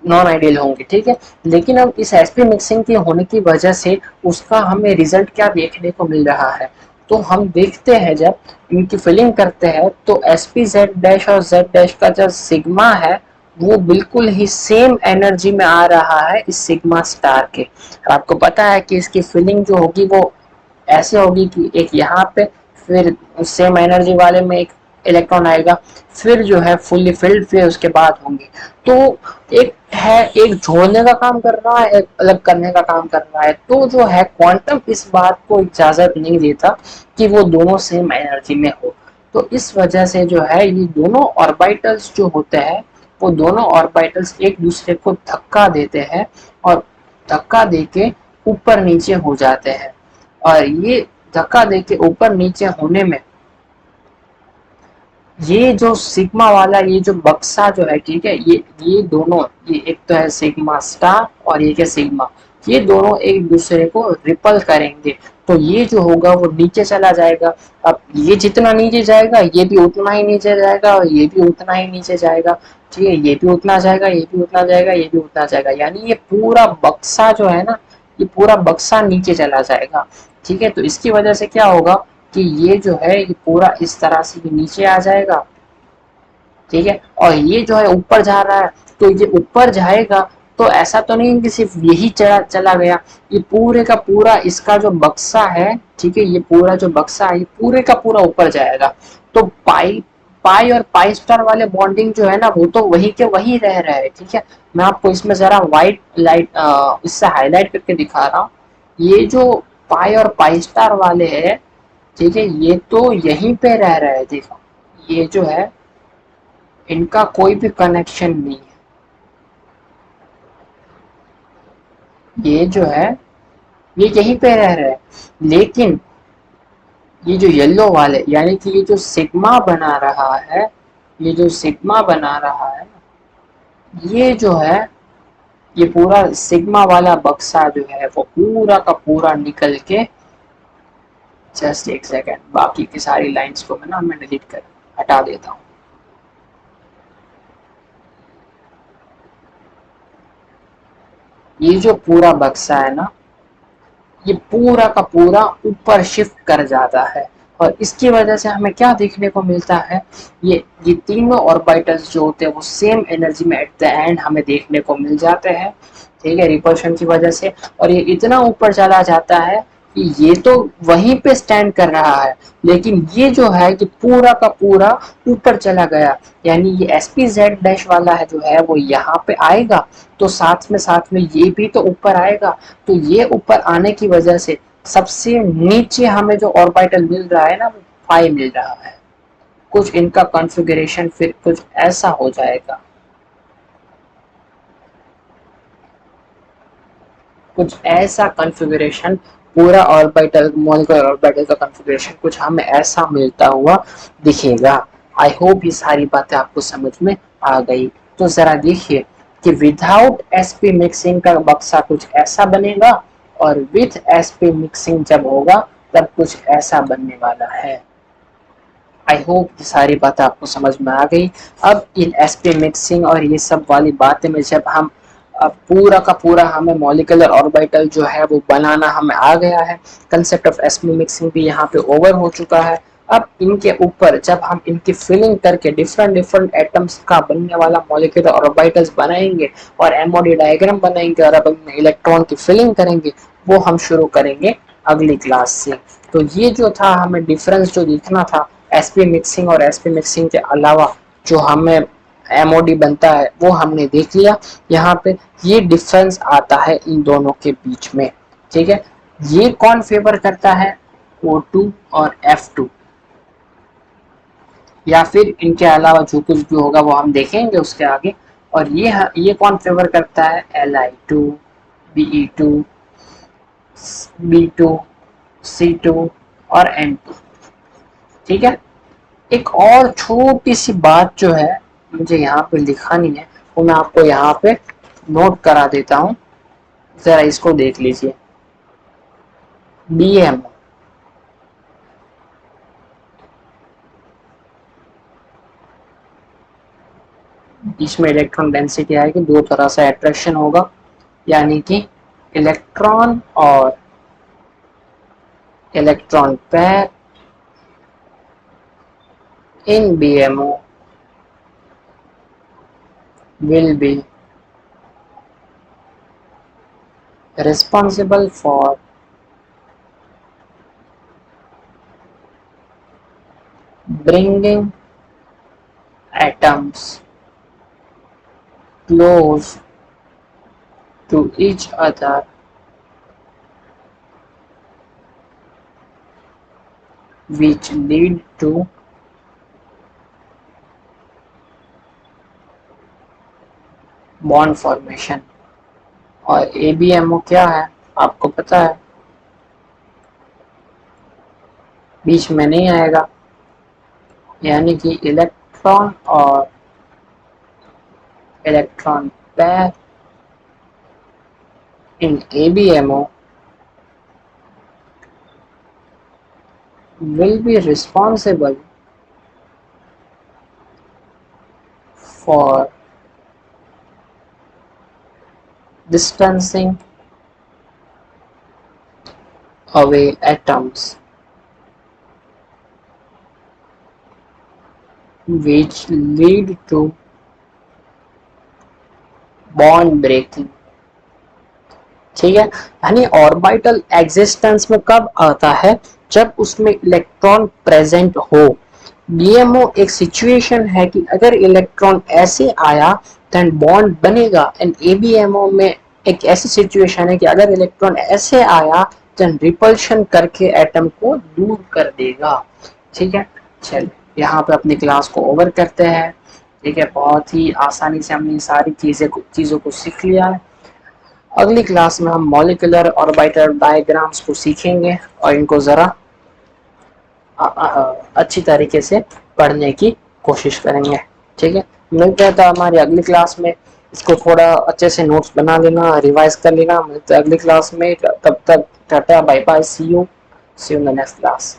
नॉन आइडियल होंगे। ठीक है, लेकिन अब इस एसपी मिक्सिंग के होने की वजह से उसका हमें रिजल्ट क्या देखने को मिल रहा है। तो हम देखते हैं जब इनकी फिलिंग करते हैं तो एसपी जेड डैश और जेड डैश का जो सिग्मा है वो बिल्कुल ही सेम एनर्जी में आ रहा है इस सिग्मा स्टार के। आपको पता है कि इसकी फिलिंग जो होगी वो ऐसे होगी कि एक यहाँ पे, फिर सेम एनर्जी वाले में एक इलेक्ट्रॉन आएगा, फिर जो है फुल्ली फिल्ड, फिर उसके बाद होंगे। तो एक है, एक जोड़ने का काम कर रहा है, एक अलग करने का काम कर रहा है। तो जो है क्वांटम इस बात को इजाजत नहीं देता कि वो दोनों सेम एनर्जी में हो। तो इस वजह से जो है ये दोनों ऑर्बिटल्स जो होते हैं वो दोनों ऑर्बिटल्स एक दूसरे को धक्का देते हैं और धक्का देके ऊपर नीचे हो जाते हैं। और ये धक्का देके ऊपर नीचे होने में ये जो सिग्मा वाला ये जो बक्सा जो है, ठीक है, ये दोनों, ये एक तो है सिग्मा स्टार और एक है सिग्मा, ये दोनों एक दूसरे को रिपल करेंगे। तो ये जो होगा वो नीचे चला जाएगा। अब ये जितना नीचे जाएगा ये भी उतना ही नीचे जाएगा और ये भी उतना ही नीचे जाएगा। ठीक है, ये भी उतना जाएगा, ये भी उतना जाएगा, ये भी उतना जाएगा, यानी ये पूरा बक्सा जो है ना, ये पूरा बक्सा नीचे चला जाएगा। ठीक है, तो इसकी वजह से क्या होगा कि ये जो है ये पूरा इस तरह से नीचे आ जाएगा। ठीक है, और ये जो है ऊपर जा रहा है, तो ये ऊपर जाएगा तो ऐसा तो नहीं कि सिर्फ यही चला चला गया, ये पूरे का पूरा इसका जो बक्सा है, ठीक है, ये पूरा जो बक्सा है ये पूरे का पूरा ऊपर जाएगा। तो पाई पाई और पाई स्टार वाले बॉन्डिंग जो है ना वो तो वही के वही रह रहा है। ठीक है, मैं आपको इसमें जरा व्हाइट लाइट इससे हाईलाइट करके दिखा रहा हूँ। ये जो पाई और पाई स्टार वाले है, ठीक है, ये तो यहीं पे रह रहा है। देखो ये जो है इनका कोई भी कनेक्शन नहीं है, ये जो है ये यहीं पे रह रहा है। लेकिन ये जो येलो वाले यानी कि ये जो सिग्मा बना रहा है, ये जो सिग्मा बना रहा है, ये जो है ये पूरा सिग्मा वाला बक्सा जो है वो पूरा का पूरा निकल के, जस्ट एक सेकेंड, बाकी की सारी लाइंस को मैं डिलीट कर हटा देता हूँ। ये जो पूरा बक्सा है ना, ये पूरा का पूरा ऊपर शिफ्ट कर जाता है और इसकी वजह से हमें क्या देखने को मिलता है, ये तीनों ऑर्बिटल्स जो होते हैं वो सेम एनर्जी में एट द एंड हमें देखने को मिल जाते हैं, ठीक है, रिपल्शन की वजह से। और ये इतना ऊपर चला जाता है कि ये तो वहीं पे स्टैंड कर रहा है, लेकिन ये जो है कि पूरा का पूरा ऊपर चला गया, यानी ये SP Z' वाला है जो है वो यहाँ पे आएगा, तो साथ में ये भी तो ऊपर आएगा। तो ये ऊपर आने की वजह से सबसे नीचे हमें जो ऑर्बिटल मिल रहा है ना वो 5 मिल रहा है। कुछ इनका कॉन्फ़िगरेशन फिर कुछ ऐसा हो जाएगा, कुछ ऐसा कॉन्फ़िगरेशन, पूरा ऑर्बिटल मॉलिक्यूलर ऑर्बिटल का कॉन्फ़िगरेशन कुछ हमें ऐसा मिलता हुआ दिखेगा। आई होप ये सारी बातें आपको समझ में आ गई। तो जरा देखिए कि विदाउट sp मिक्सिंग का बक्सा कुछ ऐसा बनेगा और विथ sp मिक्सिंग जब होगा तब कुछ ऐसा बनने वाला है। आई होप ये सारी बातें आपको समझ में आ गई। अब इन sp मिक्सिंग और ये सब वाली बातें में जब हम पूरा का पूरा हमें मॉलिक्यूलर ऑर्बिटल जो है वो बनाना हमें आ गया है, कंसेप्ट ऑफ sp मिक्सिंग भी यहाँ पे ओवर हो चुका है। अब इनके ऊपर जब हम इनकी फिलिंग करके डिफरेंट डिफरेंट एटम्स का बनने वाला मॉलिक्यूलर ऑर्बिटल्स बनाएंगे और MOD डायग्राम बनाएंगे और अब हम इलेक्ट्रॉन की फिलिंग करेंगे, वो हम शुरू करेंगे अगली क्लास से। तो ये जो था हमें डिफरेंस जो दिखना था sp मिक्सिंग और sp मिक्सिंग के अलावा जो हमें MOD बनता है वो हमने देख लिया। यहाँ पे ये डिफरेंस आता है इन दोनों के बीच में, ठीक है। ये कौन फेवर करता है, O2 और F2, या फिर इनके अलावा जो कुछ भी होगा वो हम देखेंगे उसके आगे। और ये कौन फेवर करता है, Li2, Be2, B2, C2 और N2, ठीक है। एक और छोटी सी बात जो है मुझे यहाँ पे लिखानी है वो मैं आपको यहाँ पे नोट करा देता हूँ, जरा इसको देख लीजिए। BMO, इसमें इलेक्ट्रॉन डेंसिटी आएगी, दो तरह से अट्रैक्शन होगा, यानी कि इलेक्ट्रॉन और electron pair in BMO will be responsible for bringing atoms close to each other, which lead to bond formation. और ABMO क्या है आपको पता है, बीच में नहीं आएगा, यानी कि इलेक्ट्रॉन और electron pair in ABMO will be responsible for distancing away atoms, which lead to bond breaking, ठीक है। यानी ऑर्बिटल एग्जिस्टेंस में कब आता है, जब उसमें इलेक्ट्रॉन प्रेजेंट हो। BMO एक सिचुएशन है कि अगर इलेक्ट्रॉन ऐसे आया देन बॉन्ड बनेगा, एंड ABMO में एक ऐसी सिचुएशन है कि अगर इलेक्ट्रॉन ऐसे आया देन रिपल्शन करके एटम को दूर कर देगा, ठीक है। चलिए यहाँ पे अपनी क्लास को ओवर करते हैं, ठीक है। बहुत ही आसानी से हमने सारी चीज़ों को सीख लिया है। अगली क्लास में हम मॉलिक्यूलर ऑर्बिटल डायग्राम्स को सीखेंगे और इनको ज़रा अच्छी तरीके से पढ़ने की कोशिश करेंगे। ठीक है, मिलते हैं तो हमारी अगली क्लास में। इसको थोड़ा अच्छे से नोट्स बना लेना, रिवाइज कर लेना। मिलते हैं अगली क्लास में, तब तक tata bye bye, see you in the next class.